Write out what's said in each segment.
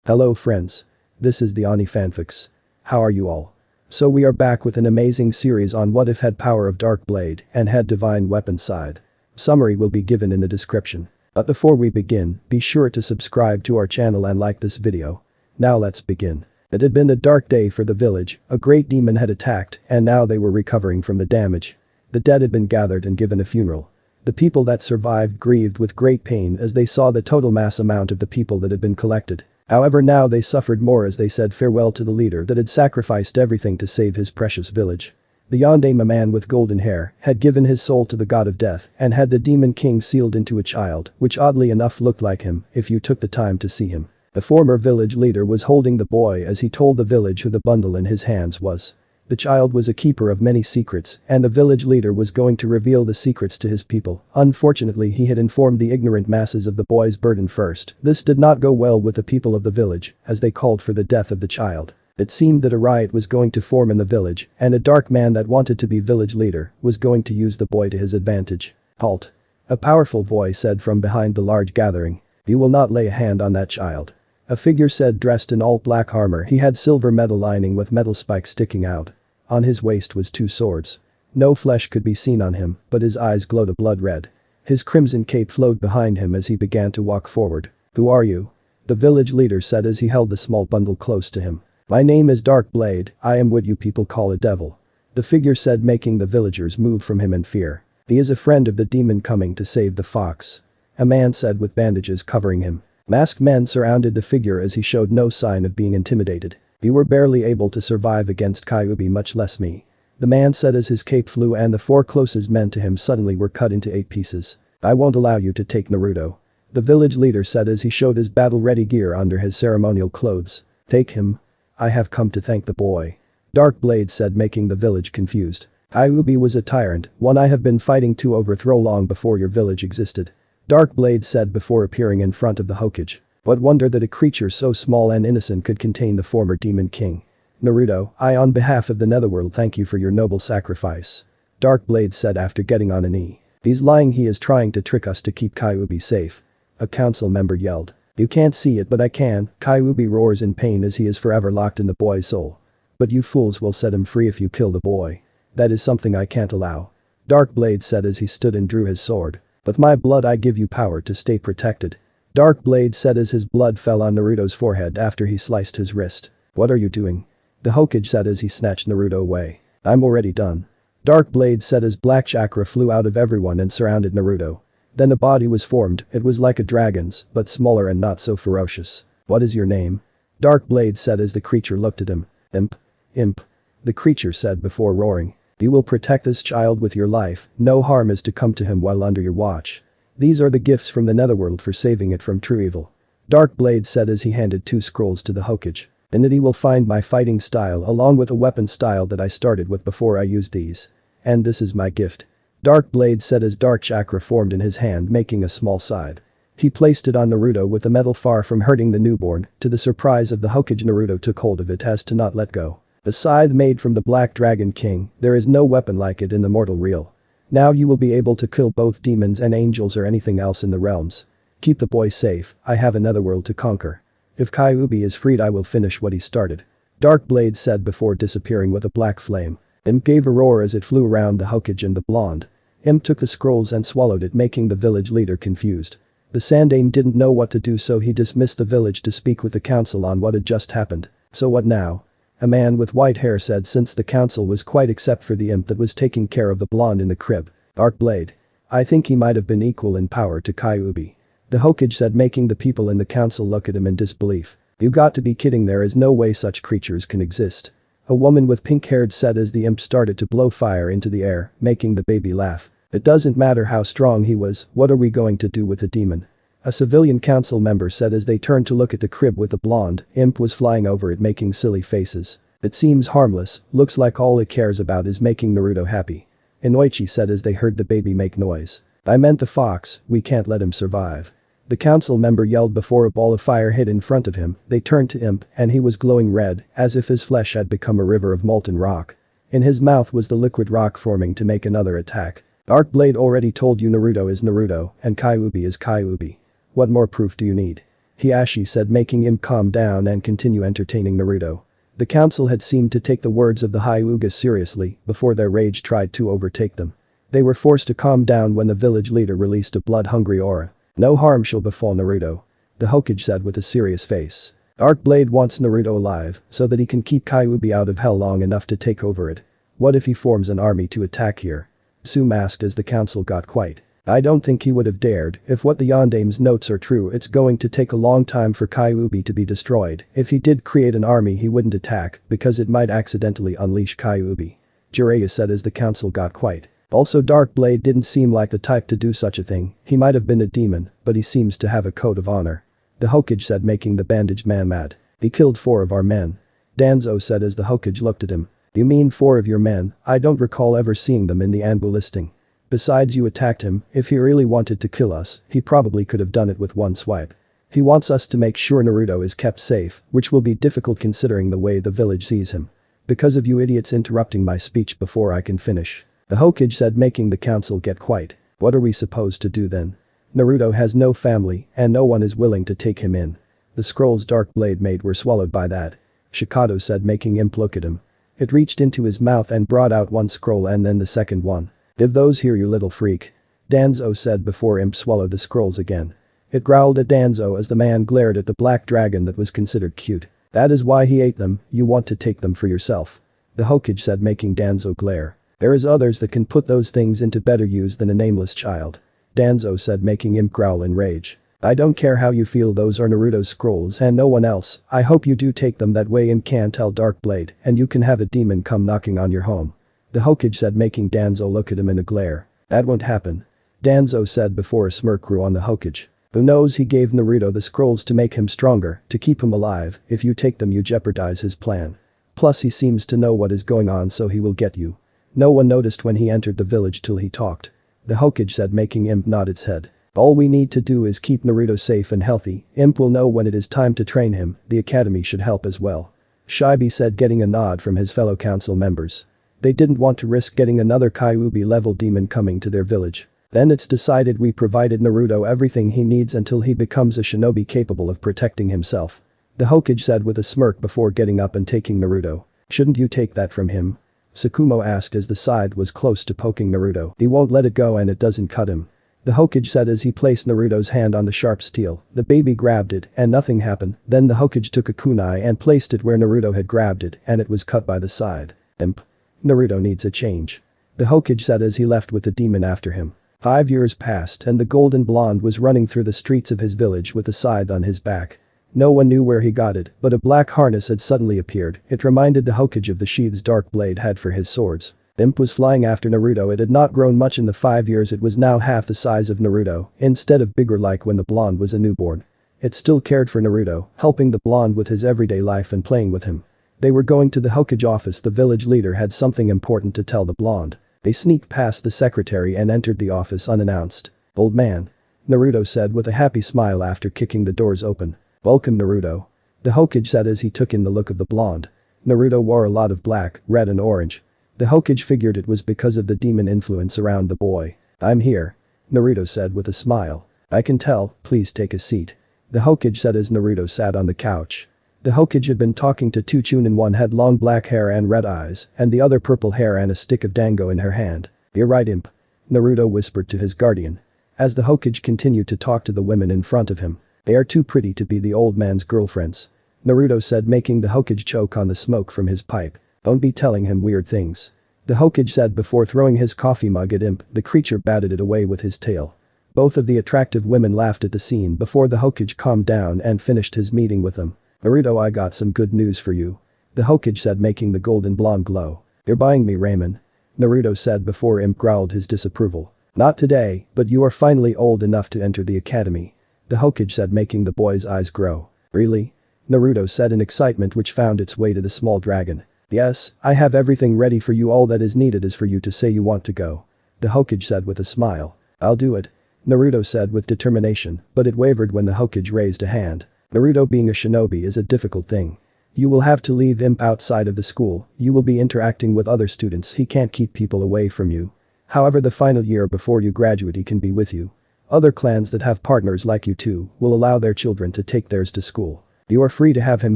Hello friends. This is the Ani Fanfics. How are you all? So we are back with an amazing series on what if had power of DarkBlade and had divine weapon Scythe. Summary will be given in the description. But before we begin, be sure to subscribe to our channel and like this video. Now let's begin. It had been a dark day for the village, a great demon had attacked and now they were recovering from the damage. The dead had been gathered and given a funeral. The people that survived grieved with great pain as they saw the total mass amount of the people that had been collected. However, now they suffered more as they said farewell to the leader that had sacrificed everything to save his precious village. The Yondaime, a man with golden hair, had given his soul to the god of death and had the demon king sealed into a child, which oddly enough looked like him if you took the time to see him. The former village leader was holding the boy as he told the village who the bundle in his hands was. The child was a keeper of many secrets and the village leader was going to reveal the secrets to his people. Unfortunately, he had informed the ignorant masses of the boy's burden first. This did not go well with the people of the village as they called for the death of the child. It seemed that a riot was going to form in the village and a dark man that wanted to be village leader was going to use the boy to his advantage. Halt. A powerful voice said from behind the large gathering. You will not lay a hand on that child. A figure said dressed in all black armor. He had silver metal lining with metal spikes sticking out. On his waist was 2 swords. No flesh could be seen on him, but his eyes glowed a blood red. His crimson cape flowed behind him as he began to walk forward. Who are you? The village leader said as he held the small bundle close to him. My name is DarkBlade, I am what you people call a devil. The figure said, making the villagers move from him in fear. He is a friend of the demon coming to save the fox. A man said with bandages covering him. Masked men surrounded the figure as he showed no sign of being intimidated. You were barely able to survive against Kyuubi, much less me. The man said as his cape flew and the 4 closest men to him suddenly were cut into 8 pieces. I won't allow you to take Naruto. The village leader said as he showed his battle-ready gear under his ceremonial clothes. Take him. I have come to thank the boy. DarkBlade said, making the village confused. Kyuubi was a tyrant, one I have been fighting to overthrow long before your village existed. DarkBlade said before appearing in front of the Hokage. What wonder that a creature so small and innocent could contain the former demon king. Naruto, I on behalf of the Netherworld thank you for your noble sacrifice. DarkBlade said after getting on a knee. He's lying, he is trying to trick us to keep Kyuubi safe. A council member yelled. You can't see it but I can. Kyuubi roars in pain as he is forever locked in the boy's soul. But you fools will set him free if you kill the boy. That is something I can't allow. DarkBlade said as he stood and drew his sword. With my blood I give you power to stay protected. DarkBlade said as his blood fell on Naruto's forehead after he sliced his wrist. What are you doing? The Hokage said as he snatched Naruto away. I'm already done. DarkBlade said as black chakra flew out of everyone and surrounded Naruto. Then a body was formed, it was like a dragon's, but smaller and not so ferocious. What is your name? DarkBlade said as the creature looked at him. Imp. Imp. The creature said before roaring. You will protect this child with your life, no harm is to come to him while under your watch. These are the gifts from the Netherworld for saving it from true evil. DarkBlade said as he handed 2 scrolls to the Hokage. In it he will find my fighting style along with a weapon style that I started with before I used these. And this is my gift. DarkBlade said as dark chakra formed in his hand, making a small scythe. He placed it on Naruto with the metal far from hurting the newborn. To the surprise of the Hokage, Naruto took hold of it as to not let go. The scythe made from the Black Dragon King, there is no weapon like it in the mortal realm. Now you will be able to kill both demons and angels or anything else in the realms. Keep the boy safe, I have another world to conquer. If Kyuubi is freed I will finish what he started. DarkBlade said before disappearing with a black flame. Imp gave a roar as it flew around the Hokage and the blonde. Imp took the scrolls and swallowed it, making the village leader confused. The Sandaime didn't know what to do, so he dismissed the village to speak with the council on what had just happened. So what now? A man with white hair said since the council was quiet except for the imp that was taking care of the blonde in the crib. DarkBlade. I think he might have been equal in power to Kyuubi. The Hokage said, making the people in the council look at him in disbelief. You got to be kidding, there is no way such creatures can exist. A woman with pink hair said as the imp started to blow fire into the air, making the baby laugh. It doesn't matter how strong he was, what are we going to do with the demon? A civilian council member said as they turned to look at the crib with the blonde, imp was flying over it making silly faces. It seems harmless, looks like all it cares about is making Naruto happy. Inoichi said as they heard the baby make noise. I meant the fox, we can't let him survive. The council member yelled before a ball of fire hit in front of him. They turned to Imp and he was glowing red as if his flesh had become a river of molten rock. In his mouth was the liquid rock forming to make another attack. DarkBlade already told you Naruto is Naruto and Kyuubi is Kyuubi. What more proof do you need? Hiashi said, making him calm down and continue entertaining Naruto. The council had seemed to take the words of the Hyuga seriously before their rage tried to overtake them. They were forced to calm down when the village leader released a blood-hungry aura. No harm shall befall Naruto. The Hokage said with a serious face. DarkBlade wants Naruto alive so that he can keep Kyuubi out of hell long enough to take over it. What if he forms an army to attack here? Sum asked as the council got quiet. I don't think he would have dared. If what the Yondame's notes are true, it's going to take a long time for Kyuubi to be destroyed. If he did create an army, he wouldn't attack because it might accidentally unleash Kyuubi. Jiraiya said as the council got quiet. Also, DarkBlade didn't seem like the type to do such a thing. He might have been a demon, but he seems to have a code of honor. The Hokage said, making the bandaged man mad. He killed 4 of our men. Danzo said as the Hokage looked at him. You mean 4 of your men? I don't recall ever seeing them in the Anbu listing. Besides, you attacked him. If he really wanted to kill us, he probably could have done it with one swipe. He wants us to make sure Naruto is kept safe, which will be difficult considering the way the village sees him. Because of you idiots interrupting my speech before I can finish. The Hokage said, making the council get quiet. What are we supposed to do then? Naruto has no family and no one is willing to take him in. The scrolls DarkBlade made were swallowed by that. Shikado said, making Imp look at him. It reached into his mouth and brought out one scroll and then the second one. Give those here, you little freak. Danzo said before Imp swallowed the scrolls again. It growled at Danzo as the man glared at the black dragon that was considered cute. That is why he ate them. You want to take them for yourself. The Hokage said, making Danzo glare. There is others that can put those things into better use than a nameless child. Danzo said, making Imp growl in rage. I don't care how you feel, those are Naruto's scrolls and no one else. I hope you do take them, that way Imp can tell DarkBlade and you can have a demon come knocking on your home. The Hokage said, making Danzo look at him in a glare. That won't happen. Danzo said before a smirk grew on the Hokage. Who knows, he gave Naruto the scrolls to make him stronger, to keep him alive. If you take them, you jeopardize his plan. Plus he seems to know what is going on, so he will get you. No one noticed when he entered the village till he talked. The Hokage said, making Imp nod its head. All we need to do is keep Naruto safe and healthy. Imp will know when it is time to train him. The academy should help as well. Shibi said, getting a nod from his fellow council members. They didn't want to risk getting another Kyuubi level demon coming to their village. Then it's decided we provided Naruto everything he needs until he becomes a shinobi capable of protecting himself. The Hokage said with a smirk before getting up and taking Naruto. Shouldn't you take that from him? Sakumo asked as the scythe was close to poking Naruto. He won't let it go and it doesn't cut him. The Hokage said as he placed Naruto's hand on the sharp steel. The baby grabbed it and nothing happened. Then the Hokage took a kunai and placed it where Naruto had grabbed it and it was cut by the scythe. Imp. Naruto needs a change. The Hokage said as he left with the demon after him. 5 years passed and the golden blonde was running through the streets of his village with a scythe on his back. No one knew where he got it, but a black harness had suddenly appeared. It reminded the Hokage of the sheaths DarkBlade had for his swords. Imp was flying after Naruto. It had not grown much in the 5 years. It was now half the size of Naruto, instead of bigger like when the blonde was a newborn. It still cared for Naruto, helping the blonde with his everyday life and playing with him. They were going to the Hokage office. The village leader had something important to tell the blonde. They sneaked past the secretary and entered the office unannounced. Old man. Naruto said with a happy smile after kicking the doors open. Welcome, Naruto. The Hokage said as he took in the look of the blonde. Naruto wore a lot of black, red and orange. The Hokage figured it was because of the demon influence around the boy. I'm here. Naruto said with a smile. I can tell, please take a seat. The Hokage said as Naruto sat on the couch. The Hokage had been talking to two Chunin. One had long black hair and red eyes, and the other purple hair and a stick of dango in her hand. You're right, Imp. Naruto whispered to his guardian. As the Hokage continued to talk to the women in front of him. They are too pretty to be the old man's girlfriends. Naruto said, making the Hokage choke on the smoke from his pipe. Don't be telling him weird things. The Hokage said before throwing his coffee mug at Imp. The creature batted it away with his tail. Both of the attractive women laughed at the scene before the Hokage calmed down and finished his meeting with them. Naruto, I got some good news for you. The Hokage said, making the golden blonde glow. You're buying me ramen. Naruto said before Imp growled his disapproval. Not today, but you are finally old enough to enter the academy. The Hokage said, making the boy's eyes grow. Really? Naruto said in excitement, which found its way to the small dragon. Yes, I have everything ready for you. All that is needed is for you to say you want to go. The Hokage said with a smile. I'll do it. Naruto said with determination, but it wavered when the Hokage raised a hand. Naruto, being a shinobi is a difficult thing. You will have to leave Imp outside of the school. You will be interacting with other students. He can't keep people away from you. However, the final year before you graduate he can be with you. Other clans that have partners like you too will allow their children to take theirs to school. You are free to have him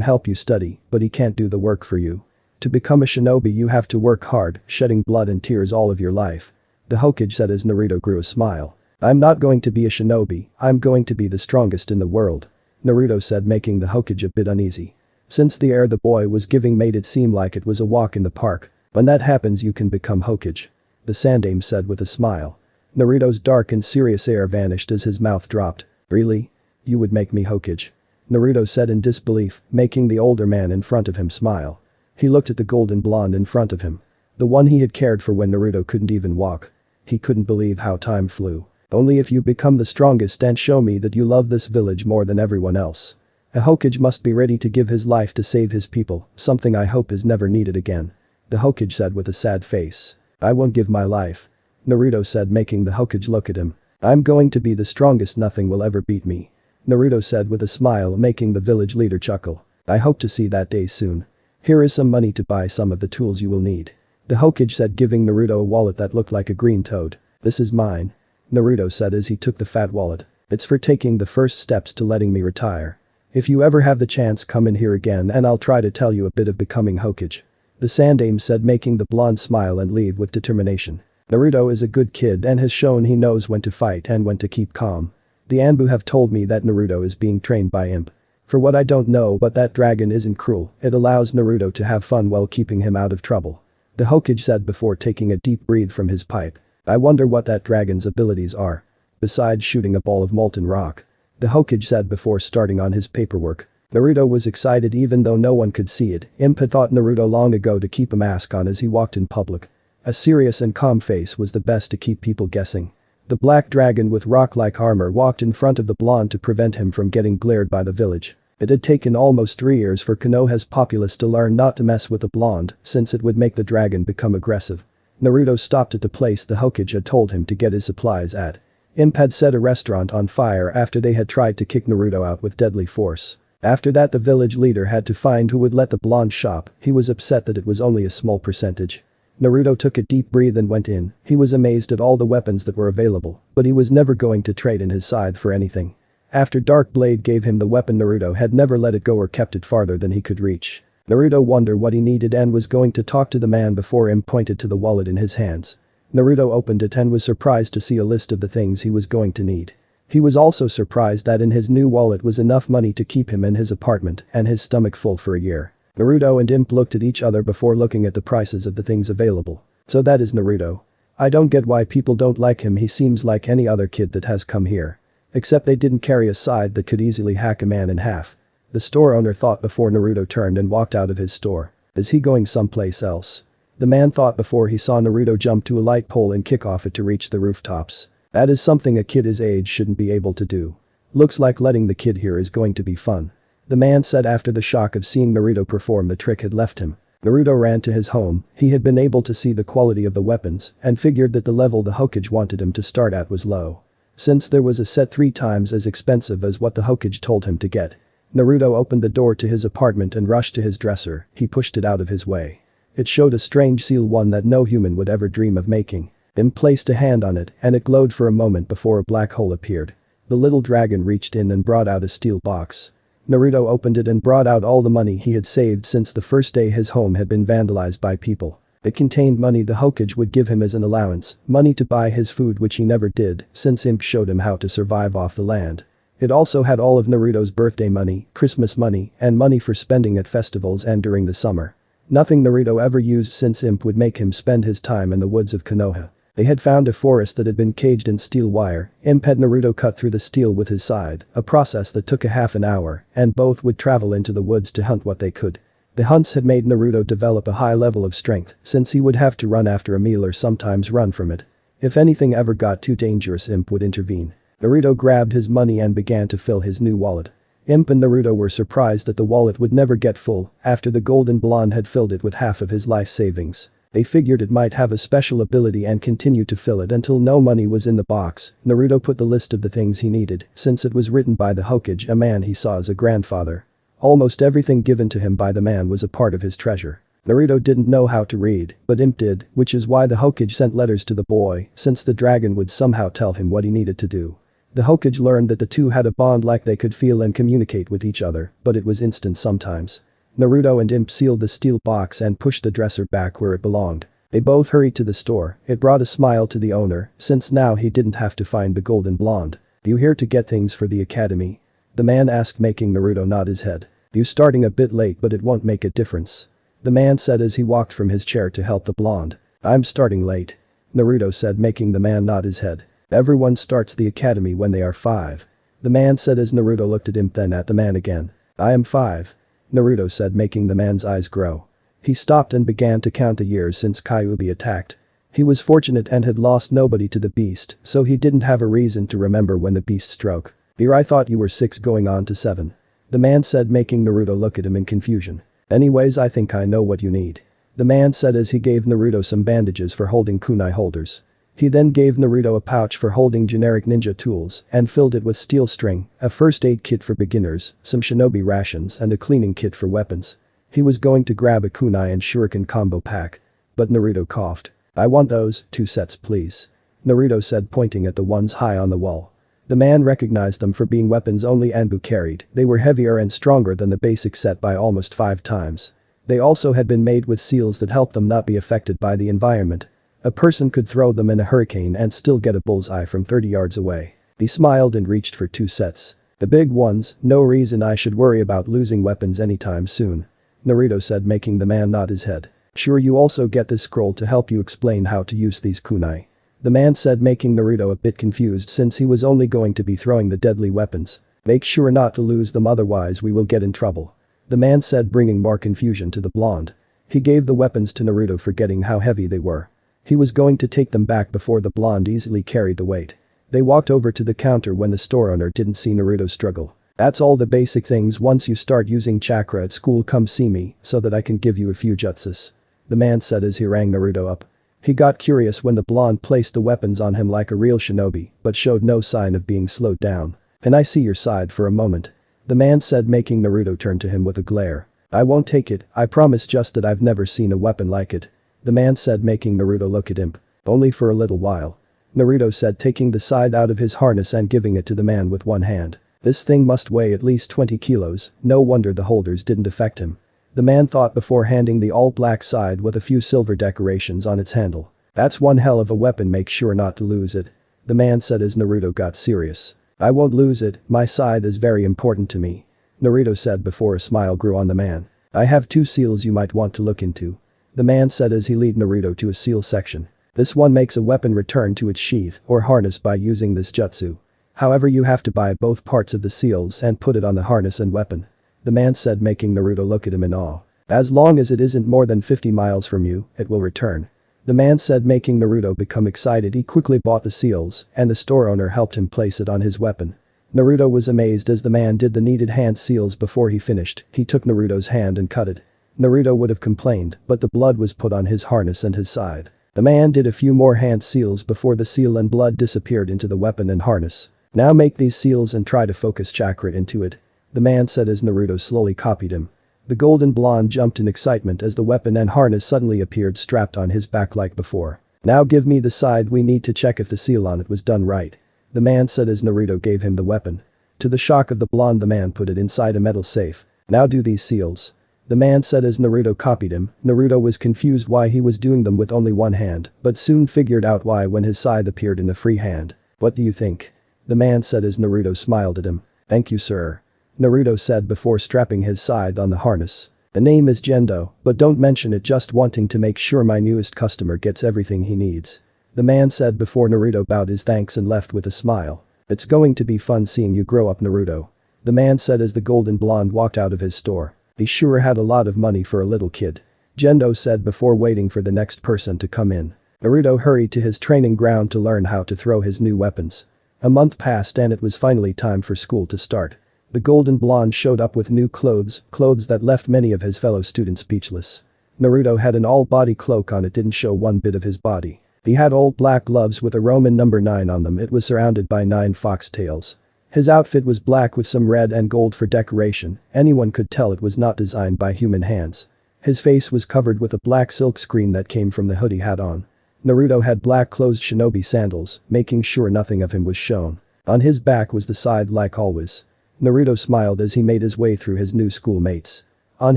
help you study, but he can't do the work for you. To become a shinobi you have to work hard, shedding blood and tears all of your life. The Hokage said as Naruto grew a smile. I'm not going to be a shinobi, I'm going to be the strongest in the world. Naruto said, making the Hokage a bit uneasy. Since the air the boy was giving made it seem like it was a walk in the park. When that happens you can become Hokage. The Sandaime said with a smile. Naruto's dark and serious air vanished as his mouth dropped. Really? You would make me Hokage? Naruto said in disbelief, making the older man in front of him smile. He looked at the golden blonde in front of him. The one he had cared for when Naruto couldn't even walk. He couldn't believe how time flew. Only if you become the strongest and show me that you love this village more than everyone else. A Hokage must be ready to give his life to save his people, something I hope is never needed again. The Hokage said with a sad face. I won't give my life. Naruto said, making the Hokage look at him. I'm going to be the strongest, nothing will ever beat me. Naruto said with a smile, making the village leader chuckle. I hope to see that day soon. Here is some money to buy some of the tools you will need. The Hokage said, giving Naruto a wallet that looked like a green toad. This is mine. Naruto said as he took the fat wallet. It's for taking the first steps to letting me retire. If you ever have the chance, come in here again and I'll try to tell you a bit of becoming Hokage. The Sandaime said, making the blonde smile and leave with determination. Naruto is a good kid and has shown he knows when to fight and when to keep calm. The Anbu have told me that Naruto is being trained by Imp. For what I don't know, but that dragon isn't cruel, it allows Naruto to have fun while keeping him out of trouble. The Hokage said before taking a deep breath from his pipe. I wonder what that dragon's abilities are. Besides shooting a ball of molten rock. The Hokage said before starting on his paperwork. Naruto was excited even though no one could see it. Imp had taught Naruto long ago to keep a mask on as he walked in public. A serious and calm face was the best to keep people guessing. The black dragon with rock-like armor walked in front of the blonde to prevent him from getting glared by the village. It had taken almost 3 years for Konoha's populace to learn not to mess with the blonde, since it would make the dragon become aggressive. Naruto stopped at the place the Hokage had told him to get his supplies at. Imp had set a restaurant on fire after they had tried to kick Naruto out with deadly force. After that the village leader had to find who would let the blonde shop. He was upset that it was only a small percentage. Naruto took a deep breath and went in. He was amazed at all the weapons that were available, but he was never going to trade in his scythe for anything. After DarkBlade gave him the weapon, Naruto had never let it go or kept it farther than he could reach. Naruto wondered what he needed and was going to talk to the man before Imp pointed to the wallet in his hands. Naruto opened it and was surprised to see a list of the things he was going to need. He was also surprised that in his new wallet was enough money to keep him in his apartment and his stomach full for a year. Naruto and Imp looked at each other before looking at the prices of the things available. So that is Naruto. I don't get why people don't like him, he seems like any other kid that has come here. Except they didn't carry a scythe that could easily hack a man in half. The store owner thought before Naruto turned and walked out of his store. Is he going someplace else? The man thought before he saw Naruto jump to a light pole and kick off it to reach the rooftops. That is something a kid his age shouldn't be able to do. Looks like letting the kid here is going to be fun. The man said after the shock of seeing Naruto perform the trick had left him. Naruto ran to his home. He had been able to see the quality of the weapons and figured that the level the Hokage wanted him to start at was low. Since there was a set 3 times as expensive as what the Hokage told him to get. Naruto opened the door to his apartment and rushed to his dresser. He pushed it out of his way. It showed a strange seal, one that no human would ever dream of making. Imp placed a hand on it and it glowed for a moment before a black hole appeared. The little dragon reached in and brought out a steel box. Naruto opened it and brought out all the money he had saved since the first day his home had been vandalized by people. It contained money the Hokage would give him as an allowance, money to buy his food, which he never did since Imp showed him how to survive off the land. It also had all of Naruto's birthday money, Christmas money, and money for spending at festivals and during the summer. Nothing Naruto ever used since Imp would make him spend his time in the woods of Konoha. They had found a forest that had been caged in steel wire. Imp had Naruto cut through the steel with his scythe, a process that took a half an hour, and both would travel into the woods to hunt what they could. The hunts had made Naruto develop a high level of strength since he would have to run after a meal or sometimes run from it. If anything ever got too dangerous, Imp would intervene. Naruto grabbed his money and began to fill his new wallet. Imp and Naruto were surprised that the wallet would never get full after the golden blonde had filled it with half of his life savings. They figured it might have a special ability and continued to fill it until no money was in the box. Naruto put the list of the things he needed since it was written by the Hokage, a man he saw as a grandfather. Almost everything given to him by the man was a part of his treasure. Naruto didn't know how to read, but Imp did, which is why the Hokage sent letters to the boy since the dragon would somehow tell him what he needed to do. The Hokage learned that the two had a bond like they could feel and communicate with each other, but it was instant sometimes. Naruto and Imp sealed the steel box and pushed the dresser back where it belonged. They both hurried to the store. It brought a smile to the owner, since now he didn't have to find the golden blonde. "You here to get things for the academy?" the man asked, making Naruto nod his head. "You starting a bit late, but it won't make a difference," the man said as he walked from his chair to help the blonde. "I'm starting late," Naruto said, making the man nod his head. "Everyone starts the academy when they are 5. the man said as Naruto looked at him, then at the man again. "I am 5. Naruto said, making the man's eyes grow. He stopped and began to count the years since Kyuubi attacked. He was fortunate and had lost nobody to the beast, so he didn't have a reason to remember when the beast struck. "Here, I thought you were 6 going on to 7. the man said, making Naruto look at him in confusion. "Anyways, I think I know what you need," the man said as he gave Naruto some bandages for holding kunai holders. He then gave Naruto a pouch for holding generic ninja tools and filled it with steel string, a first aid kit for beginners, some shinobi rations and a cleaning kit for weapons. He was going to grab a kunai and shuriken combo pack. But Naruto coughed. "I want those 2 sets, please," Naruto said, pointing at the ones high on the wall. The man recognized them for being weapons only Anbu carried. They were heavier and stronger than the basic set by almost 5 times. They also had been made with seals that helped them not be affected by the environment. A person could throw them in a hurricane and still get a bullseye from 30 yards away. He smiled and reached for 2 sets. "The big ones, no reason I should worry about losing weapons anytime soon," Naruto said, making the man nod his head. "Sure, you also get this scroll to help you explain how to use these kunai," the man said, making Naruto a bit confused since he was only going to be throwing the deadly weapons. "Make sure not to lose them, otherwise we will get in trouble," the man said, bringing more confusion to the blonde. He gave the weapons to Naruto, forgetting how heavy they were. He was going to take them back before the blonde easily carried the weight. They walked over to the counter when the store owner didn't see Naruto struggle. "That's all the basic things. Once you start using chakra at school, come see me so that I can give you a few jutsus," the man said as he rang Naruto up. He got curious when the blonde placed the weapons on him like a real shinobi, but showed no sign of being slowed down. "Can I see your side for a moment?" the man said, making Naruto turn to him with a glare. "I won't take it, I promise, just that I've never seen a weapon like it," the man said, making Naruto look at him. "Only for a little while," Naruto said, taking the side out of his harness and giving it to the man with one hand. "This thing must weigh at least 20 kilos, no wonder the holders didn't affect him," the man thought before handing the all-black side with a few silver decorations on its handle. "That's one hell of a weapon, make sure not to lose it," the man said as Naruto got serious. "I won't lose it, my side is very important to me," Naruto said before a smile grew on the man. "I have 2 seals you might want to look into," the man said as he led Naruto to a seal section. "This one makes a weapon return to its sheath or harness by using this jutsu. However, you have to buy both parts of the seals and put it on the harness and weapon," the man said, making Naruto look at him in awe. "As long as it isn't more than 50 miles from you, it will return," the man said, making Naruto become excited. He quickly bought the seals and the store owner helped him place it on his weapon. Naruto was amazed as the man did the needed hand seals. Before he finished, he took Naruto's hand and cut it. Naruto would have complained, but the blood was put on his harness and his side. The man did a few more hand seals before the seal and blood disappeared into the weapon and harness. "Now make these seals and try to focus chakra into it," the man said as Naruto slowly copied him. The golden blonde jumped in excitement as the weapon and harness suddenly appeared strapped on his back like before. "Now give me the side, we need to check if the seal on it was done right," the man said as Naruto gave him the weapon. To the shock of the blonde, the man put it inside a metal safe. "Now do these seals," the man said as Naruto copied him. Naruto was confused why he was doing them with only one hand, but soon figured out why when his scythe appeared in the free hand. "What do you think?" the man said as Naruto smiled at him. "Thank you, sir," Naruto said before strapping his scythe on the harness. "The name is Gendo, but don't mention it, just wanting to make sure my newest customer gets everything he needs," the man said before Naruto bowed his thanks and left with a smile. "It's going to be fun seeing you grow up, Naruto," the man said as the golden blonde walked out of his store. "He sure had a lot of money for a little kid," Gendo said before waiting for the next person to come in. Naruto hurried to his training ground to learn how to throw his new weapons. A month passed and it was finally time for school to start. The golden blonde showed up with new clothes that left many of his fellow students speechless. Naruto had an all-body cloak on. It didn't show one bit of his body. He had all black gloves with a Roman number 9 on them. It was surrounded by 9 foxtails. His outfit was black with some red and gold for decoration. Anyone could tell it was not designed by human hands. His face was covered with a black silk screen that came from the hood he had on. Naruto had black closed shinobi sandals, making sure nothing of him was shown. On his back was the Scythe like always. Naruto smiled as he made his way through his new schoolmates. On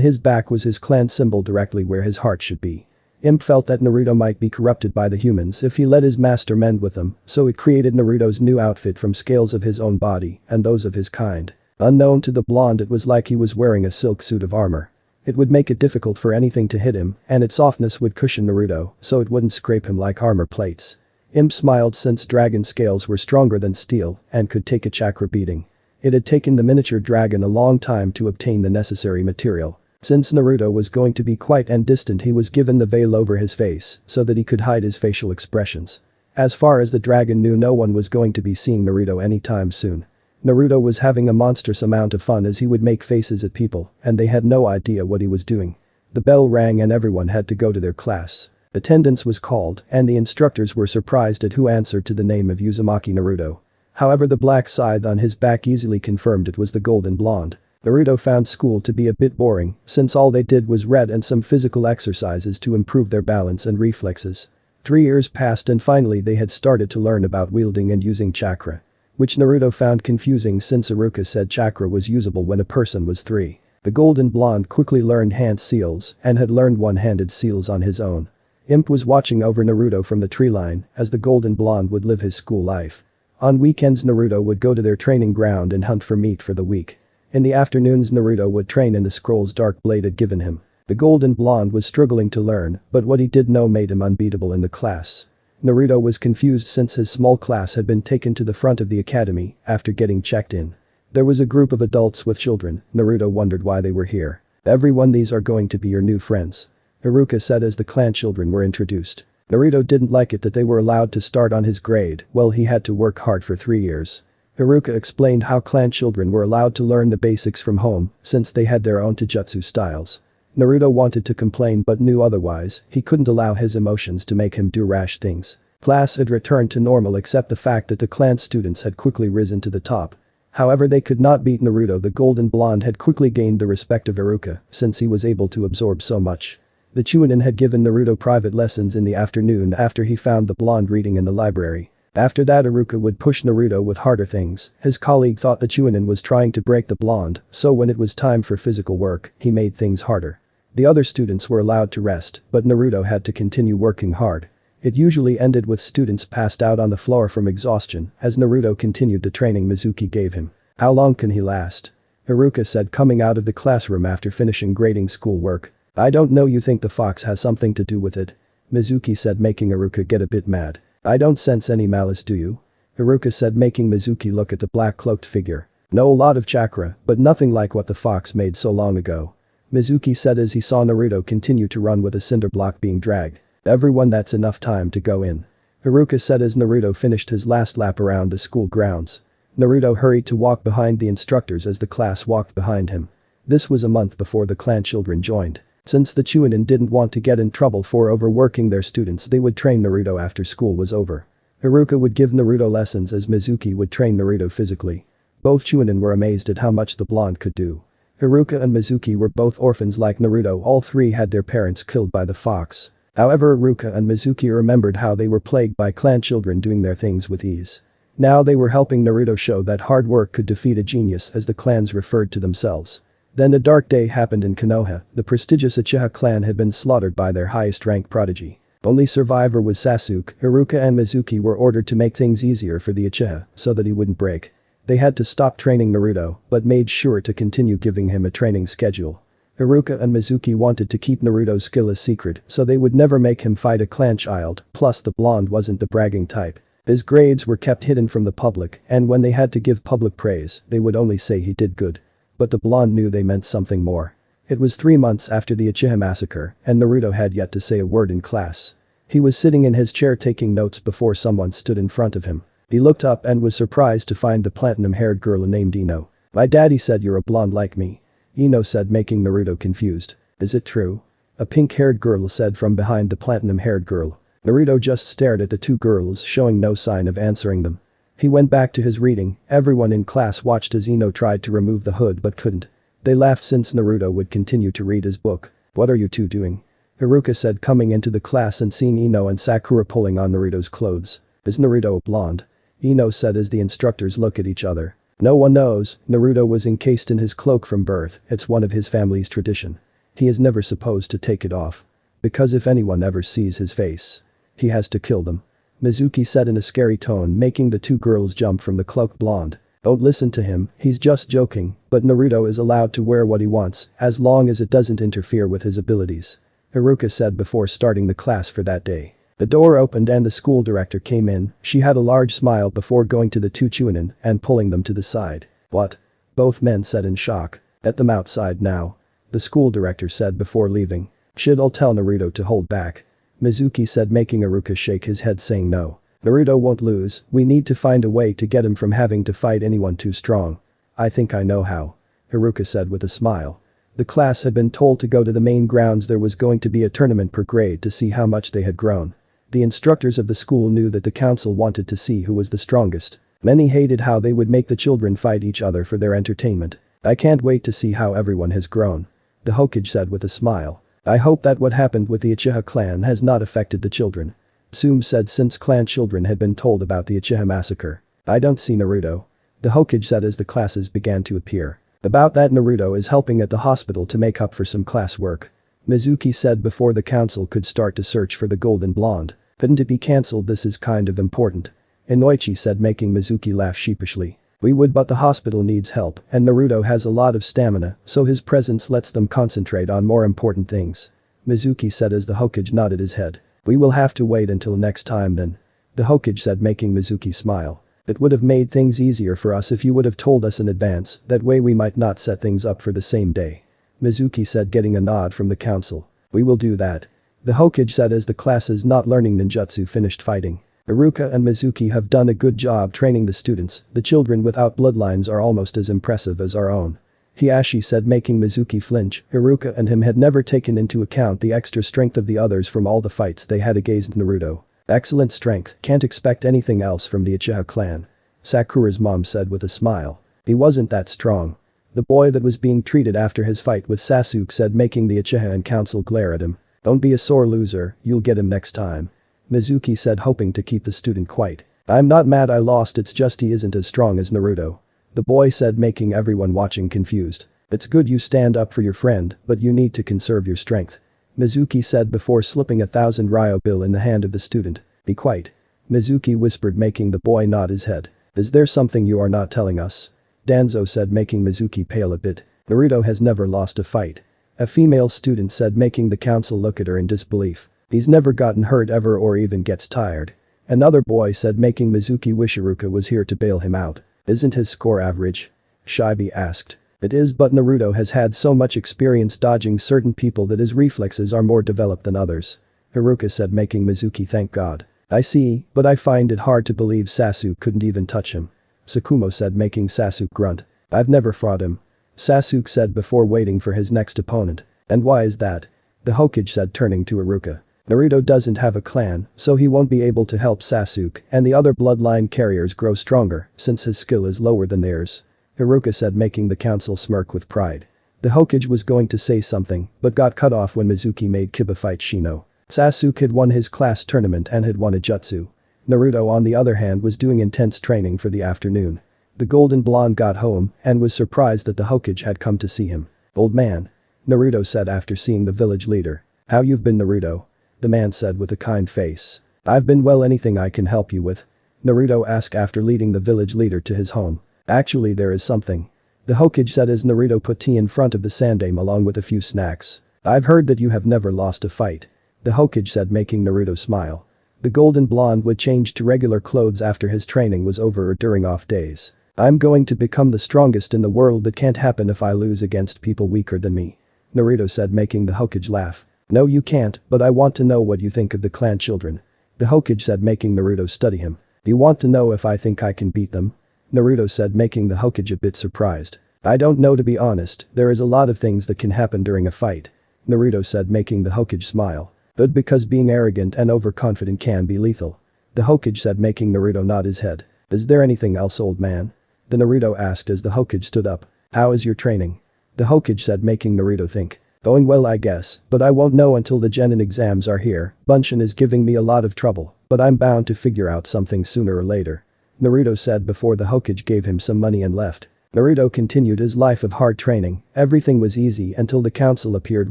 his back was his clan symbol directly where his heart should be. Imp felt that Naruto might be corrupted by the humans if he let his master mend with them, so it created Naruto's new outfit from scales of his own body and those of his kind. Unknown to the blonde, it was like he was wearing a silk suit of armor. It would make it difficult for anything to hit him, and its softness would cushion Naruto so it wouldn't scrape him like armor plates. Imp smiled since dragon scales were stronger than steel and could take a chakra beating. It had taken the miniature dragon a long time to obtain the necessary material. Since Naruto was going to be quiet and distant, he was given the veil over his face so that he could hide his facial expressions. As far as the dragon knew, no one was going to be seeing Naruto anytime soon. Naruto was having a monstrous amount of fun as he would make faces at people, and they had no idea what he was doing. The bell rang and everyone had to go to their class. Attendance was called, and the instructors were surprised at who answered to the name of Uzumaki Naruto. However, the black scythe on his back easily confirmed it was the golden blonde. Naruto found school to be a bit boring, since all they did was read and some physical exercises to improve their balance and reflexes. 3 years passed and finally they had started to learn about wielding and using chakra. Which Naruto found confusing since Iruka said chakra was usable when a person was 3. The golden blonde quickly learned hand seals and had learned one-handed seals on his own. Imp was watching over Naruto from the tree line as the golden blonde would live his school life. On weekends Naruto would go to their training ground and hunt for meat for the week. In the afternoons Naruto would train in the scrolls DarkBlade had given him. The golden blonde was struggling to learn, but what he did know made him unbeatable in the class. Naruto was confused since his small class had been taken to the front of the academy after getting checked in. There was a group of adults with children. Naruto wondered why they were here. Everyone, these are going to be your new friends. Iruka said as the clan children were introduced. Naruto didn't like it that they were allowed to start on his grade, well he had to work hard for 3 years. Iruka explained how clan children were allowed to learn the basics from home since they had their own taijutsu styles. Naruto wanted to complain but knew otherwise, he couldn't allow his emotions to make him do rash things. Class had returned to normal except the fact that the clan students had quickly risen to the top. However, they could not beat Naruto. The golden blonde had quickly gained the respect of Iruka since he was able to absorb so much. The Chunin had given Naruto private lessons in the afternoon after he found the blonde reading in the library. After that, Iruka would push Naruto with harder things. His colleague thought the Chunin was trying to break the blonde, so when it was time for physical work, he made things harder. The other students were allowed to rest, but Naruto had to continue working hard. It usually ended with students passed out on the floor from exhaustion as Naruto continued the training Mizuki gave him. How long can he last? Iruka said coming out of the classroom after finishing grading schoolwork. I don't know, you think the fox has something to do with it? Mizuki said, making Iruka get a bit mad. I don't sense any malice, do you? Iruka said, making Mizuki look at the black cloaked figure. No, a lot of chakra, but nothing like what the fox made so long ago. Mizuki said as he saw Naruto continue to run with a cinder block being dragged. Everyone, that's enough time to go in. Iruka said as Naruto finished his last lap around the school grounds. Naruto hurried to walk behind the instructors as the class walked behind him. This was a month before the clan children joined. Since the Chunin didn't want to get in trouble for overworking their students, they would train Naruto after school was over. Iruka would give Naruto lessons as Mizuki would train Naruto physically. Both Chunin were amazed at how much the blonde could do. Iruka and Mizuki were both orphans like Naruto. All three had their parents killed by the fox. However, Iruka and Mizuki remembered how they were plagued by clan children doing their things with ease. Now they were helping Naruto show that hard work could defeat a genius, as the clans referred to themselves. Then a dark day happened in Konoha. The prestigious Uchiha clan had been slaughtered by their highest rank prodigy. Only survivor was Sasuke. Iruka and Mizuki were ordered to make things easier for the Uchiha so that he wouldn't break. They had to stop training Naruto, but made sure to continue giving him a training schedule. Iruka and Mizuki wanted to keep Naruto's skill a secret so they would never make him fight a clan child, plus the blonde wasn't the bragging type. His grades were kept hidden from the public, and when they had to give public praise, they would only say he did good. But the blonde knew they meant something more. It was 3 months after the Uchiha massacre, and Naruto had yet to say a word in class. He was sitting in his chair taking notes before someone stood in front of him. He looked up and was surprised to find the platinum-haired girl named Ino. My daddy said you're a blonde like me. Ino said, making Naruto confused. Is it true? A pink-haired girl said from behind the platinum-haired girl. Naruto just stared at the two girls, showing no sign of answering them. He went back to his reading. Everyone in class watched as Ino tried to remove the hood but couldn't. They laughed since Naruto would continue to read his book. What are you two doing? Iruka said, coming into the class and seeing Ino and Sakura pulling on Naruto's clothes. Is Naruto a blonde? Ino said as the instructors look at each other. No one knows, Naruto was encased in his cloak from birth, it's one of his family's tradition. He is never supposed to take it off. Because if anyone ever sees his face, he has to kill them. Mizuki said in a scary tone, making the two girls jump from the cloaked blonde. Don't listen to him, he's just joking, but Naruto is allowed to wear what he wants, as long as it doesn't interfere with his abilities. Haruka said before starting the class for that day. The door opened and the school director came in, she had a large smile before going to the two Chunin and pulling them to the side. What? Both men said in shock. Let them outside now. The school director said before leaving. I'll tell Naruto to hold back. Mizuki said, making Haruka shake his head, saying no. Naruto won't lose, we need to find a way to get him from having to fight anyone too strong. I think I know how. Haruka said with a smile. The class had been told to go to the main grounds. There was going to be a tournament per grade to see how much they had grown. The instructors of the school knew that the council wanted to see who was the strongest. Many hated how they would make the children fight each other for their entertainment. I can't wait to see how everyone has grown. The Hokage said with a smile. I hope that what happened with the Uchiha clan has not affected the children. Sume said since clan children had been told about the Uchiha massacre. I don't see Naruto. The Hokage said as the classes began to appear. About that, Naruto is helping at the hospital to make up for some class work. Mizuki said before the council could start to search for the golden blonde. Couldn't it be cancelled? This is kind of important. Inoichi said, making Mizuki laugh sheepishly. We would, but the hospital needs help and Naruto has a lot of stamina, so his presence lets them concentrate on more important things. Mizuki said as the Hokage nodded his head. We will have to wait until next time then. The Hokage said, making Mizuki smile. It would have made things easier for us if you would have told us in advance, that way we might not set things up for the same day. Mizuki said, getting a nod from the council. We will do that. The Hokage said as the classes not learning ninjutsu finished fighting. Haruka and Mizuki have done a good job training the students, the children without bloodlines are almost as impressive as our own. Hiashi said, making Mizuki flinch. Haruka and him had never taken into account the extra strength of the others from all the fights they had against Naruto. Excellent strength, can't expect anything else from the Uchiha clan. Sakura's mom said with a smile. He wasn't that strong. The boy that was being treated after his fight with Sasuke said, making the Uchiha and council glare at him. Don't be a sore loser, you'll get him next time. Mizuki said, hoping to keep the student quiet. I'm not mad I lost, it's just he isn't as strong as Naruto. The boy said, making everyone watching confused. It's good you stand up for your friend, but you need to conserve your strength. Mizuki said before slipping 1,000 ryo bill in the hand of the student. Be quiet. Mizuki whispered, making the boy nod his head. Is there something you are not telling us? Danzo said, making Mizuki pale a bit. Naruto has never lost a fight. A female student said, making the council look at her in disbelief. He's never gotten hurt ever or even gets tired. Another boy said, making Mizuki wish Haruka was here to bail him out. Isn't his score average? Shibi asked. It is, but Naruto has had so much experience dodging certain people that his reflexes are more developed than others. Haruka said, making Mizuki thank God. I see, but I find it hard to believe Sasuke couldn't even touch him. Sakumo said, making Sasuke grunt. I've never fought him. Sasuke said before waiting for his next opponent. And why is that? The Hokage said, turning to Haruka. Naruto doesn't have a clan, so he won't be able to help Sasuke and the other bloodline carriers grow stronger since his skill is lower than theirs. Haruka said, making the council smirk with pride. The Hokage was going to say something but got cut off when Mizuki made Kiba fight Shino. Sasuke had won his class tournament and had won a jutsu. Naruto on the other hand was doing intense training for the afternoon. The golden blonde got home and was surprised that the Hokage had come to see him. Old man. Naruto said after seeing the village leader. How you've been, Naruto? The man said with a kind face. I've been well, anything I can help you with? Naruto asked after leading the village leader to his home. Actually there is something. The Hokage said as Naruto put tea in front of the sandame along with a few snacks. I've heard that you have never lost a fight. The Hokage said, making Naruto smile. The golden blonde would change to regular clothes after his training was over or during off days. I'm going to become the strongest in the world. That can't happen if I lose against people weaker than me. Naruto said, making the Hokage laugh. No you can't, but I want to know what you think of the clan children. The Hokage said, making Naruto study him. You want to know if I think I can beat them? Naruto said, making the Hokage a bit surprised. I don't know, to be honest, there is a lot of things that can happen during a fight. Naruto said, making the Hokage smile. But because being arrogant and overconfident can be lethal. The Hokage said, making Naruto nod his head. Is there anything else, old man? The Naruto asked as the Hokage stood up. How is your training? The Hokage said, making Naruto think. Going well, I guess, but I won't know until the genin exams are here. Bunshin is giving me a lot of trouble, but I'm bound to figure out something sooner or later. Naruto said before the Hokage gave him some money and left. Naruto continued his life of hard training, everything was easy until the council appeared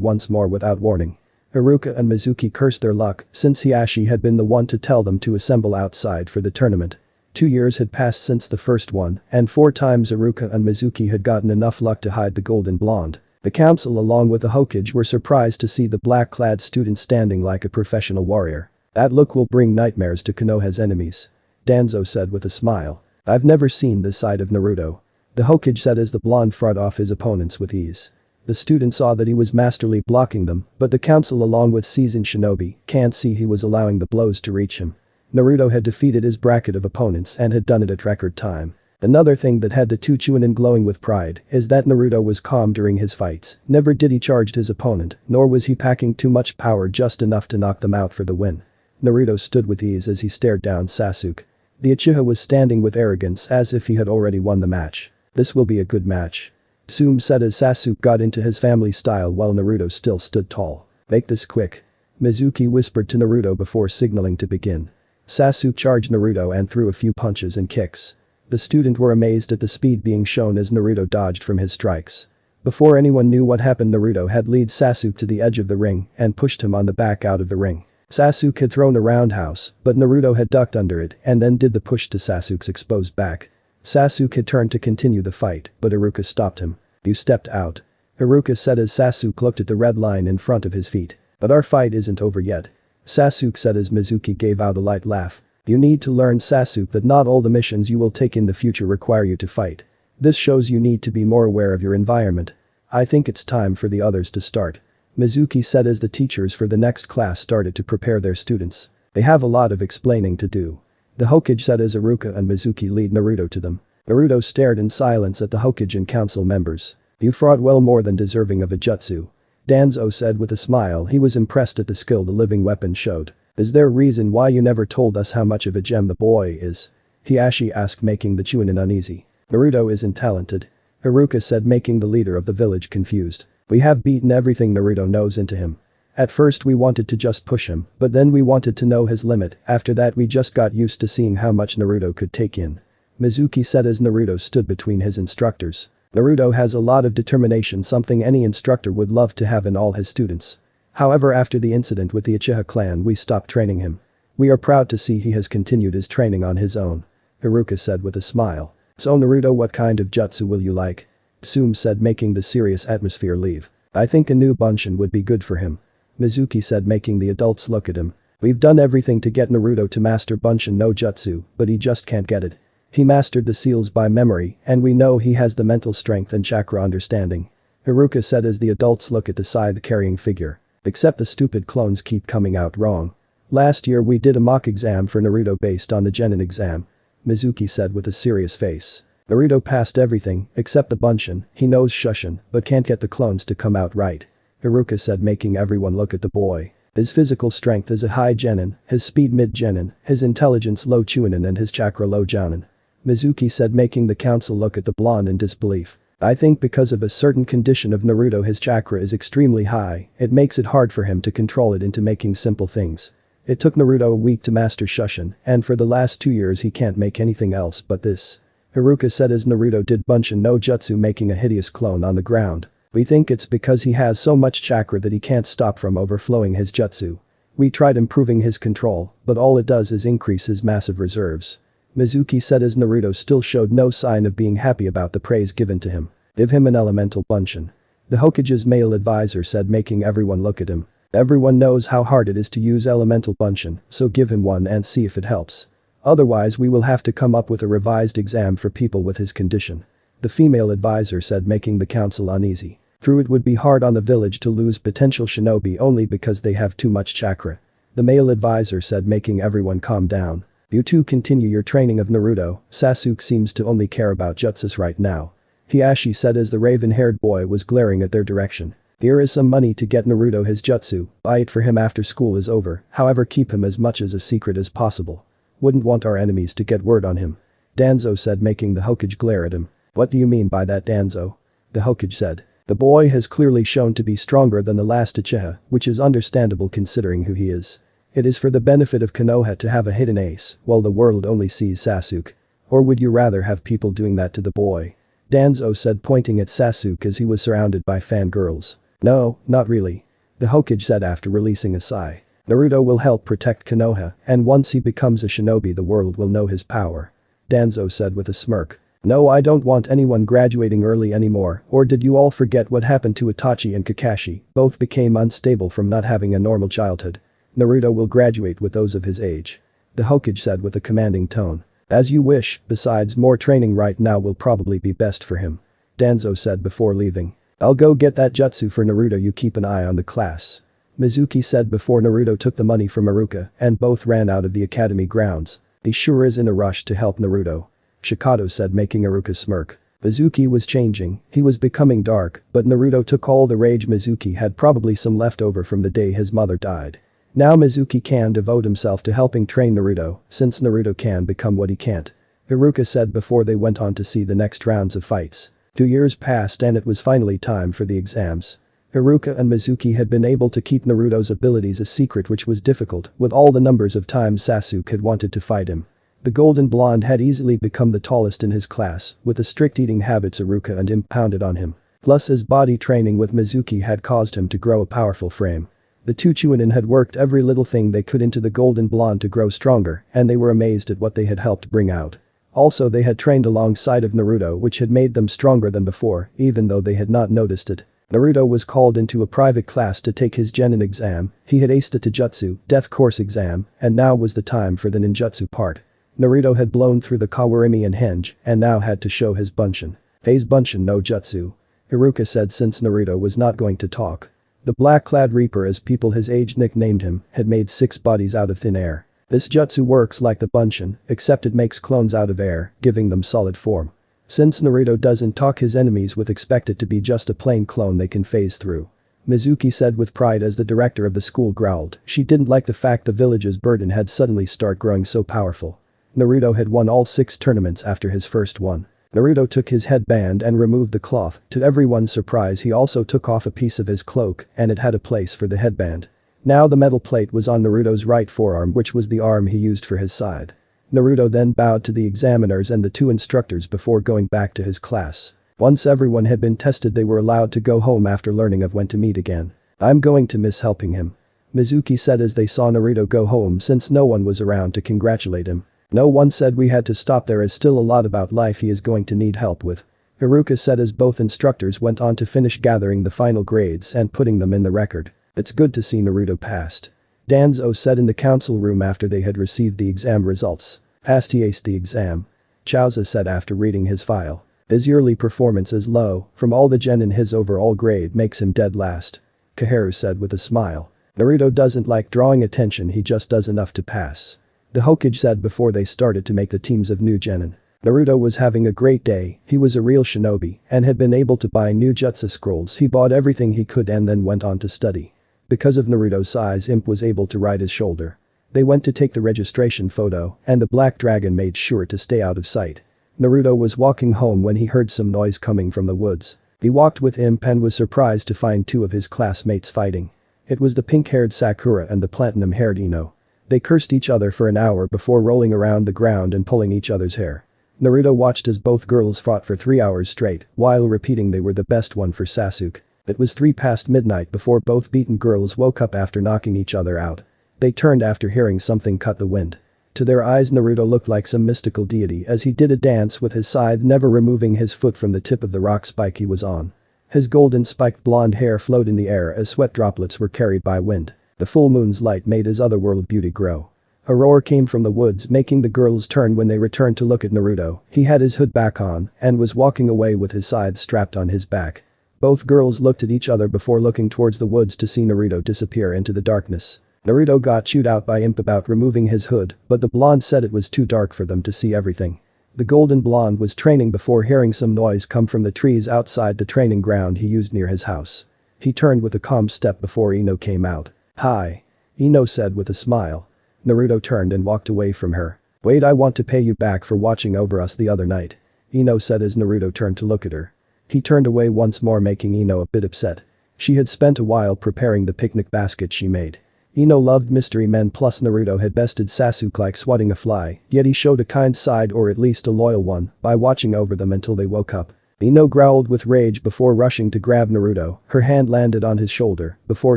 once more without warning. Iruka and Mizuki cursed their luck since Hiashi had been the one to tell them to assemble outside for the tournament. 2 years had passed since the first one, and 4 times Iruka and Mizuki had gotten enough luck to hide the golden blonde. The council along with the Hokage were surprised to see the black-clad student standing like a professional warrior. That look will bring nightmares to Konoha's enemies. Danzo said with a smile. I've never seen this side of Naruto. The Hokage said as the blonde fought off his opponents with ease. The student saw that he was masterly blocking them, but the council along with seasoned shinobi can't see he was allowing the blows to reach him. Naruto had defeated his bracket of opponents and had done it at record time. Another thing that had the two Chunin glowing with pride is that Naruto was calm during his fights, never did he charge his opponent, nor was he packing too much power, just enough to knock them out for the win. Naruto stood with ease as he stared down Sasuke. The Uchiha was standing with arrogance as if he had already won the match. This will be a good match. Tsume said as Sasuke got into his family style while Naruto still stood tall. Make this quick. Mizuki whispered to Naruto before signaling to begin. Sasuke charged Naruto and threw a few punches and kicks. The student were amazed at the speed being shown as Naruto dodged from his strikes. Before anyone knew what happened, Naruto had led Sasuke to the edge of the ring and pushed him on the back out of the ring. Sasuke had thrown a roundhouse, but Naruto had ducked under it and then did the push to Sasuke's exposed back. Sasuke had turned to continue the fight, but Iruka stopped him. You stepped out. Iruka said as Sasuke looked at the red line in front of his feet. But our fight isn't over yet. Sasuke said as Mizuki gave out a light laugh. You need to learn, Sasuke, that not all the missions you will take in the future require you to fight. This shows you need to be more aware of your environment. I think it's time for the others to start. Mizuki said as the teachers for the next class started to prepare their students. They have a lot of explaining to do. The Hokage said as Iruka and Mizuki lead Naruto to them. Naruto stared in silence at the Hokage and council members. You fought well, more than deserving of a jutsu. Danzo said with a smile he was impressed at the skill the living weapon showed. Is there a reason why you never told us how much of a gem the boy is? Hiashi asked, making the Chunin uneasy. Naruto isn't talented. Iruka said, making the leader of the village confused. We have beaten everything Naruto knows into him. At first we wanted to just push him, but then we wanted to know his limit, after that we just got used to seeing how much Naruto could take in. Mizuki said as Naruto stood between his instructors. Naruto has a lot of determination, something any instructor would love to have in all his students. However, after the incident with the Uchiha clan we stopped training him. We are proud to see he has continued his training on his own. Iruka said with a smile. So Naruto, what kind of jutsu will you like? Tsume said, making the serious atmosphere leave. I think a new Bunshin would be good for him. Mizuki said, making the adults look at him. We've done everything to get Naruto to master Bunshin no Jutsu, but he just can't get it. He mastered the seals by memory, and we know he has the mental strength and chakra understanding. Iruka said as the adults look at the scythe-carrying figure. Except the stupid clones keep coming out wrong. Last year we did a mock exam for Naruto based on the Genin exam. Mizuki said with a serious face. Naruto passed everything except the Bunshin, he knows Shushin, but can't get the clones to come out right. Iruka said, making everyone look at the boy. His physical strength is a high Genin, his speed mid Genin, his intelligence low Chunin and his chakra low Jounin. Mizuki said, making the council look at the blonde in disbelief. I think because of a certain condition of Naruto his chakra is extremely high, it makes it hard for him to control it into making simple things. It took Naruto a week to master Shushin, and for the last 2 years he can't make anything else but this. Iruka said as Naruto did Bunshin no Jutsu, making a hideous clone on the ground. We think it's because he has so much chakra that he can't stop from overflowing his jutsu. We tried improving his control, but all it does is increase his massive reserves. Mizuki said as Naruto still showed no sign of being happy about the praise given to him. Give him an elemental Bunshin. The Hokage's male advisor said, making everyone look at him. Everyone knows how hard it is to use elemental Bunshin, so give him one and see if it helps. Otherwise we will have to come up with a revised exam for people with his condition. The female advisor said, making the council uneasy. True, it would be hard on the village to lose potential shinobi only because they have too much chakra. The male advisor said, making everyone calm down. You two continue your training of Naruto, Sasuke seems to only care about jutsus right now. Hiashi said as the raven-haired boy was glaring at their direction. Here is some money to get Naruto his jutsu, buy it for him after school is over, however keep him as much as a secret as possible. Wouldn't want our enemies to get word on him. Danzo said, making the Hokage glare at him. What do you mean by that, Danzo? The Hokage said. The boy has clearly shown to be stronger than the last Uchiha, which is understandable considering who he is. It is for the benefit of Konoha to have a hidden ace, while the world only sees Sasuke. Or would you rather have people doing that to the boy? Danzo said, pointing at Sasuke as he was surrounded by fangirls. No, not really. The Hokage said after releasing a sigh. Naruto will help protect Konoha, and once he becomes a shinobi the world will know his power. Danzo said with a smirk. No, I don't want anyone graduating early anymore, or did you all forget what happened to Itachi and Kakashi? Both became unstable from not having a normal childhood. Naruto will graduate with those of his age. The Hokage said with a commanding tone. As you wish, besides more training right now will probably be best for him. Danzo said before leaving. I'll go get that jutsu for Naruto, you keep an eye on the class. Mizuki said before Naruto took the money from Iruka and both ran out of the academy grounds. He sure is in a rush to help Naruto. Shikado said, making Iruka smirk. Mizuki was changing, he was becoming dark, but Naruto took all the rage Mizuki had, probably some leftover from the day his mother died. Now Mizuki can devote himself to helping train Naruto, since Naruto can become what he can't. Iruka said before they went on to see the next rounds of fights. 2 years passed and it was finally time for the exams. Iruka and Mizuki had been able to keep Naruto's abilities a secret, which was difficult with all the numbers of times Sasuke had wanted to fight him. The golden blonde had easily become the tallest in his class, with the strict eating habits Iruka and impounded on him. Plus his body training with Mizuki had caused him to grow a powerful frame. The two Chunin had worked every little thing they could into the golden blonde to grow stronger, and they were amazed at what they had helped bring out. Also they had trained alongside of Naruto, which had made them stronger than before, even though they had not noticed it. Naruto was called into a private class to take his Genin exam, he had aced the Taijutsu, Death Course exam, and now was the time for the ninjutsu part. Naruto had blown through the Kawarimi and Henge, and now had to show his Bunshin. Phase Bunshin no Jutsu. Iruka said since Naruto was not going to talk. The Black-clad Reaper, as people his age nicknamed him, had made 6 bodies out of thin air. This jutsu works like the Bunshin, except it makes clones out of air, giving them solid form. Since Naruto doesn't talk, his enemies would expect it to be just a plain clone they can phase through. Mizuki said with pride as the director of the school growled. She didn't like the fact the village's burden had suddenly start growing so powerful. Naruto had won all 6 tournaments after his first one. Naruto took his headband and removed the cloth. To everyone's surprise, he also took off a piece of his cloak, and it had a place for the headband. Now the metal plate was on Naruto's right forearm, which was the arm he used for his scythe. Naruto then bowed to the examiners and the 2 instructors before going back to his class. Once everyone had been tested, they were allowed to go home after learning of when to meet again. I'm going to miss helping him. Mizuki said as they saw Naruto go home, since no one was around to congratulate him. No one said we had to stop, there is still a lot about life he is going to need help with. Iruka said as both instructors went on to finish gathering the final grades and putting them in the record. It's good to see Naruto passed. Danzo said in the council room after they had received the exam results. Passed, he aced the exam. Chaoza said after reading his file. His yearly performance is low, from all the genin his overall grade makes him dead last. Kaharu said with a smile. Naruto doesn't like drawing attention, he just does enough to pass. The Hokage said before they started to make the teams of new genin. Naruto was having a great day, he was a real shinobi and had been able to buy new jutsu scrolls. He bought everything he could and then went on to study. Because of Naruto's size, Imp was able to ride his shoulder. They went to take the registration photo and the black dragon made sure to stay out of sight. Naruto was walking home when he heard some noise coming from the woods. He walked with Imp and was surprised to find 2 of his classmates fighting. It was the pink-haired Sakura and the platinum-haired Ino. They cursed each other for an hour before rolling around the ground and pulling each other's hair. Naruto watched as both girls fought for 3 hours straight while repeating they were the best one for Sasuke. It was 3 past midnight before both beaten girls woke up after knocking each other out. They turned after hearing something cut the wind. To their eyes, Naruto looked like some mystical deity as he did a dance with his scythe, never removing his foot from the tip of the rock spike he was on. His golden spiked blonde hair flowed in the air as sweat droplets were carried by wind. The full moon's light made his otherworld beauty grow. A roar came from the woods, making the girls turn when they returned to look at Naruto. He had his hood back on and was walking away with his scythe strapped on his back. Both girls looked at each other before looking towards the woods to see Naruto disappear into the darkness. Naruto got chewed out by Imp about removing his hood, but the blonde said it was too dark for them to see everything. The golden blonde was training before hearing some noise come from the trees outside the training ground he used near his house. He turned with a calm step before Ino came out. Hi. Ino said with a smile. Naruto turned and walked away from her. Wait, I want to pay you back for watching over us the other night. Ino said as Naruto turned to look at her. He turned away once more, making Ino a bit upset. She had spent a while preparing the picnic basket she made. Ino loved mystery men plus Naruto had bested Sasuke like swatting a fly, yet he showed a kind side or at least a loyal one by watching over them until they woke up. Ino growled with rage before rushing to grab Naruto, her hand landed on his shoulder before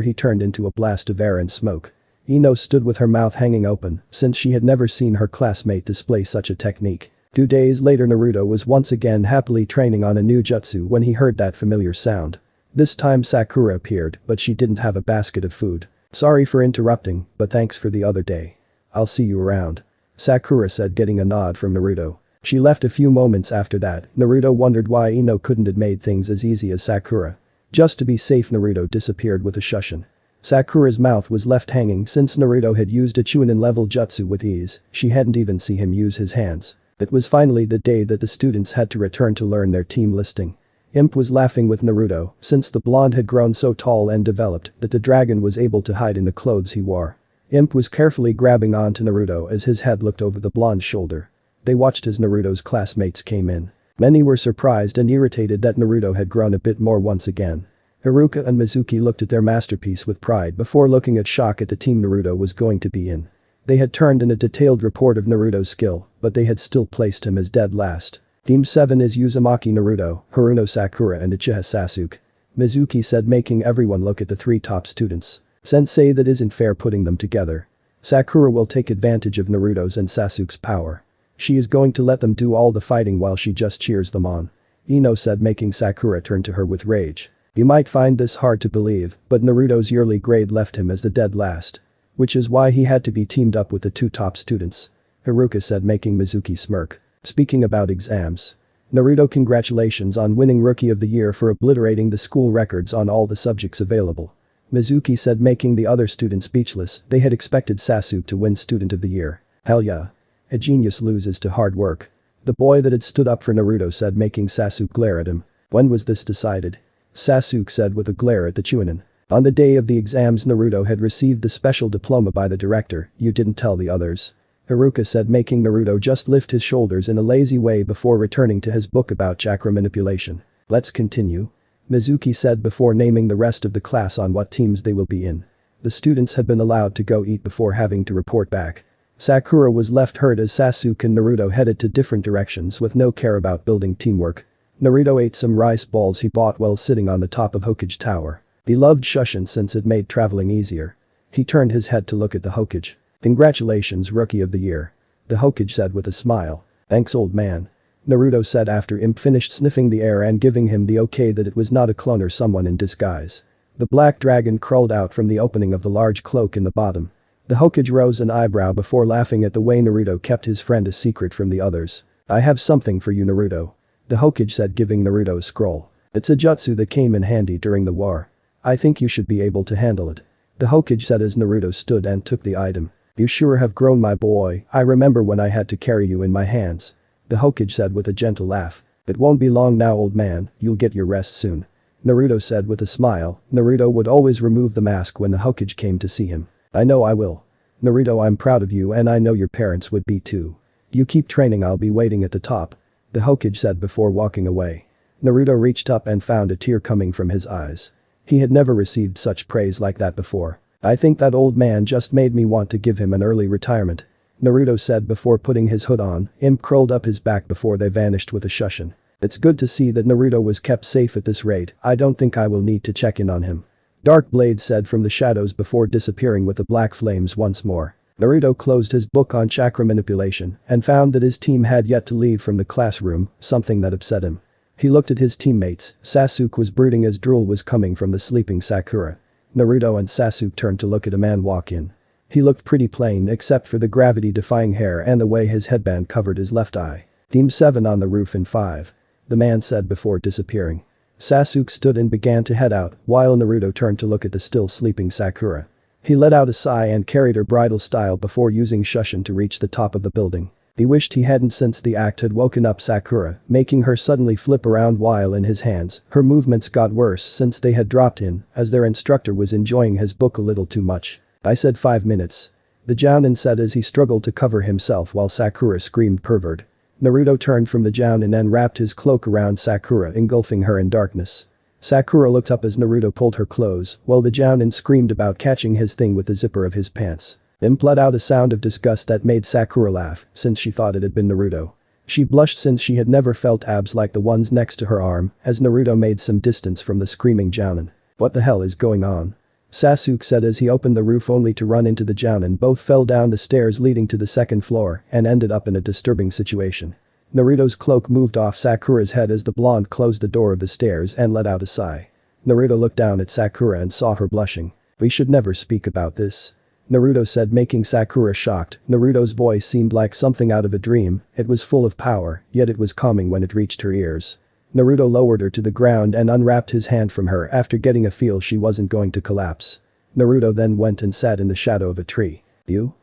he turned into a blast of air and smoke. Ino stood with her mouth hanging open since she had never seen her classmate display such a technique. 2 days later Naruto was once again happily training on a new jutsu when he heard that familiar sound. This time Sakura appeared, but she didn't have a basket of food. "Sorry for interrupting, but thanks for the other day. I'll see you around," Sakura said, getting a nod from Naruto. She left a few moments after that. Naruto wondered why Ino couldn't have made things as easy as Sakura. Just to be safe, Naruto disappeared with a shushin. Sakura's mouth was left hanging since Naruto had used a Chunin-level jutsu with ease, she hadn't even seen him use his hands. It was finally the day that the students had to return to learn their team listing. Imp was laughing with Naruto since the blonde had grown so tall and developed that the dragon was able to hide in the clothes he wore. Imp was carefully grabbing onto Naruto as his head looked over the blonde's shoulder. They watched as Naruto's classmates came in. Many were surprised and irritated that Naruto had grown a bit more once again. Haruka and Mizuki looked at their masterpiece with pride before looking at shock at the team Naruto was going to be in. They had turned in a detailed report of Naruto's skill, but they had still placed him as dead last. Team 7 is Uzumaki Naruto, Haruno Sakura and Uchiha Sasuke. Mizuki said, making everyone look at the 3 top students. Sensei, that isn't fair putting them together. Sakura will take advantage of Naruto's and Sasuke's power. She is going to let them do all the fighting while she just cheers them on. Ino said, making Sakura turn to her with rage. You might find this hard to believe, but Naruto's yearly grade left him as the dead last. Which is why he had to be teamed up with the 2 top students. Haruka said, making Mizuki smirk. Speaking about exams. Naruto, congratulations on winning Rookie of the Year for obliterating the school records on all the subjects available. Mizuki said, making the other students speechless. They had expected Sasuke to win Student of the Year. Hell yeah. A genius loses to hard work. The boy that had stood up for Naruto said, making Sasuke glare at him. When was this decided? Sasuke said with a glare at the Chunin. On the day of the exams, Naruto had received the special diploma by the director. You didn't tell the others. Haruka said, making Naruto just lift his shoulders in a lazy way before returning to his book about chakra manipulation. Let's continue. Mizuki said before naming the rest of the class on what teams they will be in. The students had been allowed to go eat before having to report back. Sakura was left hurt as Sasuke and Naruto headed to different directions with no care about building teamwork. Naruto ate some rice balls he bought while sitting on the top of Hokage Tower. He loved Shushin since it made traveling easier. He turned his head to look at the Hokage. Congratulations, Rookie of the Year. The Hokage said with a smile. Thanks, old man. Naruto said after Imp finished sniffing the air and giving him the okay that it was not a clone or someone in disguise. The black dragon crawled out from the opening of the large cloak in the bottom. The Hokage rose an eyebrow before laughing at the way Naruto kept his friend a secret from the others. I have something for you, Naruto. The Hokage said, giving Naruto a scroll. It's a jutsu that came in handy during the war. I think you should be able to handle it. The Hokage said as Naruto stood and took the item. You sure have grown, my boy. I remember when I had to carry you in my hands. The Hokage said with a gentle laugh. It won't be long now, old man, you'll get your rest soon. Naruto said with a smile. Naruto would always remove the mask when the Hokage came to see him. I know I will. Naruto, I'm proud of you and I know your parents would be too. You keep training, I'll be waiting at the top. The Hokage said before walking away. Naruto reached up and found a tear coming from his eyes. He had never received such praise like that before. I think that old man just made me want to give him an early retirement. Naruto said before putting his hood on. Imp curled up his back before they vanished with a shushin. It's good to see that Naruto was kept safe at this rate. I don't think I will need to check in on him. DarkBlade said from the shadows before disappearing with the black flames once more. Naruto closed his book on chakra manipulation and found that his team had yet to leave from the classroom, something that upset him. He looked at his teammates. Sasuke was brooding as drool was coming from the sleeping Sakura. Naruto and Sasuke turned to look at a man walk in. He looked pretty plain except for the gravity-defying hair and the way his headband covered his left eye. Team 7 on the roof in 5. The man said before disappearing. Sasuke stood and began to head out while Naruto turned to look at the still sleeping Sakura. He let out a sigh and carried her bridal style before using Shushin to reach the top of the building. He wished he hadn't since the act had woken up Sakura, making her suddenly flip around while in his hands. Her movements got worse since they had dropped in as their instructor was enjoying his book a little too much. I said 5 minutes. The Jounin said as he struggled to cover himself while Sakura screamed pervert. Naruto turned from the Jounin and wrapped his cloak around Sakura, engulfing her in darkness. Sakura looked up as Naruto pulled her clothes, while the Jounin screamed about catching his thing with the zipper of his pants. Imp let out a sound of disgust that made Sakura laugh, since she thought it had been Naruto. She blushed since she had never felt abs like the ones next to her arm, as Naruto made some distance from the screaming Jounin. What the hell is going on? Sasuke said as he opened the roof only to run into the Jounin. Both fell down the stairs leading to the second floor and ended up in a disturbing situation. Naruto's cloak moved off Sakura's head as the blonde closed the door of the stairs and let out a sigh. Naruto looked down at Sakura and saw her blushing. We should never speak about this. Naruto said, making Sakura shocked. Naruto's voice seemed like something out of a dream. It was full of power, yet it was calming when it reached her ears. Naruto lowered her to the ground and unwrapped his hand from her after getting a feel she wasn't going to collapse. Naruto then went and sat in the shadow of a tree. You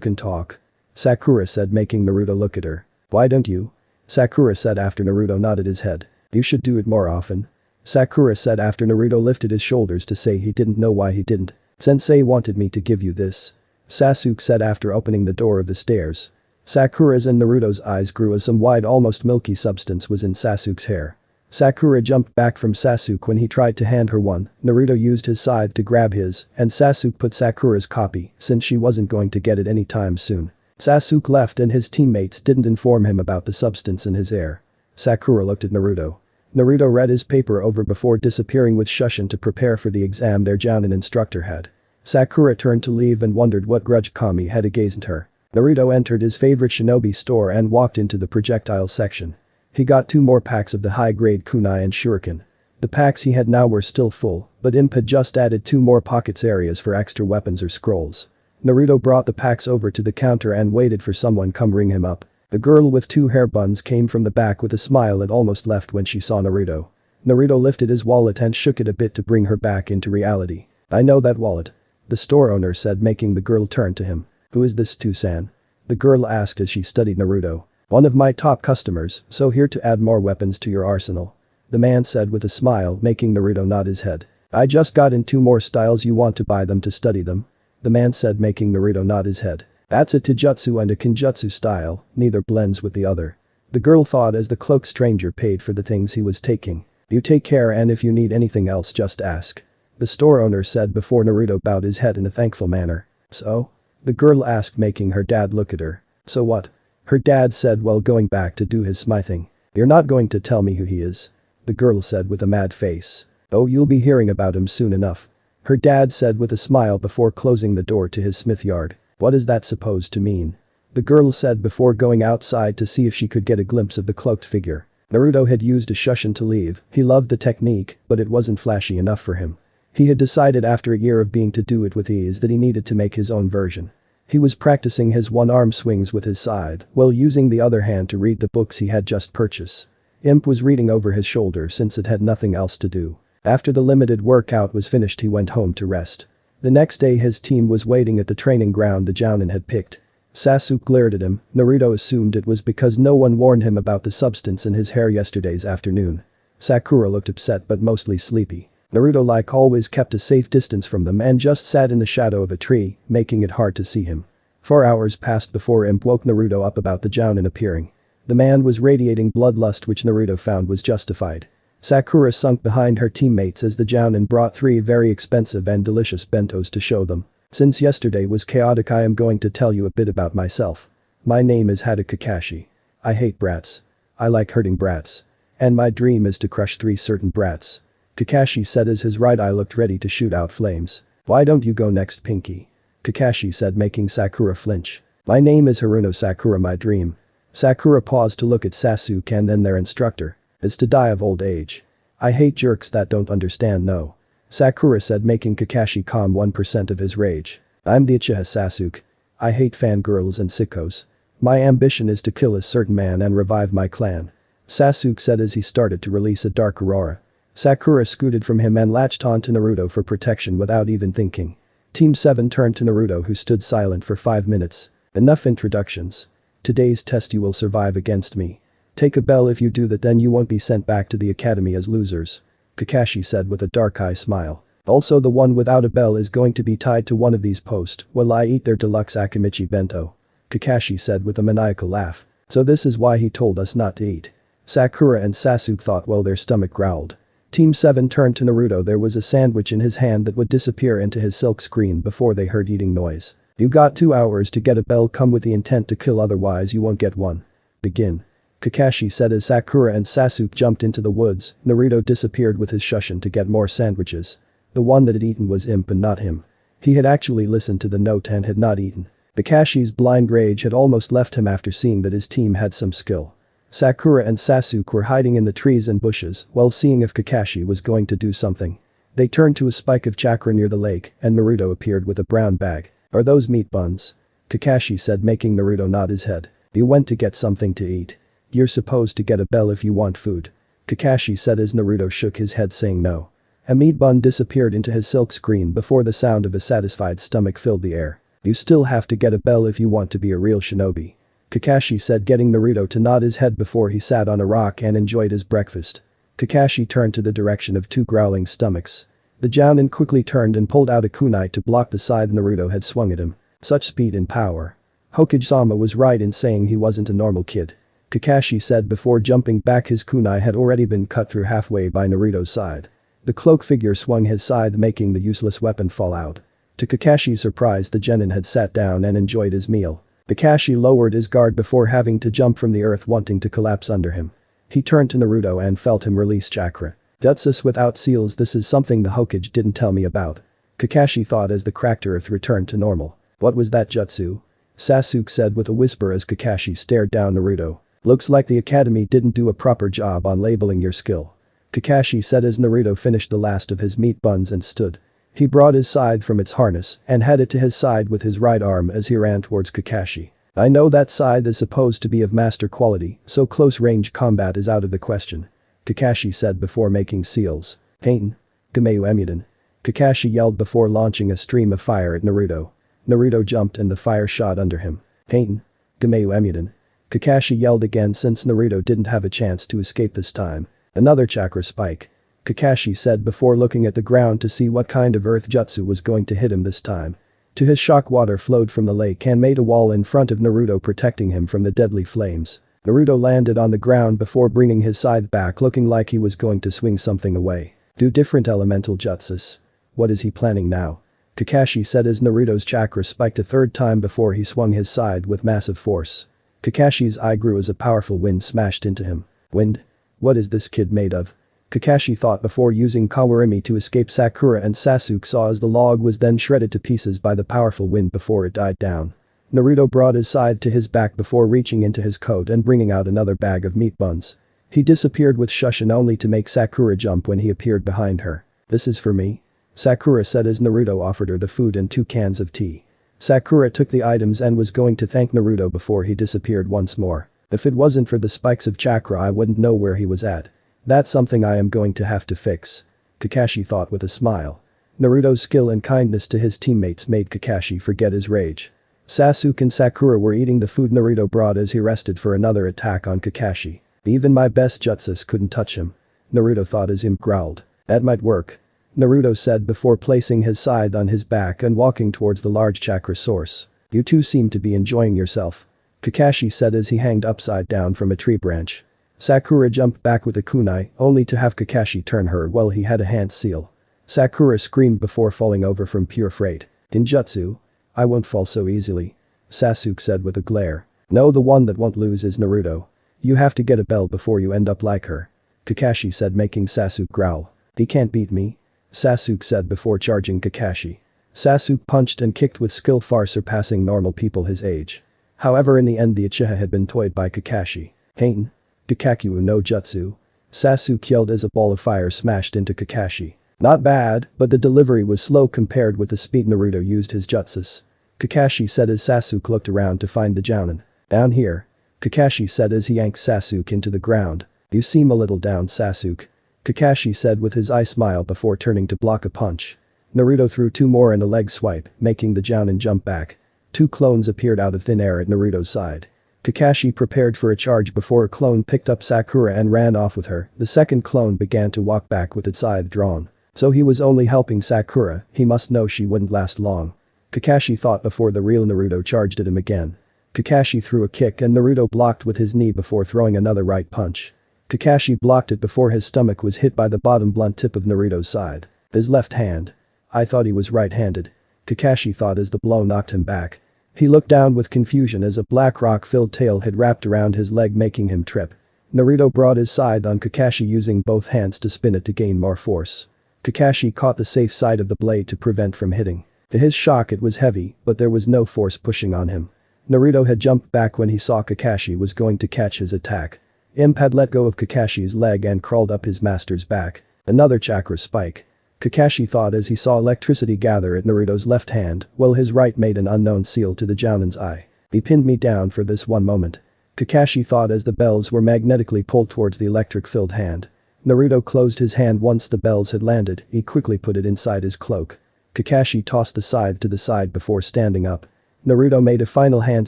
can talk. Sakura said, making Naruto look at her. Why don't you? Sakura said after Naruto nodded his head. You should do it more often. Sakura said after Naruto lifted his shoulders to say he didn't know why he didn't. Sensei wanted me to give you this. Sasuke said after opening the door of the stairs. Sakura's and Naruto's eyes grew as some white almost milky substance was in Sasuke's hair. Sakura jumped back from Sasuke when he tried to hand her one. Naruto used his scythe to grab his, and Sasuke put Sakura's copy since she wasn't going to get it anytime soon. Sasuke left and his teammates didn't inform him about the substance in his air. Sakura looked at Naruto. Naruto read his paper over before disappearing with Shushin to prepare for the exam their Jounin instructor had. Sakura turned to leave and wondered what grudge Kami had against her. Naruto entered his favorite shinobi store and walked into the projectile section. He got 2 more packs of the high-grade kunai and shuriken. The packs he had now were still full, but Imp had just added 2 more pockets areas for extra weapons or scrolls. Naruto brought the packs over to the counter and waited for someone come ring him up. The girl with 2 hair buns came from the back with a smile and almost left when she saw Naruto. Naruto lifted his wallet and shook it a bit to bring her back into reality. I know that wallet. The store owner said, making the girl turn to him. Who is this Tusan? The girl asked as she studied Naruto. One of my top customers, so here to add more weapons to your arsenal. The man said with a smile, making Naruto nod his head. I just got in 2 more styles, you want to buy them to study them? The man said, making Naruto nod his head. That's a Taijutsu and a Kinjutsu style, neither blends with the other. The girl thought as the cloaked stranger paid for the things he was taking. You take care, and if you need anything else just ask. The store owner said before Naruto bowed his head in a thankful manner. So? The girl asked, making her dad look at her. So what? Her dad said while going back to do his smithing. You're not going to tell me who he is? The girl said with a mad face. Oh, you'll be hearing about him soon enough. Her dad said with a smile before closing the door to his smith yard. What is that supposed to mean? The girl said before going outside to see if she could get a glimpse of the cloaked figure. Naruto had used a Shushin to leave. He loved the technique, but it wasn't flashy enough for him. He had decided after a year of being to do it with ease that he needed to make his own version. He was practicing his one-arm swings with his scythe while using the other hand to read the books he had just purchased. Imp was reading over his shoulder since it had nothing else to do. After the limited workout was finished, he went home to rest. The next day his team was waiting at the training ground the Jounin had picked. Sasuke glared at him. Naruto assumed it was because no one warned him about the substance in his hair yesterday's afternoon. Sakura looked upset but mostly sleepy. Naruto, like always, kept a safe distance from them and just sat in the shadow of a tree, making it hard to see him. 4 hours passed before Imp woke Naruto up about the Jounin appearing. The man was radiating bloodlust, which Naruto found was justified. Sakura sunk behind her teammates as the Jounin brought 3 very expensive and delicious bentos to show them. Since yesterday was chaotic, I am going to tell you a bit about myself. My name is Hada Kakashi. I hate brats. I like hurting brats. And my dream is to crush 3 certain brats. Kakashi said as his right eye looked ready to shoot out flames. Why don't you go next, Pinky? Kakashi said, making Sakura flinch. My name is Haruno Sakura. My dream. Sakura paused to look at Sasuke and then their instructor. Is to die of old age. I hate jerks that don't understand, no. Sakura said, making Kakashi calm 1% of his rage. I'm the Uchiha Sasuke. I hate fangirls and sickos. My ambition is to kill a certain man and revive my clan. Sasuke said as he started to release a dark aurora. Sakura scooted from him and latched on to Naruto for protection without even thinking. Team 7 turned to Naruto, who stood silent for 5 minutes. Enough introductions. Today's test you will survive against me. Take a bell, if you do that then you won't be sent back to the academy as losers. Kakashi said with a dark eye smile. Also, the one without a bell is going to be tied to one of these posts while I eat their deluxe Akimichi bento. Kakashi said with a maniacal laugh. So this is why he told us not to eat. Sakura and Sasuke thought while their stomach growled. Team 7 turned to Naruto. There was a sandwich in his hand that would disappear into his silk screen before they heard eating noise. You got 2 hours to get a bell. Come with the intent to kill, otherwise you won't get one. Begin. Kakashi said as Sakura and Sasuke jumped into the woods. Naruto disappeared with his Shushin to get more sandwiches. The one that had eaten was Imp and not him. He had actually listened to the note and had not eaten. Kakashi's blind rage had almost left him after seeing that his team had some skill. Sakura and Sasuke were hiding in the trees and bushes while seeing if Kakashi was going to do something. They turned to a spike of chakra near the lake and Naruto appeared with a brown bag. Are those meat buns? Kakashi said, making Naruto nod his head. You went to get something to eat. You're supposed to get a bell if you want food. Kakashi said as Naruto shook his head saying no. A meat bun disappeared into his silk screen before the sound of a satisfied stomach filled the air. You still have to get a bell if you want to be a real shinobi. Kakashi said, getting Naruto to nod his head before he sat on a rock and enjoyed his breakfast. Kakashi turned to the direction of 2 growling stomachs. The Jounin quickly turned and pulled out a kunai to block the scythe Naruto had swung at him. Such speed and power. Hokage-sama was right in saying he wasn't a normal kid. Kakashi said before jumping back. His kunai had already been cut through halfway by Naruto's side. The cloak figure swung his scythe, making the useless weapon fall out. To Kakashi's surprise, the genin had sat down and enjoyed his meal. Kakashi lowered his guard before having to jump from the earth, wanting to collapse under him. He turned to Naruto and felt him release chakra. Jutsus without seals. This is something the Hokage didn't tell me about. Kakashi thought as the cracked earth returned to normal. What was that jutsu? Sasuke said with a whisper as Kakashi stared down Naruto. Looks like the academy didn't do a proper job on labeling your skill. Kakashi said as Naruto finished the last of his meat buns and stood. He brought his scythe from its harness and had it to his side with his right arm as he ran towards Kakashi. I know that scythe is supposed to be of master quality, so close-range combat is out of the question. Kakashi said before making seals. Heitan. Gameu Emuden. Kakashi yelled before launching a stream of fire at Naruto. Naruto jumped and the fire shot under him. Heitan. Gameu Emuden. Kakashi yelled again since Naruto didn't have a chance to escape this time. Another chakra spike. Kakashi said before looking at the ground to see what kind of earth jutsu was going to hit him this time. To his shock, water flowed from the lake and made a wall in front of Naruto, protecting him from the deadly flames. Naruto landed on the ground before bringing his scythe back, looking like he was going to swing something away. Do different elemental jutsus. What is he planning now? Kakashi said as Naruto's chakra spiked a 3rd time before he swung his scythe with massive force. Kakashi's eye grew as a powerful wind smashed into him. Wind? What is this kid made of? Kakashi thought before using Kawarimi to escape. Sakura and Sasuke saw as the log was then shredded to pieces by the powerful wind before it died down. Naruto brought his scythe to his back before reaching into his coat and bringing out another bag of meat buns. He disappeared with Shushin only to make Sakura jump when he appeared behind her. This is for me? Sakura said as Naruto offered her the food and 2 cans of tea. Sakura took the items and was going to thank Naruto before he disappeared once more. If it wasn't for the spikes of chakra, I wouldn't know where he was at. That's something I am going to have to fix. Kakashi thought with a smile. Naruto's skill and kindness to his teammates made Kakashi forget his rage. Sasuke and Sakura were eating the food Naruto brought as he rested for another attack on Kakashi. Even my best jutsus couldn't touch him. Naruto thought as Imp growled. That might work. Naruto said before placing his scythe on his back and walking towards the large chakra source. You two seem to be enjoying yourself. Kakashi said as he hanged upside down from a tree branch. Sakura jumped back with a kunai, only to have Kakashi turn her while he had a hand seal. Sakura screamed before falling over from pure fright. Ninjutsu? I won't fall so easily. Sasuke said with a glare. No, the one that won't lose is Naruto. You have to get a bell before you end up like her. Kakashi said, making Sasuke growl. He can't beat me. Sasuke said before charging Kakashi. Sasuke punched and kicked with skill far surpassing normal people his age. However, in the end the Uchiha had been toyed by Kakashi. Heitan. Kakaku no Jutsu. Sasuke yelled as a ball of fire smashed into Kakashi. Not bad, but the delivery was slow compared with the speed Naruto used his jutsus. Kakashi said as Sasuke looked around to find the Jounin. Down here. Kakashi said as he yanked Sasuke into the ground. You seem a little down, Sasuke. Kakashi said with his eye smile before turning to block a punch. Naruto threw 2 more and a leg swipe, making the Jounin jump back. 2 clones appeared out of thin air at Naruto's side. Kakashi prepared for a charge before a clone picked up Sakura and ran off with her. The second clone began to walk back with its scythe drawn. So he was only helping Sakura, he must know she wouldn't last long. Kakashi thought before the real Naruto charged at him again. Kakashi threw a kick and Naruto blocked with his knee before throwing another right punch. Kakashi blocked it before his stomach was hit by the bottom blunt tip of Naruto's scythe. His left hand. I thought he was right-handed. Kakashi thought as the blow knocked him back. He looked down with confusion as a black rock-filled tail had wrapped around his leg making him trip. Naruto brought his scythe on Kakashi using both hands to spin it to gain more force. Kakashi caught the safe side of the blade to prevent from hitting. To his shock it was heavy, but there was no force pushing on him. Naruto had jumped back when he saw Kakashi was going to catch his attack. Imp had let go of Kakashi's leg and crawled up his master's back. Another chakra spike. Kakashi thought as he saw electricity gather at Naruto's left hand, while his right made an unknown seal to the Jounin's eye. He pinned me down for this one moment. Kakashi thought as the bells were magnetically pulled towards the electric-filled hand. Naruto closed his hand once the bells had landed, he quickly put it inside his cloak. Kakashi tossed the scythe to the side before standing up. Naruto made a final hand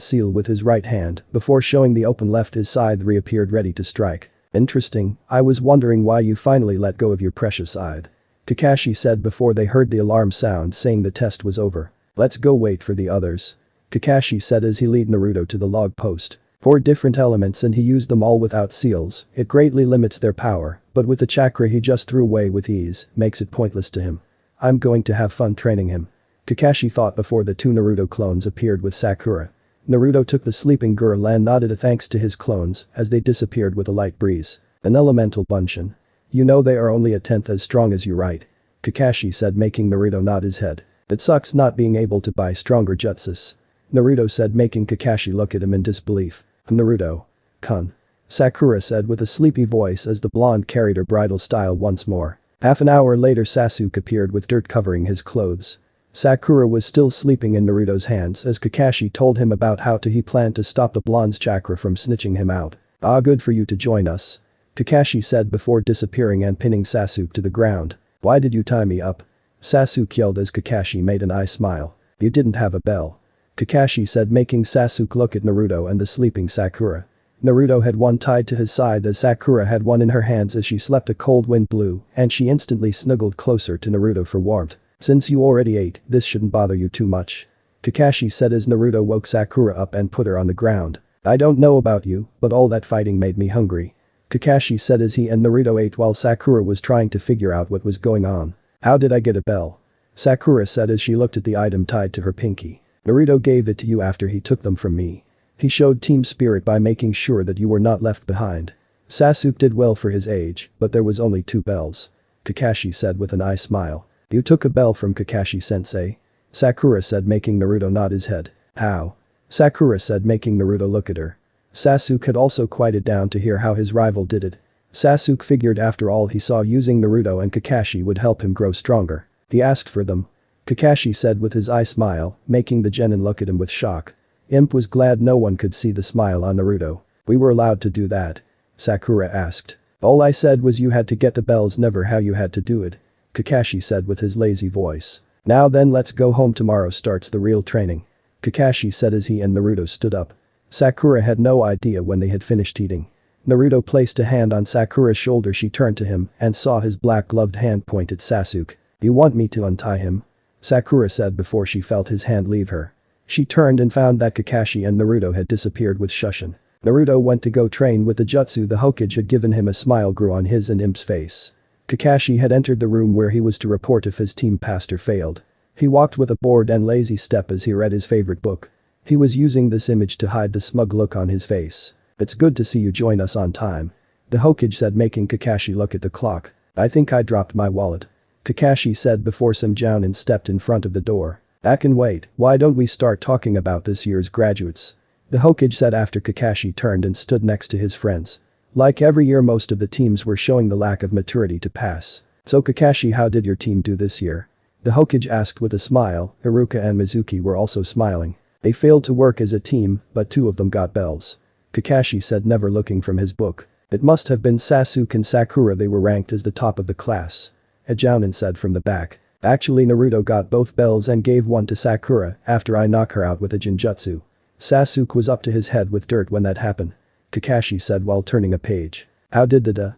seal with his right hand, before showing the open left his scythe reappeared ready to strike. Interesting, I was wondering why you finally let go of your precious scythe. Kakashi said before they heard the alarm sound saying the test was over. Let's go wait for the others. Kakashi said as he led Naruto to the log post. 4 different elements and he used them all without seals, it greatly limits their power, but with the chakra he just threw away with ease, makes it pointless to him. I'm going to have fun training him. Kakashi thought before the 2 Naruto clones appeared with Sakura. Naruto took the sleeping girl and nodded a thanks to his clones as they disappeared with a light breeze. An elemental bunchen. You know they are only a 10th as strong as you, right? Kakashi said making Naruto nod his head. It sucks not being able to buy stronger jutsus. Naruto said making Kakashi look at him in disbelief. Naruto. Kun. Sakura said with a sleepy voice as the blonde carried her bridal style once more. Half an hour later Sasuke appeared with dirt covering his clothes. Sakura was still sleeping in Naruto's hands as Kakashi told him about how he planned to stop the blonde's chakra from snitching him out. Ah, good for you to join us. Kakashi said before disappearing and pinning Sasuke to the ground. Why did you tie me up? Sasuke yelled as Kakashi made an eye smile. You didn't have a bell. Kakashi said making Sasuke look at Naruto and the sleeping Sakura. Naruto had one tied to his side as Sakura had one in her hands as she slept. A cold wind blew and she instantly snuggled closer to Naruto for warmth. Since you already ate, this shouldn't bother you too much. Kakashi said as Naruto woke Sakura up and put her on the ground. I don't know about you, but all that fighting made me hungry. Kakashi said as he and Naruto ate while Sakura was trying to figure out what was going on. How did I get a bell? Sakura said as she looked at the item tied to her pinky. Naruto gave it to you after he took them from me. He showed team spirit by making sure that you were not left behind. Sasuke did well for his age, but there was only 2 bells. Kakashi said with an eye smile. You took a bell from Kakashi-sensei? Sakura said making Naruto nod his head. How? Sakura said making Naruto look at her. Sasuke had also quieted down to hear how his rival did it. Sasuke figured after all he saw using Naruto and Kakashi would help him grow stronger. He asked for them. Kakashi said with his eye smile, making the genin look at him with shock. Imp was glad no one could see the smile on Naruto. We were allowed to do that? Sakura asked. All I said was you had to get the bells, never how you had to do it. Kakashi said with his lazy voice. Now then let's go home, tomorrow starts the real training. Kakashi said as he and Naruto stood up. Sakura had no idea when they had finished eating. Naruto placed a hand on Sakura's shoulder. She turned to him and saw his black gloved hand point at Sasuke. You want me to untie him? Sakura said before she felt his hand leave her. She turned and found that Kakashi and Naruto had disappeared with Shushin. Naruto went to go train with the jutsu the Hokage had given him. A smile grew on his and Imp's face. Kakashi had entered the room where he was to report if his team passed or failed. He walked with a bored and lazy step as he read his favorite book. He was using this image to hide the smug look on his face. It's good to see you join us on time. The Hokage said making Kakashi look at the clock. I think I dropped my wallet. Kakashi said before some Jounin stepped in front of the door. I can wait, why don't we start talking about this year's graduates? The Hokage said after Kakashi turned and stood next to his friends. Like every year most of the teams were showing the lack of maturity to pass. So Kakashi, how did your team do this year? The Hokage asked with a smile. Haruka and Mizuki were also smiling. They failed to work as a team, but 2 of them got bells. Kakashi said never looking from his book. It must have been Sasuke and Sakura, they were ranked as the top of the class. A Jounin said from the back. Actually Naruto got both bells and gave one to Sakura after I knock her out with a Jinjutsu. Sasuke was up to his head with dirt when that happened. Kakashi said while turning a page. How did the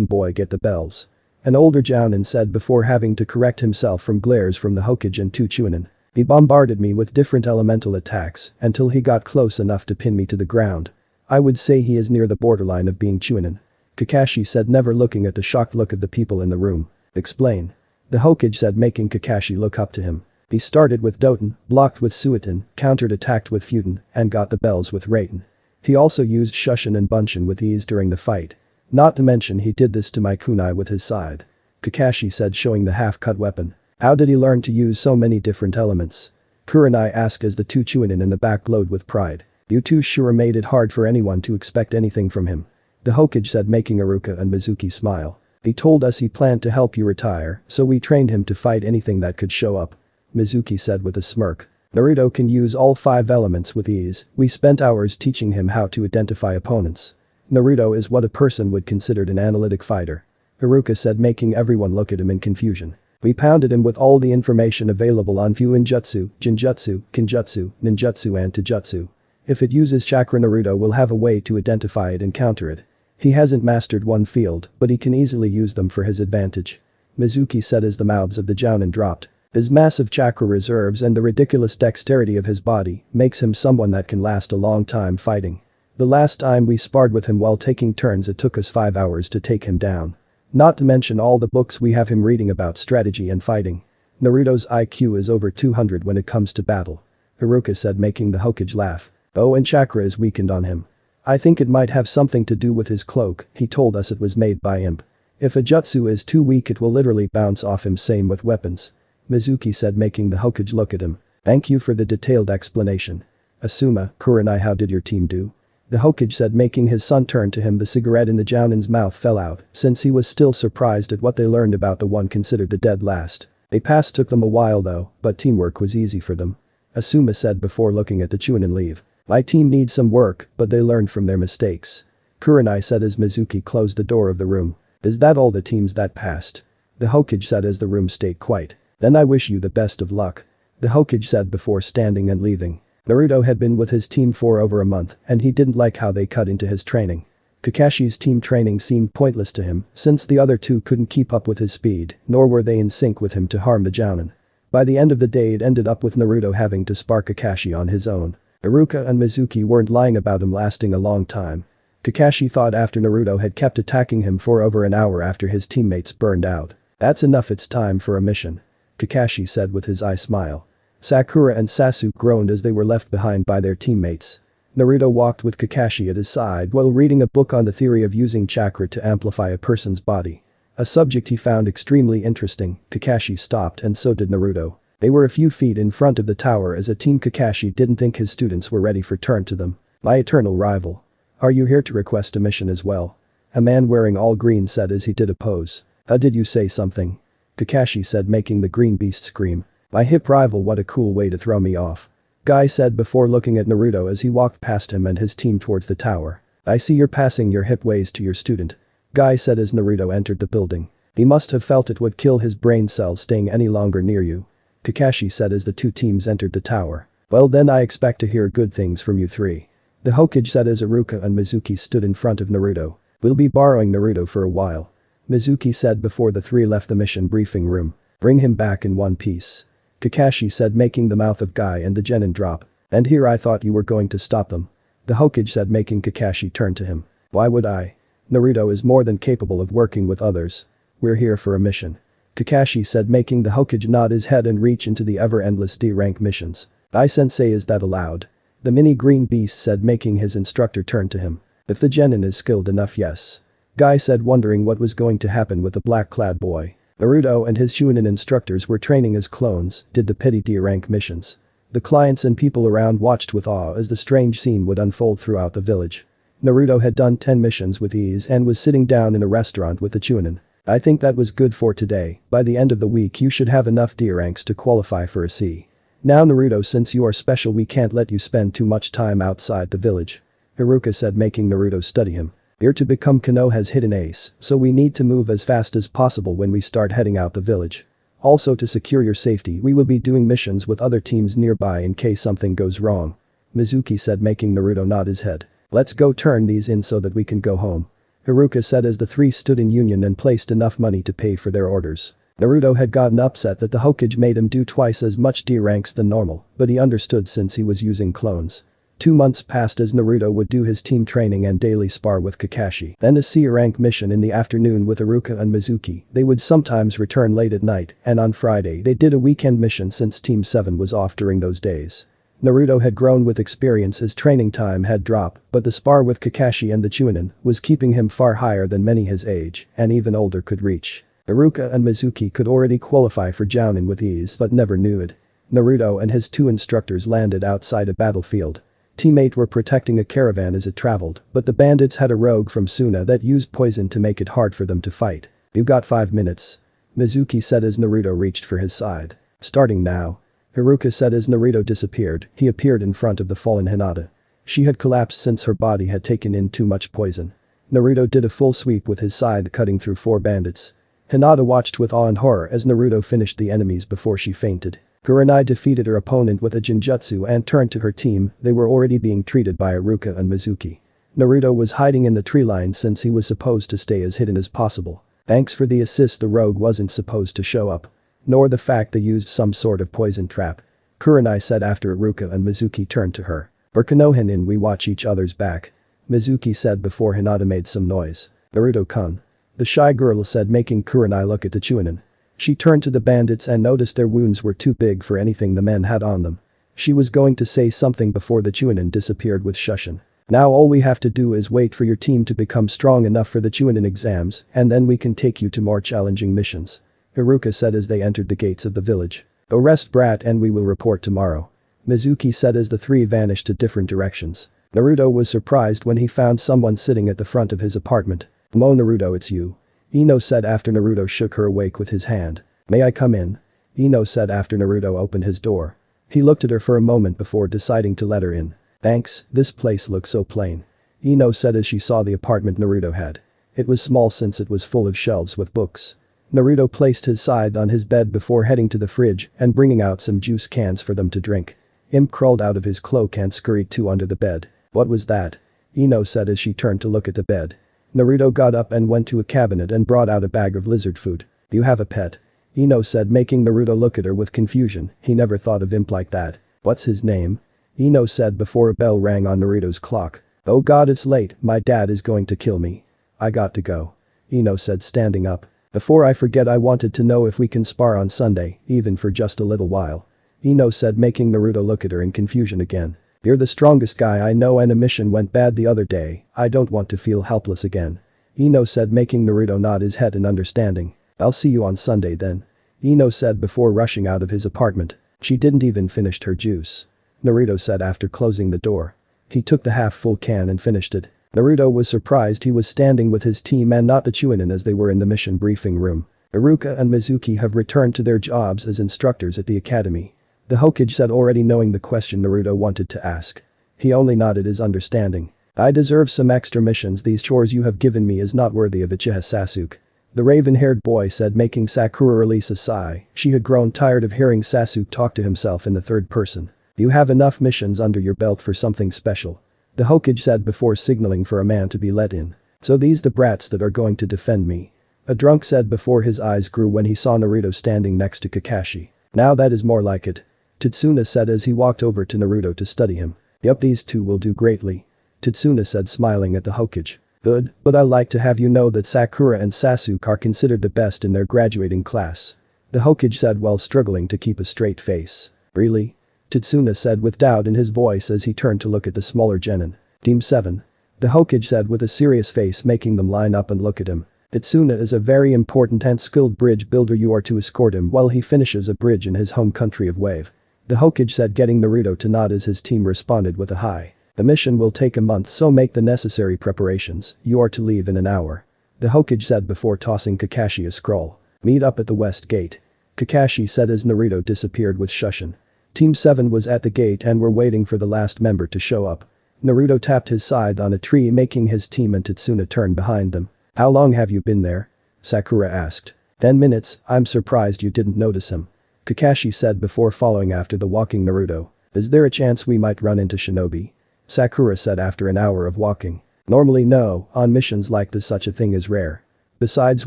boy get the bells? An older Jounin said before having to correct himself from glares from the Hokage and 2 Chunin. He bombarded me with different elemental attacks until he got close enough to pin me to the ground. I would say he is near the borderline of being Chunin. Kakashi said, never looking at the shocked look of the people in the room. Explain. The Hokage said, making Kakashi look up to him. He started with Doton, blocked with Suiton, countered-attacked with Futen, and got the bells with Raiten. He also used Shushin and Bunshin with ease during the fight. Not to mention he did this to my kunai with his scythe. Kakashi said, showing the half-cut weapon. How did he learn to use so many different elements? Kurenai asked as the two Chunin in the back glowed with pride. You two sure made it hard for anyone to expect anything from him. The Hokage said, making Iruka and Mizuki smile. He told us he planned to help you retire, so we trained him to fight anything that could show up. Mizuki said with a smirk. Naruto can use all 5 elements with ease, we spent hours teaching him how to identify opponents. Naruto is what a person would consider an analytic fighter. Iruka said, making everyone look at him in confusion. We pounded him with all the information available on Fuinjutsu, Jinjutsu, Kinjutsu, Ninjutsu and Taijutsu. If it uses chakra, Naruto will have a way to identify it and counter it. He hasn't mastered one field, but he can easily use them for his advantage. Mizuki said as the mouths of the Jounin dropped. His massive chakra reserves and the ridiculous dexterity of his body makes him someone that can last a long time fighting. The last time we sparred with him while taking turns, it took us 5 hours to take him down. Not to mention all the books we have him reading about strategy and fighting. Naruto's IQ is over 200 when it comes to battle. Iruka said, making the Hokage laugh. Oh, and chakra is weakened on him. I think it might have something to do with his cloak, he told us it was made by imp. If a jutsu is too weak, it will literally bounce off him, same with weapons. Mizuki said, making the Hokage look at him. Thank you for the detailed explanation. Asuma, Kurenai, how did your team do? The Hokage said, making his son turn to him. The cigarette in the Jounin's mouth fell out, since he was still surprised at what they learned about the one considered the dead last. They passed, took them a while though, but teamwork was easy for them. Asuma said before looking at the Chunin leave. My team needs some work, but they learned from their mistakes. Kurenai said as Mizuki closed the door of the room. Is that all the teams that passed? The Hokage said as the room stayed quiet. Then I wish you the best of luck. The Hokage said before standing and leaving. Naruto had been with his team for over a month and he didn't like how they cut into his training. Kakashi's team training seemed pointless to him since the other two couldn't keep up with his speed, nor were they in sync with him to harm the Jounin. By the end of the day, it ended up with Naruto having to spar Kakashi on his own. Iruka and Mizuki weren't lying about him lasting a long time. Kakashi thought after Naruto had kept attacking him for over an hour after his teammates burned out. That's enough, it's time for a mission. Kakashi said with his eye smile. Sakura and Sasuke groaned as they were left behind by their teammates. Naruto walked with Kakashi at his side while reading a book on the theory of using chakra to amplify a person's body. A subject he found extremely interesting. Kakashi stopped and so did Naruto. They were a few feet in front of the tower as a team. Kakashi didn't think his students were ready for turn to them. My eternal rival. Are you here to request a mission as well? A man wearing all green said as he did a pose. Did you say something? Kakashi said, making the green beast scream. My hip rival, what a cool way to throw me off. Guy said before looking at Naruto as he walked past him and his team towards the tower. I see you're passing your hip ways to your student. Guy said as Naruto entered the building. He must have felt it would kill his brain cells staying any longer near you. Kakashi said as the two teams entered the tower. Well then, I expect to hear good things from you three. The Hokage said as Iruka and Mizuki stood in front of Naruto. We'll be borrowing Naruto for a while. Mizuki said before the three left the mission briefing room. Bring him back in one piece. Kakashi said, making the mouth of Guy and the Genin drop. And here I thought you were going to stop them. The Hokage said, making Kakashi turn to him. Why would I? Naruto is more than capable of working with others. We're here for a mission. Kakashi said, making the Hokage nod his head and reach into the ever-endless D-rank missions. Sensei, is that allowed? The mini green beast said, making his instructor turn to him. If the Genin is skilled enough, yes. Guy said, wondering what was going to happen with the black-clad boy. Naruto and his Chunin instructors were training as clones, did the petty D-rank missions. The clients and people around watched with awe as the strange scene would unfold throughout the village. Naruto had done 10 missions with ease and was sitting down in a restaurant with the Chunin. I think that was good for today. By the end of the week you should have enough D ranks to qualify for a C. Now Naruto, since you are special, we can't let you spend too much time outside the village. Iruka said, making Naruto study him. You're to become Konoha's hidden ace, so we need to move as fast as possible when we start heading out the village. Also, to secure your safety, we will be doing missions with other teams nearby in case something goes wrong. Mizuki said, making Naruto nod his head. Let's go turn these in so that we can go home. Iruka said as the three stood in union and placed enough money to pay for their orders. Naruto had gotten upset that the Hokage made him do twice as much D ranks than normal, but he understood since he was using clones. 2 months passed as Naruto would do his team training and daily spar with Kakashi. Then a C rank mission in the afternoon with Iruka and Mizuki. They would sometimes return late at night, and on Friday they did a weekend mission since Team 7 was off during those days. Naruto had grown with experience as training time had dropped, but the spar with Kakashi and the Chunin was keeping him far higher than many his age and even older could reach. Iruka and Mizuki could already qualify for Jounin with ease but never knew it. Naruto and his 2 instructors landed outside a battlefield. Teammates were protecting a caravan as it traveled, but the bandits had a rogue from Suna that used poison to make it hard for them to fight. "You got 5 minutes," Mizuki said as Naruto reached for his side. "Starting now," Iruka said as Naruto disappeared. He appeared in front of the fallen Hinata. She had collapsed since her body had taken in too much poison. Naruto did a full sweep with his scythe cutting through 4 bandits. Hinata watched with awe and horror as Naruto finished the enemies before she fainted. Kurenai defeated her opponent with a genjutsu and turned to her team. They were already being treated by Iruka and Mizuki. Naruto was hiding in the tree line since he was supposed to stay as hidden as possible. Thanks for the assist, the rogue wasn't supposed to show up. Nor the fact they used some sort of poison trap. Kurenai said after Iruka and Mizuki turned to her. "For Konohinin we watch each other's back," Mizuki said before Hinata made some noise. "Naruto-kun," the shy girl said, making Kurenai look at the Chunin. She turned to the bandits and noticed their wounds were too big for anything the men had on them. She was going to say something before the Chunin disappeared with Shushin. "Now all we have to do is wait for your team to become strong enough for the Chunin exams and then we can take you to more challenging missions," Iruka said as they entered the gates of the village. "Go rest, brat, and we will report tomorrow," Mizuki said as the 3 vanished to different directions. Naruto was surprised when he found someone sitting at the front of his apartment. "Mo Naruto, it's you," Ino said after Naruto shook her awake with his hand. "May I come in?" Ino said after Naruto opened his door. He looked at her for a moment before deciding to let her in. "Thanks, this place looks so plain," Ino said as she saw the apartment Naruto had. It was small since it was full of shelves with books. Naruto placed his scythe on his bed before heading to the fridge and bringing out some juice cans for them to drink. Imp crawled out of his cloak and scurried to under the bed. "What was that?" Ino said as she turned to look at the bed. Naruto got up and went to a cabinet and brought out a bag of lizard food. "You have a pet?" Ino said, making Naruto look at her with confusion. He never thought of Imp like that. "What's his name?" Ino said before a bell rang on Naruto's clock. "Oh god, it's late, my dad is going to kill me. I got to go," Ino said, standing up. "Before I forget, I wanted to know if we can spar on Sunday, even for just a little while," Ino said, making Naruto look at her in confusion again. "You're the strongest guy I know and a mission went bad the other day, I don't want to feel helpless again," Ino said, making Naruto nod his head in understanding. "I'll see you on Sunday then," Ino said before rushing out of his apartment. "She didn't even finish her juice," Naruto said after closing the door. He took the half-full can and finished it. Naruto was surprised he was standing with his team and not the Chunin as they were in the mission briefing room. Iruka and Mizuki have returned to their jobs as instructors at the academy. The Hokage said, already knowing the question Naruto wanted to ask. He only nodded his understanding. "I deserve some extra missions. These chores you have given me is not worthy of Uchiha Sasuke," the raven-haired boy said, making Sakura release a sigh. She had grown tired of hearing Sasuke talk to himself in the third person. "You have enough missions under your belt for something special," the Hokage said before signaling for a man to be let in. "So these the brats that are going to defend me?" a drunk said before his eyes grew when he saw Naruto standing next to Kakashi. "Now that is more like it," Tetsuna said as he walked over to Naruto to study him. "Yup, these two will do greatly," Tetsuna said, smiling at the Hokage. "Good, but I'd like to have you know that Sakura and Sasuke are considered the best in their graduating class," the Hokage said while struggling to keep a straight face. "Really?" Tetsuna said with doubt in his voice as he turned to look at the smaller genin. "Team 7. the Hokage said with a serious face, making them line up and look at him. "Tetsuna is a very important and skilled bridge builder. You are to escort him while he finishes a bridge in his home country of Wave," the Hokage said, getting Naruto to nod as his team responded with a hi. "The mission will take a month, so make the necessary preparations. You are to leave in an hour," the Hokage said before tossing Kakashi a scroll. "Meet up at the west gate," Kakashi said as Naruto disappeared with Shushin. Team 7 was at the gate and were waiting for the last member to show up. Naruto tapped his scythe on a tree, making his team and Tetsuna turn behind them. "How long have you been there?" Sakura asked. 10 minutes, I'm surprised you didn't notice him," Kakashi said before following after the walking Naruto. "Is there a chance we might run into shinobi?" Sakura said after an hour of walking. "Normally no, on missions like this such a thing is rare. Besides,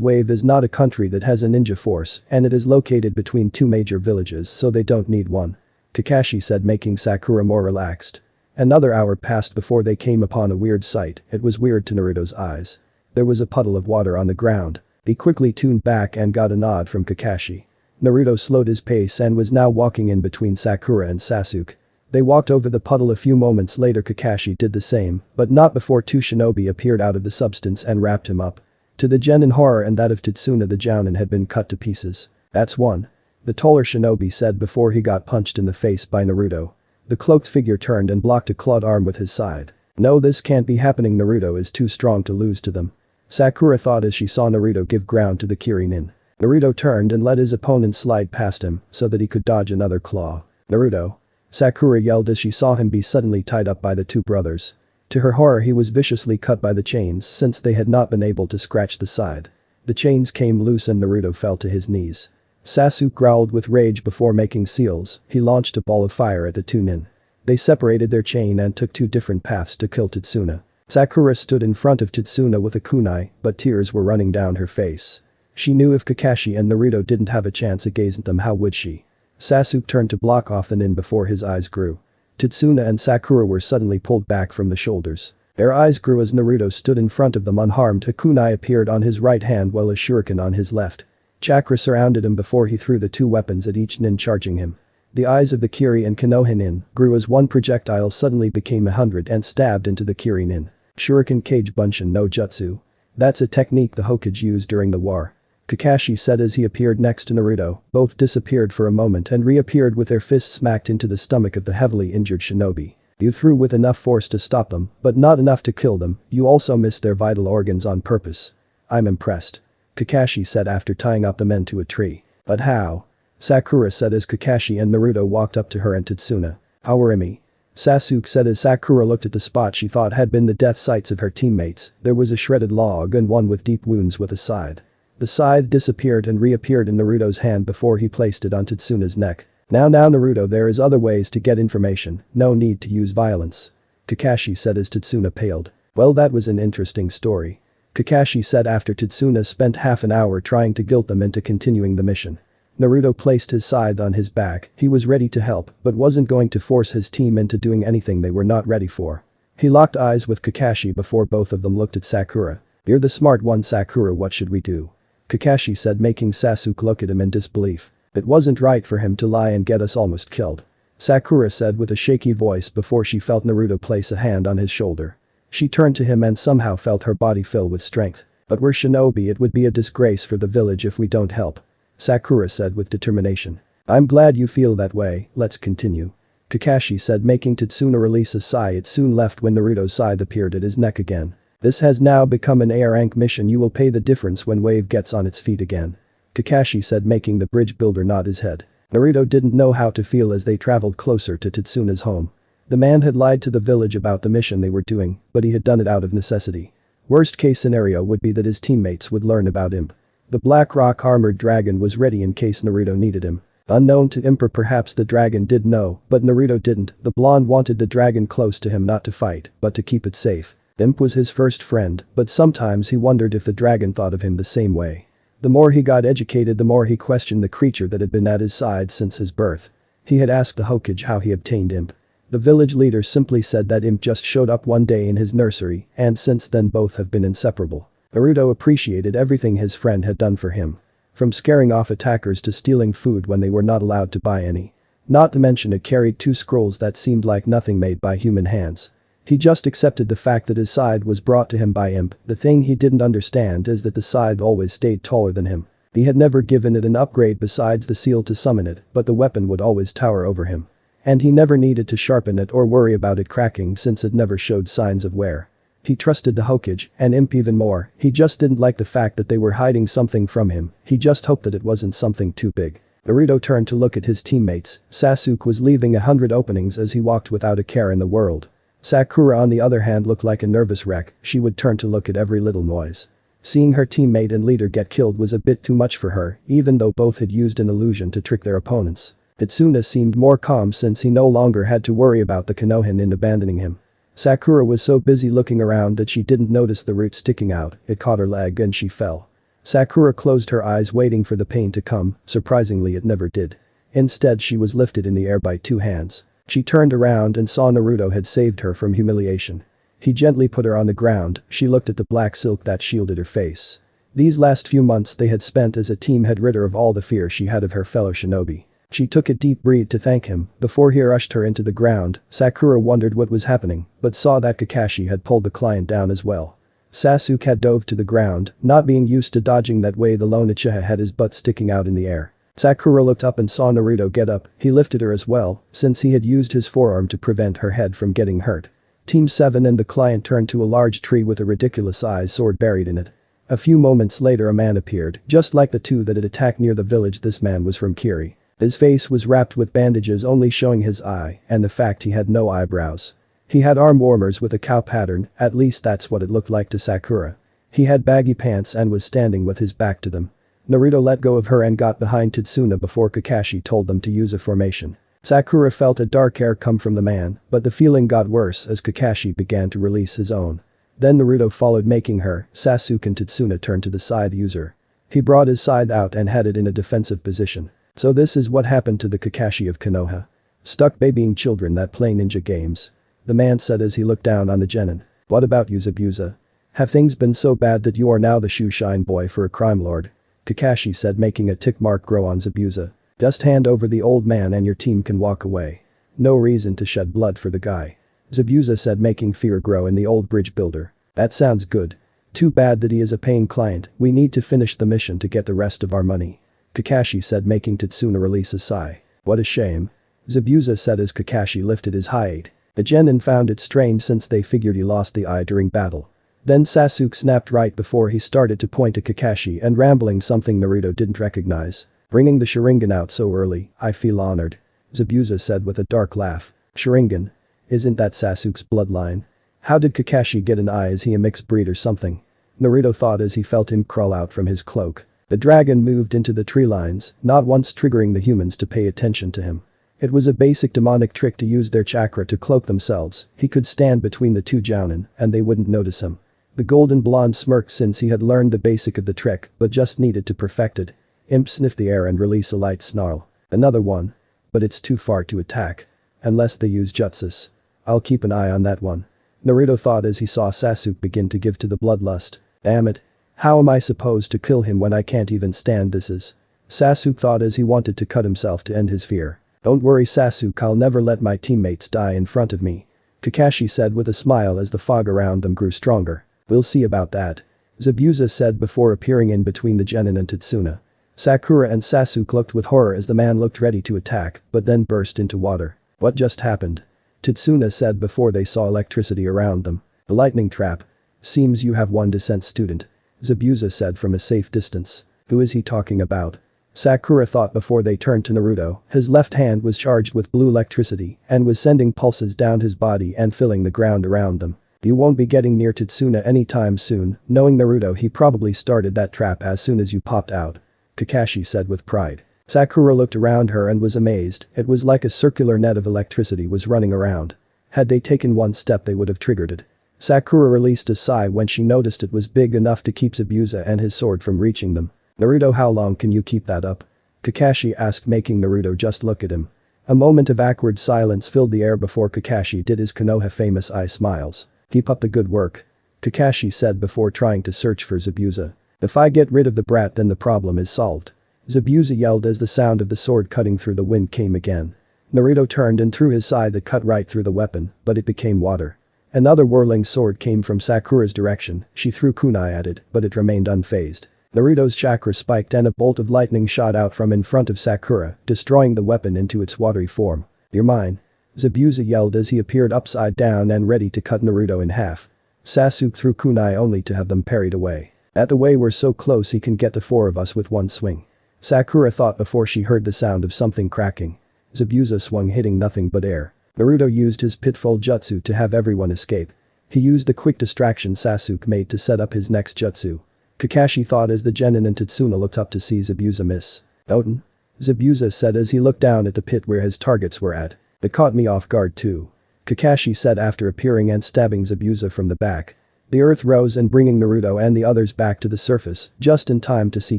Wave is not a country that has a ninja force and it is located between 2 major villages, so they don't need one," Kakashi said, making Sakura more relaxed. Another hour passed before they came upon a weird sight. It was weird to Naruto's eyes. There was a puddle of water on the ground. He quickly tuned back and got a nod from Kakashi. Naruto slowed his pace and was now walking in between Sakura and Sasuke. They walked over the puddle. A few moments later Kakashi did the same, but not before two shinobi appeared out of the substance and wrapped him up. To the genin horror and that of Tetsuna, the jounin had been cut to pieces. "That's one," the taller shinobi said before he got punched in the face by Naruto. The cloaked figure turned and blocked a clawed arm with his side. "No, this can't be happening. Naruto is too strong to lose to them," Sakura thought as she saw Naruto give ground to the Kirinin. Naruto turned and let his opponent slide past him so that he could dodge another claw. "Naruto!" Sakura yelled as she saw him be suddenly tied up by the two brothers. To her horror, he was viciously cut by the chains since they had not been able to scratch the side. The chains came loose and Naruto fell to his knees. Sasuke growled with rage before making seals. He launched a ball of fire at the two nin. They separated their chain and took two different paths to kill Tetsuna. Sakura stood in front of Tetsuna with a kunai, but tears were running down her face. She knew if Kakashi and Naruto didn't have a chance against them, how would she? Sasuke turned to block off the nin before his eyes grew. Tetsuna and Sakura were suddenly pulled back from the shoulders. Their eyes grew as Naruto stood in front of them unharmed. A kunai appeared on his right hand while a shuriken on his left. Chakra surrounded him before he threw the two weapons at each nin charging him. The eyes of the Kiri and Konoha nin grew as one projectile suddenly became 100 and stabbed into the Kiri nin. Shuriken Kage Bunshin no Jutsu. That's a technique the Hokage used during the war, Kakashi said as he appeared next to Naruto. Both disappeared for a moment and reappeared with their fists smacked into the stomach of the heavily injured shinobi. "You threw with enough force to stop them, but not enough to kill them. You also missed their vital organs on purpose. I'm impressed," Kakashi said after tying up the men to a tree. "But how?" Sakura said as Kakashi and Naruto walked up to her and Tetsuna. "Hawarimi," Sasuke said as Sakura looked at the spot she thought had been the death sites of her teammates. There was a shredded log and one with deep wounds with a scythe. The scythe disappeared and reappeared in Naruto's hand before he placed it on Tetsuna's neck. Now Naruto, there is other ways to get information, no need to use violence," Kakashi said as Tetsuna paled. "Well, that was an interesting story," Kakashi said after Tetsuna spent half an hour trying to guilt them into continuing the mission. Naruto placed his scythe on his back. He was ready to help but wasn't going to force his team into doing anything they were not ready for. He locked eyes with Kakashi before both of them looked at Sakura. "You're the smart one, Sakura, what should we do?" Kakashi said, making Sasuke look at him in disbelief. "It wasn't right for him to lie and get us almost killed," Sakura said with a shaky voice before she felt Naruto place a hand on his shoulder. She turned to him and somehow felt her body fill with strength. "But we're shinobi, it would be a disgrace for the village if we don't help," Sakura said with determination. "I'm glad you feel that way, let's continue," Kakashi said, making Tetsuna release a sigh. It soon left when Naruto's scythe appeared at his neck again. "This has now become an A rank mission. You will pay the difference when Wave gets on its feet again," Kakashi said, making the bridge builder nod his head. Naruto didn't know how to feel as they traveled closer to Tetsuna's home. The man had lied to the village about the mission they were doing, but he had done it out of necessity. Worst case scenario would be that his teammates would learn about Imp. The Black Rock armored dragon was ready in case Naruto needed him. Unknown to Imp, or perhaps the dragon did know, but Naruto didn't. The blonde wanted the dragon close to him, not to fight, but to keep it safe. Imp was his first friend, but sometimes he wondered if the dragon thought of him the same way. The more he got educated, the more he questioned the creature that had been at his side since his birth. He had asked the Hokage how he obtained Imp. The village leader simply said that Imp just showed up one day in his nursery, and since then both have been inseparable. Naruto appreciated everything his friend had done for him. From scaring off attackers to stealing food when they were not allowed to buy any. Not to mention it carried two scrolls that seemed like nothing made by human hands. He just accepted the fact that his scythe was brought to him by Imp. The thing he didn't understand is that the scythe always stayed taller than him. He had never given it an upgrade besides the seal to summon it, but the weapon would always tower over him. And he never needed to sharpen it or worry about it cracking since it never showed signs of wear. He trusted the Hokage and Imp even more. He just didn't like the fact that they were hiding something from him. He just hoped that it wasn't something too big. Naruto turned to look at his teammates. Sasuke was leaving 100 openings as he walked without a care in the world. Sakura, on the other hand, looked like a nervous wreck. She would turn to look at every little noise. Seeing her teammate and leader get killed was a bit too much for her, even though both had used an illusion to trick their opponents. Tetsuna seemed more calm since he no longer had to worry about the Konoha in abandoning him. Sakura was so busy looking around that she didn't notice the root sticking out. It caught her leg and she fell. Sakura closed her eyes waiting for the pain to come. Surprisingly, it never did. Instead, she was lifted in the air by two hands. She turned around and saw Naruto had saved her from humiliation. He gently put her on the ground. She looked at the black silk that shielded her face. These last few months they had spent as a team had rid her of all the fear she had of her fellow shinobi. She took a deep breath to thank him before he rushed her into the ground. Sakura wondered what was happening but saw that Kakashi had pulled the client down as well. Sasuke had dove to the ground, not being used to dodging that way. The lone Uchiha had his butt sticking out in the air. Sakura looked up and saw Naruto get up. He lifted her as well since he had used his forearm to prevent her head from getting hurt. Team 7 and the client turned to a large tree with a ridiculous-sized sword buried in it. A few moments later a man appeared, just like the two that had attacked near the village. This man was from Kiri. His face was wrapped with bandages only showing his eye and the fact he had no eyebrows. He had arm warmers with a cow pattern, at least that's what it looked like to Sakura. He had baggy pants and was standing with his back to them. Naruto let go of her and got behind Tetsuna before Kakashi told them to use a formation. Sakura felt a dark air come from the man, but the feeling got worse as Kakashi began to release his own. Then Naruto followed, making her. Sasuke and Tetsuna turned to the scythe user. He brought his scythe out and had it in a defensive position. So this is what happened to the Kakashi of Konoha. Stuck babying children that play ninja games. The man said as he looked down on the genin. What about you, Zabuza? Have things been so bad that you are now the shoe shine boy for a crime lord? Kakashi said, making a tick mark grow on Zabuza. Just hand over the old man and your team can walk away. No reason to shed blood for the guy. Zabuza said, making fear grow in the old bridge builder. That sounds good. Too bad that he is a paying client. We need to finish the mission to get the rest of our money. Kakashi said, making Tetsuna release a sigh. What a shame. Zabuza said as Kakashi lifted his hide. The genin found it strange since they figured he lost the eye during battle. Then Sasuke snapped right before he started to point to Kakashi and rambling something Naruto didn't recognize. Bringing the Sharingan out so early, I feel honored. Zabuza said with a dark laugh. Sharingan? Isn't that Sasuke's bloodline? How did Kakashi get an eye? Is he a mixed breed or something? Naruto thought as he felt him crawl out from his cloak. The dragon moved into the tree lines, not once triggering the humans to pay attention to him. It was a basic demonic trick to use their chakra to cloak themselves. He could stand between the two jounin and they wouldn't notice him. The golden blonde smirked since he had learned the basic of the trick but just needed to perfect it. Imp sniffed the air and released a light snarl. Another one. But it's too far to attack. Unless they use jutsus. I'll keep an eye on that one. Naruto thought as he saw Sasuke begin to give to the bloodlust. Damn it. How am I supposed to kill him when I can't even stand this is? Sasuke thought as he wanted to cut himself to end his fear. Don't worry Sasuke, I'll never let my teammates die in front of me. Kakashi said with a smile as the fog around them grew stronger. We'll see about that. Zabuza said before appearing in between the genin and Tetsuna. Sakura and Sasuke looked with horror as the man looked ready to attack but then burst into water. What just happened? Tetsuna said before they saw electricity around them. The lightning trap. Seems you have one descent student. Zabuza said from a safe distance. Who is he talking about? Sakura thought before they turned to Naruto. His left hand was charged with blue electricity and was sending pulses down his body and filling the ground around them. You won't be getting near Tetsuna anytime soon. Knowing Naruto, he probably started that trap as soon as you popped out. Kakashi said with pride. Sakura looked around her and was amazed. It was like a circular net of electricity was running around. Had they taken one step they would have triggered it. Sakura released a sigh when she noticed it was big enough to keep Zabuza and his sword from reaching them. Naruto, how long can you keep that up? Kakashi asked, making Naruto just look at him. A moment of awkward silence filled the air before Kakashi did his Konoha famous eye smiles. Keep up the good work. Kakashi said before trying to search for Zabuza. If I get rid of the brat then the problem is solved. Zabuza yelled as the sound of the sword cutting through the wind came again. Naruto turned and threw his scythe that cut right through the weapon, but it became water. Another whirling sword came from Sakura's direction. She threw kunai at it, but it remained unfazed. Naruto's chakra spiked and a bolt of lightning shot out from in front of Sakura, destroying the weapon into its watery form. You're mine. Zabuza yelled as he appeared upside down and ready to cut Naruto in half. Sasuke threw kunai only to have them parried away. At the way we're so close he can get the four of us with one swing. Sakura thought before she heard the sound of something cracking. Zabuza swung hitting nothing but air. Naruto used his pitfall jutsu to have everyone escape. He used the quick distraction Sasuke made to set up his next jutsu. Kakashi thought as the genin and Tetsuna looked up to see Zabuza miss. Oten? Zabuza said as he looked down at the pit where his targets were at. It caught me off guard too. Kakashi said after appearing and stabbing Zabuza from the back. The earth rose and bringing Naruto and the others back to the surface, just in time to see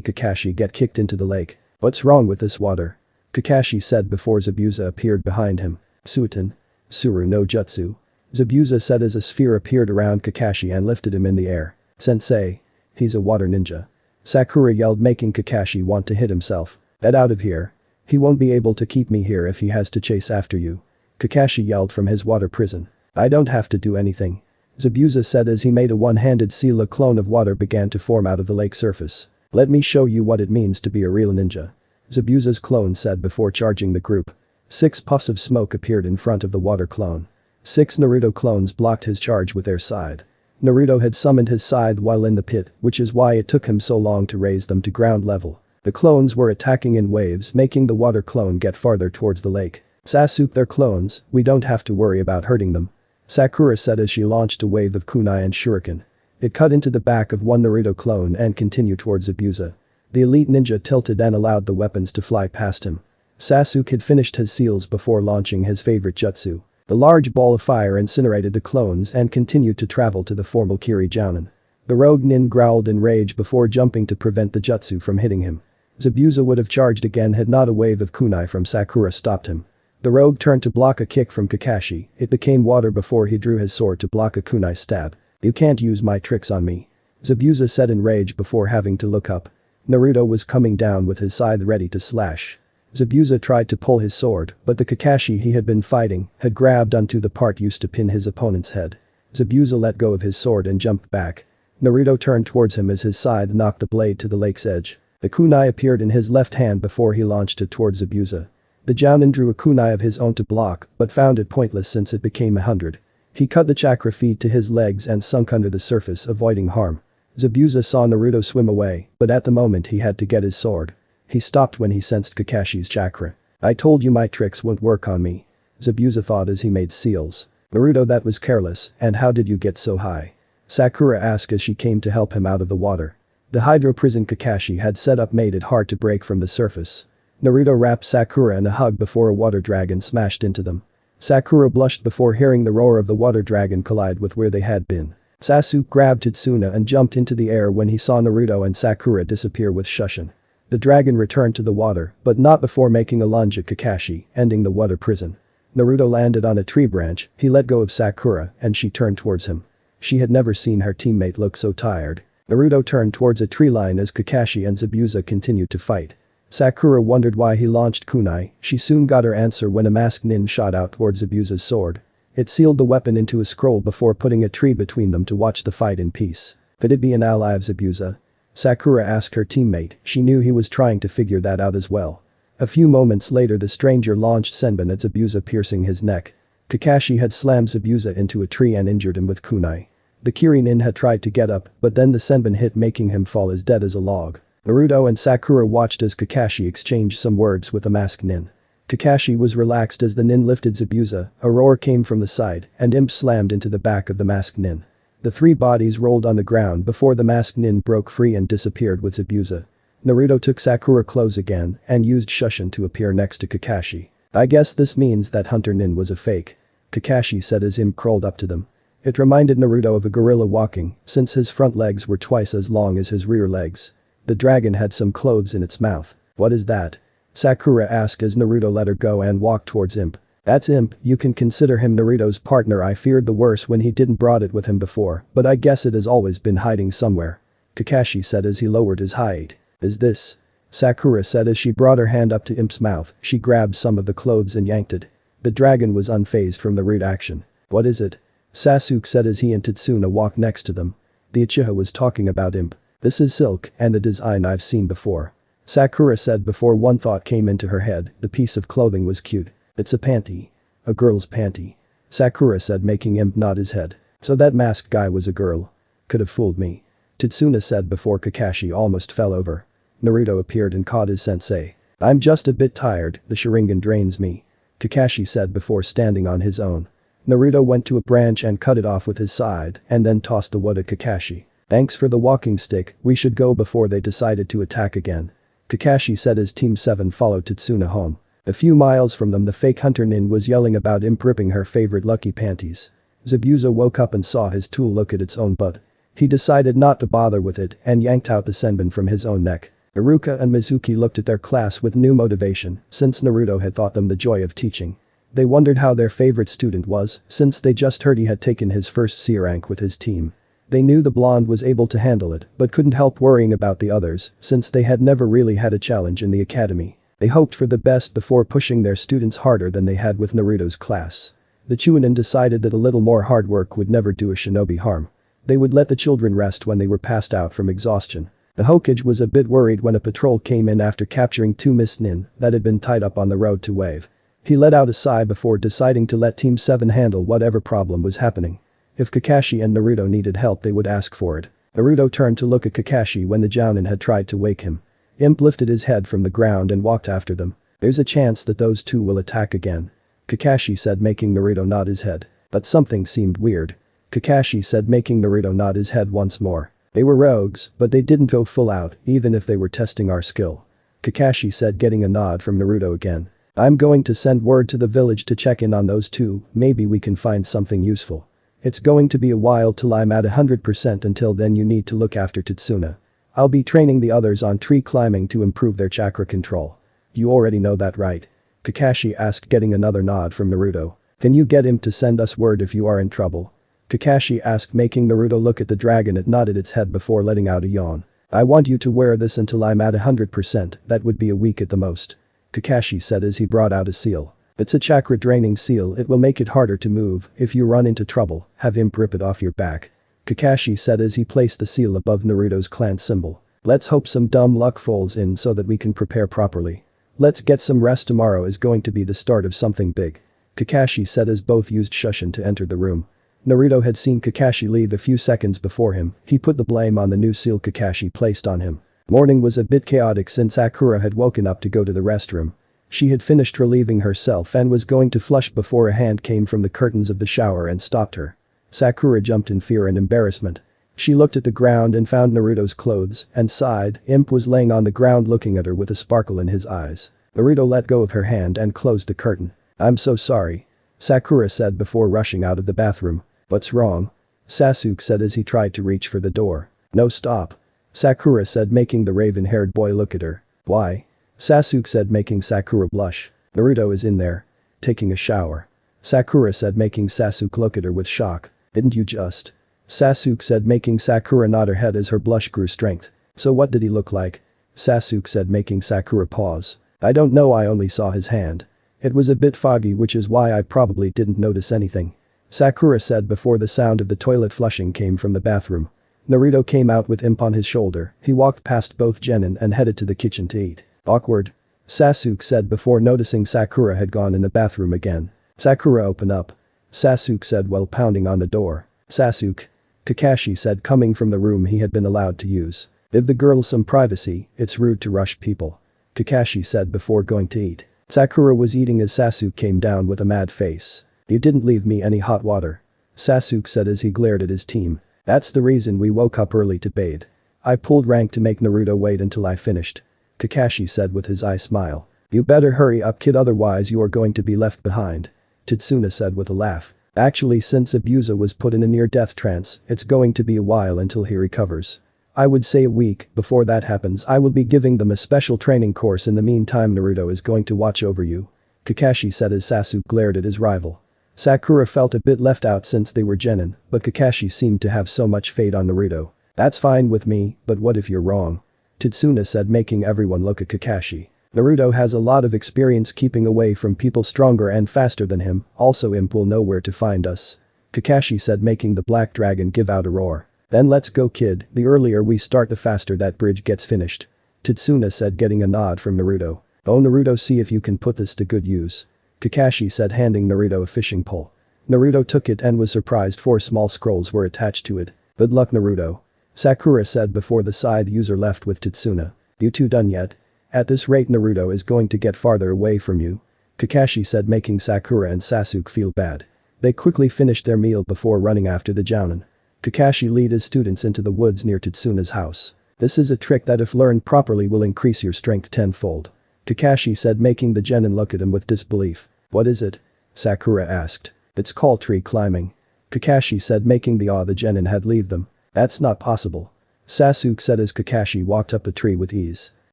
Kakashi get kicked into the lake. What's wrong with this water? Kakashi said before Zabuza appeared behind him. Suiten. Suru no jutsu. Zabuza said as a sphere appeared around Kakashi and lifted him in the air. Sensei. He's a water ninja. Sakura yelled, making Kakashi want to hit himself. Get out of here. He won't be able to keep me here if he has to chase after you. Kakashi yelled from his water prison. I don't have to do anything. Zabuza said as he made a one-handed seal. A clone of water began to form out of the lake surface. Let me show you what it means to be a real ninja. Zabuza's clone said before charging the group. 6 puffs of smoke appeared in front of the water clone. 6 Naruto clones blocked his charge with their scythe. Naruto had summoned his scythe while in the pit, which is why it took him so long to raise them to ground level. The clones were attacking in waves, making the water clone get farther towards the lake. Sasuke, they're clones, we don't have to worry about hurting them. Sakura said as she launched a wave of kunai and shuriken. It cut into the back of one Naruto clone and continued towards Zabuza. The elite ninja tilted and allowed the weapons to fly past him. Sasuke had finished his seals before launching his favorite jutsu. The large ball of fire incinerated the clones and continued to travel to the formal Kiri Jounin. The rogue nin growled in rage before jumping to prevent the jutsu from hitting him. Zabuza would have charged again had not a wave of kunai from Sakura stopped him. The rogue turned to block a kick from Kakashi. It became water before he drew his sword to block a kunai stab. You can't use my tricks on me. Zabuza said in rage before having to look up. Naruto was coming down with his scythe ready to slash. Zabuza tried to pull his sword, but the Kakashi he had been fighting had grabbed onto the part used to pin his opponent's head. Zabuza let go of his sword and jumped back. Naruto turned towards him as his scythe knocked the blade to the lake's edge. The kunai appeared in his left hand before he launched it towards Zabuza. The Jounin drew a kunai of his own to block, but found it pointless since it became 100. He cut the chakra feed to his legs and sunk under the surface, avoiding harm. Zabuza saw Naruto swim away, but at the moment he had to get his sword. He stopped when he sensed Kakashi's chakra. I told you my tricks won't work on me. Zabuza thought as he made seals. Naruto, that was careless, and how did you get so high? Sakura asked as she came to help him out of the water. The hydro prison Kakashi had set up made it hard to break from the surface. Naruto wrapped Sakura in a hug before a water dragon smashed into them. Sakura blushed before hearing the roar of the water dragon collide with where they had been. Sasuke grabbed Tetsuna and jumped into the air when he saw Naruto and Sakura disappear with Shushin. The dragon returned to the water, but not before making a lunge at Kakashi, ending the water prison. Naruto landed on a tree branch, he let go of Sakura, and she turned towards him. She had never seen her teammate look so tired. Naruto turned towards a tree line as Kakashi and Zabuza continued to fight. Sakura wondered why he launched kunai. She soon got her answer when a masked nin shot out towards Zabuza's sword. It sealed the weapon into a scroll before putting a tree between them to watch the fight in peace. Could it be an ally of Zabuza? Sakura asked her teammate. She knew he was trying to figure that out as well. A few moments later the stranger launched Senbon at Zabuza, piercing his neck. Kakashi had slammed Zabuza into a tree and injured him with kunai. The Kirin had tried to get up, but then the Senbon hit, making him fall as dead as a log. Naruto and Sakura watched as Kakashi exchanged some words with the masked nin. Kakashi was relaxed as the nin lifted Zabuza, a roar came from the side, and imp slammed into the back of the masked nin. The 3 bodies rolled on the ground before the masked nin broke free and disappeared with Zabuza. Naruto took Sakura clothes again and used Shushin to appear next to Kakashi. I guess this means that Hunter Nin was a fake. Kakashi said as imp crawled up to them. It reminded Naruto of a gorilla walking, since his front legs were twice as long as his rear legs. The dragon had some clothes in its mouth. What is that? Sakura asked as Naruto let her go and walked towards imp. That's imp, you can consider him Naruto's partner. I feared the worst when he didn't brought it with him before, but I guess it has always been hiding somewhere. Kakashi said as he lowered his height. Is this? Sakura said as she brought her hand up to imp's mouth. She grabbed some of the clothes and yanked it. The dragon was unfazed from the rude action. What is it? Sasuke said as he and Tetsuna walked next to them. The Uchiha was talking about imp. This is silk and a design I've seen before. Sakura said before one thought came into her head. The piece of clothing was cute. It's a panty. A girl's panty. Sakura said, making imp nod his head. So that masked guy was a girl. Could have fooled me. Tetsuna said before Kakashi almost fell over. Naruto appeared and caught his sensei. I'm just a bit tired, the Sharingan drains me. Kakashi said before standing on his own. Naruto went to a branch and cut it off with his scythe and then tossed the wood at Kakashi. Thanks for the walking stick, we should go before they decided to attack again. Kakashi said as Team 7 followed Tetsuna home. A few miles from them the fake hunter nin was yelling about imp ripping her favorite lucky panties. Zabuza woke up and saw his tool look at its own butt. He decided not to bother with it and yanked out the senbon from his own neck. Iruka and Mizuki looked at their class with new motivation since Naruto had taught them the joy of teaching. They wondered how their favorite student was, since they just heard he had taken his first C rank with his team. They knew the blonde was able to handle it, but couldn't help worrying about the others, since they had never really had a challenge in the academy. They hoped for the best before pushing their students harder than they had with Naruto's class. The Chunin decided that a little more hard work would never do a shinobi harm. They would let the children rest when they were passed out from exhaustion. The Hokage was a bit worried when a patrol came in after capturing 2 Miss Nin that had been tied up on the road to Wave. He let out a sigh before deciding to let Team 7 handle whatever problem was happening. If Kakashi and Naruto needed help, they would ask for it. Naruto turned to look at Kakashi when the Jounin had tried to wake him. Imp lifted his head from the ground and walked after them. There's a chance that those two will attack again, Kakashi said, making Naruto nod his head. But something seemed weird. Kakashi said, making Naruto nod his head once more. They were rogues, but they didn't go full out, even if they were testing our skill. Kakashi said, getting a nod from Naruto again. I'm going to send word to the village to check in on those two, maybe we can find something useful. It's going to be a while till I'm at 100%. Until then you need to look after Tetsuna. I'll be training the others on tree climbing to improve their chakra control. You already know that, right? Kakashi asked, getting another nod from Naruto. Can you get him to send us word if you are in trouble? Kakashi asked, making Naruto look at the dragon. It nodded its head before letting out a yawn. I want you to wear this until I'm at 100%, that would be a week at the most. Kakashi said as he brought out a seal. It's a chakra draining seal, it will make it harder to move. If you run into trouble, have Imp rip it off your back. Kakashi said as he placed the seal above Naruto's clan symbol. Let's hope some dumb luck falls in so that we can prepare properly. Let's get some rest, tomorrow is going to be the start of something big. Kakashi said as both used Shushin to enter the room. Naruto had seen Kakashi leave a few seconds before him. He put the blame on the new seal Kakashi placed on him. Morning was a bit chaotic since Sakura had woken up to go to the restroom. She had finished relieving herself and was going to flush before a hand came from the curtains of the shower and stopped her. Sakura jumped in fear and embarrassment. She looked at the ground and found Naruto's clothes and sighed. Imp was laying on the ground looking at her with a sparkle in his eyes. Naruto let go of her hand and closed the curtain. I'm so sorry, Sakura said before rushing out of the bathroom. What's wrong? Sasuke said as he tried to reach for the door. No, stop, Sakura said, making the raven-haired boy look at her. Why? Sasuke said, making Sakura blush. Naruto is in there, taking a shower, Sakura said, making Sasuke look at her with shock. Didn't you just? Sasuke said, making Sakura nod her head as her blush grew strength. So what did he look like? Sasuke said, making Sakura pause. I don't know, I only saw his hand. It was a bit foggy, which is why I probably didn't notice anything, Sakura said before the sound of the toilet flushing came from the bathroom. Naruto came out with Imp on his shoulder. He walked past both Genin and headed to the kitchen to eat. Awkward, Sasuke said before noticing Sakura had gone in the bathroom again. Sakura, open up, Sasuke said while pounding on the door. Sasuke, Kakashi said, coming from the room he had been allowed to use. Give the girl some privacy, it's rude to rush people, Kakashi said before going to eat. Sakura was eating as Sasuke came down with a mad face. You didn't leave me any hot water, Sasuke said as he glared at his team. That's the reason we woke up early to bathe. I pulled rank to make Naruto wait until I finished, Kakashi said with his eye smile. You better hurry up, kid, otherwise you are going to be left behind, Tetsuna said with a laugh. Actually, since Abusa was put in a near-death trance, it's going to be a while until he recovers. I would say a week. Before that happens, I will be giving them a special training course. In the meantime, Naruto is going to watch over you, Kakashi said as Sasuke glared at his rival. Sakura felt a bit left out since they were genin, but Kakashi seemed to have so much faith on Naruto. That's fine with me, but what if you're wrong? Tetsuna said, making everyone look at Kakashi. Naruto has a lot of experience keeping away from people stronger and faster than him, also Imp will know where to find us, Kakashi said, making the black dragon give out a roar. Then let's go, kid, the earlier we start the faster that bridge gets finished, Tetsuna said, getting a nod from Naruto. Oh Naruto, see if you can put this to good use, Kakashi said, handing Naruto a fishing pole. Naruto took it and was surprised 4 small scrolls were attached to it. Good luck, Naruto, Sakura said before the Scythe user left with Tetsuna. You two done yet? At this rate Naruto is going to get farther away from you, Kakashi said, making Sakura and Sasuke feel bad. They quickly finished their meal before running after the Jounin. Kakashi led his students into the woods near Tetsuna's house. This is a trick that if learned properly will increase your strength tenfold, Kakashi said, making the genin look at him with disbelief. What is it? Sakura asked. It's called tree climbing, Kakashi said, making the genin had leave them. That's not possible, Sasuke said as Kakashi walked up a tree with ease.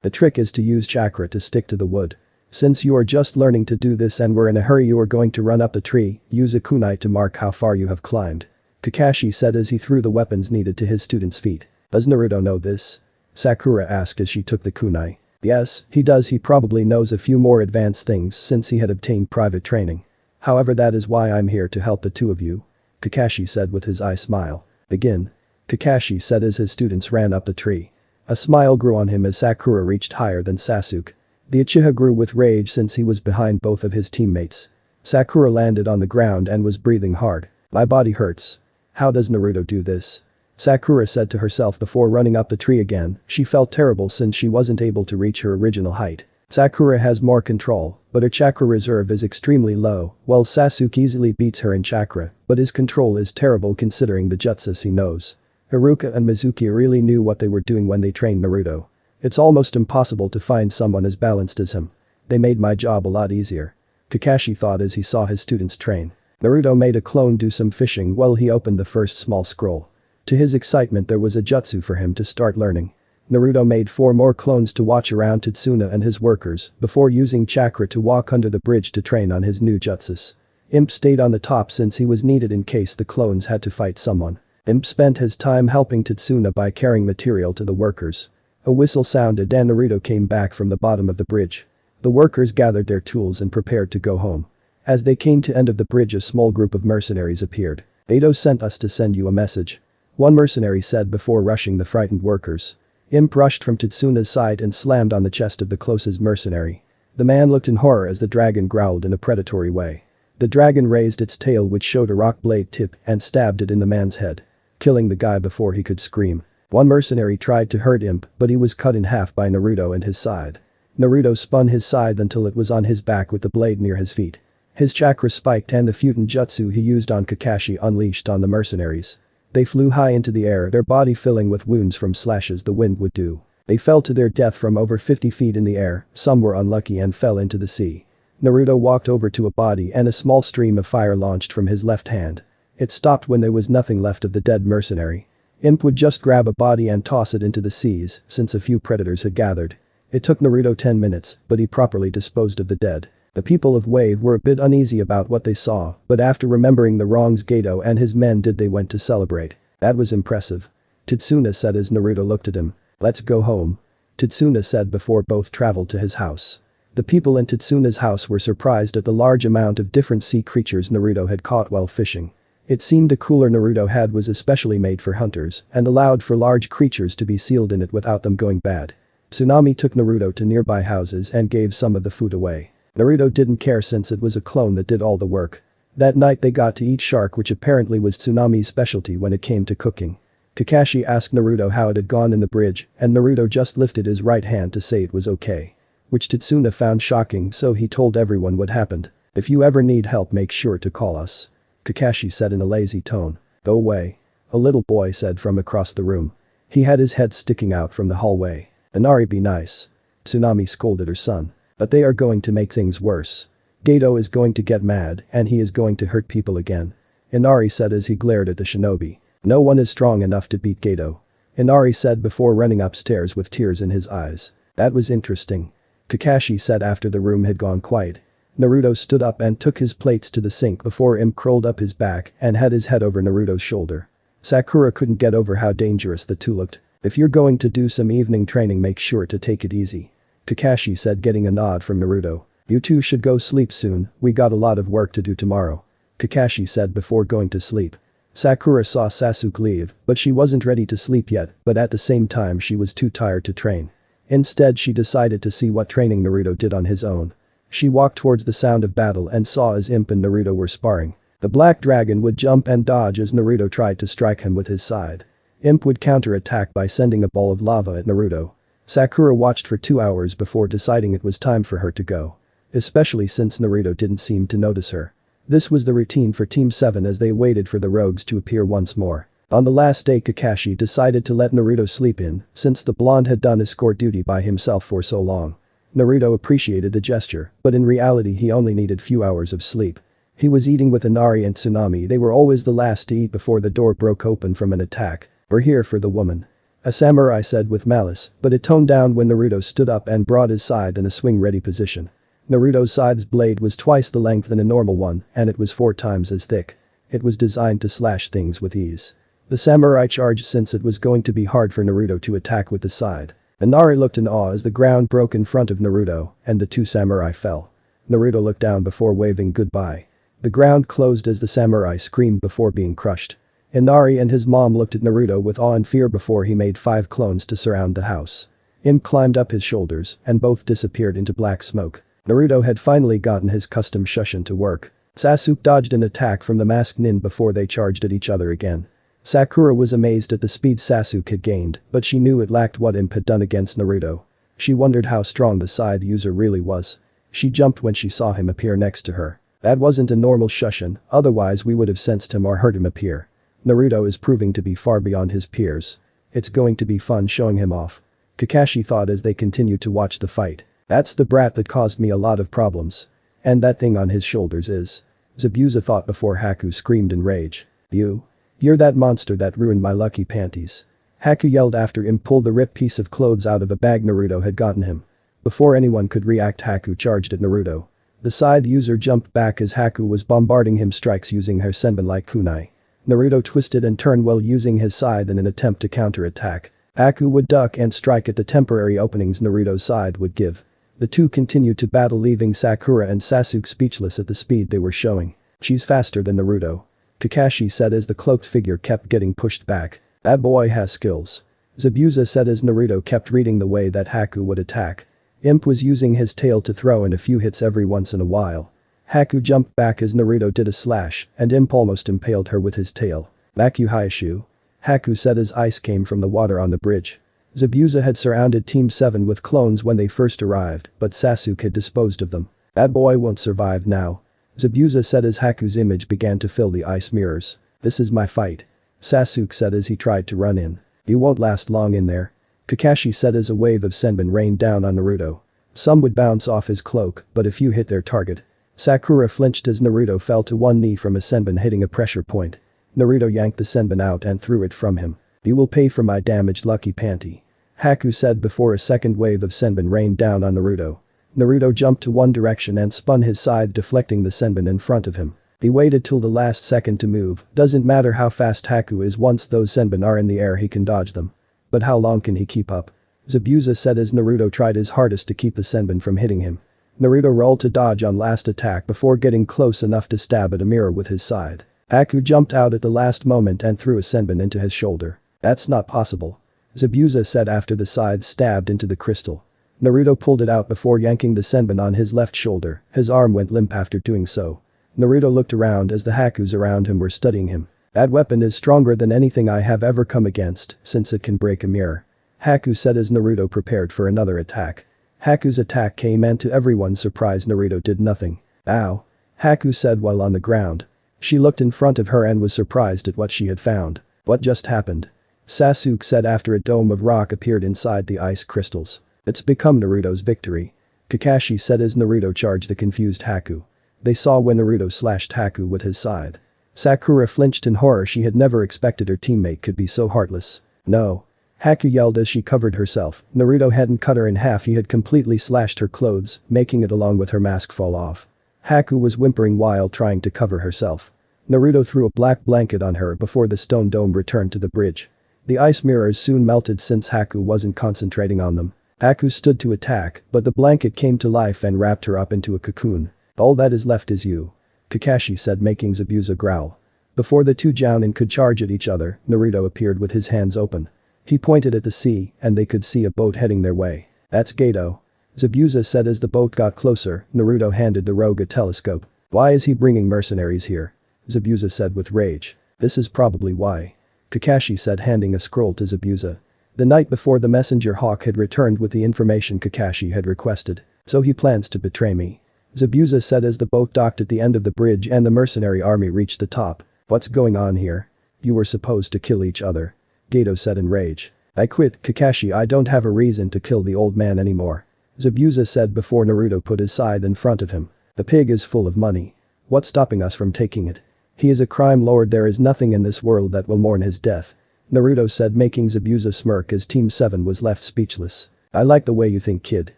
The trick is to use chakra to stick to the wood, Since you are just learning to do this and were in a hurry, you are going to run up the tree, use a kunai to mark how far you have climbed. Kakashi said as he threw the weapons needed to his student's feet. Does Naruto know this? Sakura asked as she took the kunai. Yes, he does. He probably knows a few more advanced things since he had obtained private training. However, that is why I'm here to help the two of you. Kakashi said with his eye smile. Begin. Kakashi said as his students ran up the tree. A smile grew on him as Sakura reached higher than Sasuke. The Uchiha grew with rage since he was behind both of his teammates. Sakura landed on the ground and was breathing hard. My body hurts. How does Naruto do this? Sakura said to herself before running up the tree again. She felt terrible since she wasn't able to reach her original height. Sakura has more control, but her chakra reserve is extremely low, while Sasuke easily beats her in chakra, but his control is terrible considering the jutsus he knows. Haruka and Mizuki really knew what they were doing when they trained Naruto. It's almost impossible to find someone as balanced as him. They made my job a lot easier. Kakashi thought as he saw his students train. Naruto made a clone do some fishing while he opened the first small scroll. To his excitement, there was a jutsu for him to start learning. Naruto made 4 more clones to watch around Tetsuna and his workers before using chakra to walk under the bridge to train on his new jutsus. Imp stayed on the top since he was needed in case the clones had to fight someone. Imp spent his time helping Tetsuna by carrying material to the workers. A whistle sounded and Naruto came back from the bottom of the bridge. The workers gathered their tools and prepared to go home. As they came to end of the bridge, a small group of mercenaries appeared. Edo sent us to send you a message. One mercenary said before rushing the frightened workers. Imp rushed from Tetsuna's side and slammed on the chest of the closest mercenary. The man looked in horror as the dragon growled in a predatory way. The dragon raised its tail, which showed a rock blade tip, and stabbed it in the man's head, killing the guy before he could scream. One mercenary tried to hurt Imp, but he was cut in half by Naruto and his scythe. Naruto spun his scythe until it was on his back with the blade near his feet. His chakra spiked and the Futon jutsu he used on Kakashi unleashed on the mercenaries. They flew high into the air, their body filling with wounds from slashes the wind would do. They fell to their death from over 50 feet in the air, some were unlucky and fell into the sea. Naruto walked over to a body and a small stream of fire launched from his left hand. It stopped when there was nothing left of the dead mercenary. Imp would just grab a body and toss it into the seas since a few predators had gathered. It took Naruto 10 minutes, but he properly disposed of the dead. The people of Wave were a bit uneasy about what they saw, but after remembering the wrongs Gato and his men did, they went to celebrate. That was impressive. Tetsuna said as Naruto looked at him. Let's go home. Tetsuna said before both traveled to his house. The people in Tetsuna's house were surprised at the large amount of different sea creatures Naruto had caught while fishing. It seemed the cooler Naruto had was especially made for hunters and allowed for large creatures to be sealed in it without them going bad. Tsunami took Naruto to nearby houses and gave some of the food away. Naruto didn't care since it was a clone that did all the work. That night they got to eat shark, which apparently was Tsunami's specialty when it came to cooking. Kakashi asked Naruto how it had gone in the bridge and Naruto just lifted his right hand to say it was okay. Which Tetsuna found shocking, so he told everyone what happened. If you ever need help, make sure to call us. Kakashi said in a lazy tone. Go away. A little boy said from across the room. He had his head sticking out from the hallway. Inari, be nice. Tsunami scolded her son. But they are going to make things worse. Gato is going to get mad and he is going to hurt people again. Inari said as he glared at the shinobi. No one is strong enough to beat Gato. Inari said before running upstairs with tears in his eyes. That was interesting. Kakashi said after the room had gone quiet. Naruto stood up and took his plates to the sink before Imp curled up his back and had his head over Naruto's shoulder. Sakura couldn't get over how dangerous the two looked. If you're going to do some evening training, make sure to take it easy. Kakashi said, getting a nod from Naruto. You two should go sleep soon, we got a lot of work to do tomorrow. Kakashi said before going to sleep. Sakura saw Sasuke leave, but she wasn't ready to sleep yet, but at the same time she was too tired to train. Instead, she decided to see what training Naruto did on his own. She walked towards the sound of battle and saw as Imp and Naruto were sparring. The black dragon would jump and dodge as Naruto tried to strike him with his scythe. Imp would counter-attack by sending a ball of lava at Naruto. Sakura watched for 2 hours before deciding it was time for her to go. Especially since Naruto didn't seem to notice her. This was the routine for Team 7 as they waited for the rogues to appear once more. On the last day, Kakashi decided to let Naruto sleep in since the blonde had done escort duty by himself for so long. Naruto appreciated the gesture, but in reality he only needed few hours of sleep. He was eating with Inari and Tsunami. They were always the last to eat before the door broke open from an attack. We're here for the woman. A samurai said with malice, but it toned down when Naruto stood up and brought his scythe in a swing-ready position. Naruto's Scythe's blade was twice the length than a normal one, and it was 4 times as thick. It was designed to slash things with ease. The samurai charged since it was going to be hard for Naruto to attack with the scythe. Inari looked in awe as the ground broke in front of Naruto, and the 2 samurai fell. Naruto looked down before waving goodbye. The ground closed as the samurai screamed before being crushed. Inari and his mom looked at Naruto with awe and fear before he made 5 clones to surround the house. Imp climbed up his shoulders, and both disappeared into black smoke. Naruto had finally gotten his custom Shushin to work. Sasuke dodged an attack from the masked nin before they charged at each other again. Sakura was amazed at the speed Sasuke had gained, but she knew it lacked what Imp had done against Naruto. She wondered how strong the scythe user really was. She jumped when she saw him appear next to her. That wasn't a normal Shushin, otherwise we would have sensed him or heard him appear. Naruto is proving to be far beyond his peers. It's going to be fun showing him off. Kakashi thought as they continued to watch the fight. That's the brat that caused me a lot of problems. And that thing on his shoulders is. Zabuza thought before Haku screamed in rage. You're that monster that ruined my lucky panties. Haku yelled after Imp pulled the ripped piece of clothes out of a bag Naruto had gotten him. Before anyone could react, Haku charged at Naruto. The scythe user jumped back as Haku was bombarding him strikes using her senbon-like kunai. Naruto twisted and turned while using his scythe in an attempt to counter-attack. Haku would duck and strike at the temporary openings Naruto's scythe would give. The two continued to battle, leaving Sakura and Sasuke speechless at the speed they were showing. She's faster than Naruto. Kakashi said as the cloaked figure kept getting pushed back. That boy has skills. Zabuza said as Naruto kept reading the way that Haku would attack. Imp was using his tail to throw in a few hits every once in a while. Haku jumped back as Naruto did a slash, and Imp almost impaled her with his tail. Maku Hayashu. Haku said as ice came from the water on the bridge. Zabuza had surrounded Team 7 with clones when they first arrived, but Sasuke had disposed of them. That boy won't survive now. Zabuza said as Haku's image began to fill the ice mirrors. This is my fight. Sasuke said as he tried to run in. You won't last long in there. Kakashi said as a wave of senbon rained down on Naruto. Some would bounce off his cloak, but a few hit their target. Sakura flinched as Naruto fell to one knee from a senbon hitting a pressure point. Naruto yanked the senbon out and threw it from him. You will pay for my damaged lucky panty. Haku said before a second wave of senbon rained down on Naruto. Naruto jumped to one direction and spun his scythe, deflecting the senbon in front of him. He waited till the last second to move. Doesn't matter how fast Haku is, once those senbon are in the air he can dodge them. But how long can he keep up? Zabuza said as Naruto tried his hardest to keep the senbon from hitting him. Naruto rolled to dodge on last attack before getting close enough to stab at a mirror with his scythe. Haku jumped out at the last moment and threw a senbon into his shoulder. That's not possible. Zabuza said after the scythe stabbed into the crystal. Naruto pulled it out before yanking the senbon on his left shoulder. His arm went limp after doing so. Naruto looked around as the Hakus around him were studying him. That weapon is stronger than anything I have ever come against, since it can break a mirror. Haku said as Naruto prepared for another attack. Haku's attack came, and to everyone's surprise Naruto did nothing. Ow. Haku said while on the ground. She looked in front of her and was surprised at what she had found. What just happened? Sasuke said after a dome of rock appeared inside the ice crystals. It's become Naruto's victory. Kakashi said as Naruto charged the confused Haku. They saw when Naruto slashed Haku with his scythe. Sakura flinched in horror. She had never expected her teammate could be so heartless. No. Haku yelled as she covered herself. Naruto hadn't cut her in half, he had completely slashed her clothes, making it along with her mask fall off. Haku was whimpering while trying to cover herself. Naruto threw a black blanket on her before the stone dome returned to the bridge. The ice mirrors soon melted since Haku wasn't concentrating on them. Haku stood to attack, but the blanket came to life and wrapped her up into a cocoon. All that is left is you. Kakashi said, making Zabuza growl. Before the two Jounin could charge at each other, Naruto appeared with his hands open. He pointed at the sea, and they could see a boat heading their way. That's Gato. Zabuza said as the boat got closer. Naruto handed the rogue a telescope. Why is he bringing mercenaries here? Zabuza said with rage. This is probably why. Kakashi said, handing a scroll to Zabuza. The night before, the messenger Hawk had returned with the information Kakashi had requested. So he plans to betray me. Zabuza said as the boat docked at the end of the bridge and the mercenary army reached the top. What's going on here? You were supposed to kill each other. Gato said in rage. I quit, Kakashi. I don't have a reason to kill the old man anymore. Zabuza said before Naruto put his scythe in front of him. The pig is full of money. What's stopping us from taking it? He is a crime lord. There is nothing in this world that will mourn his death. Naruto said, making Zabuza smirk as Team 7 was left speechless. I like the way you think, kid.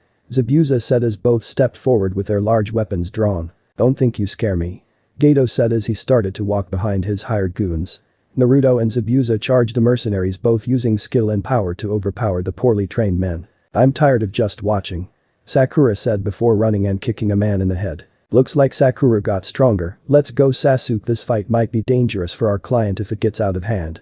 Zabuza said as both stepped forward with their large weapons drawn. Don't think you scare me. Gato said as he started to walk behind his hired goons. Naruto and Zabuza charged the mercenaries, both using skill and power to overpower the poorly trained men. I'm tired of just watching. Sakura said before running and kicking a man in the head. Looks like Sakura got stronger, let's go Sasuke, this fight might be dangerous for our client if it gets out of hand.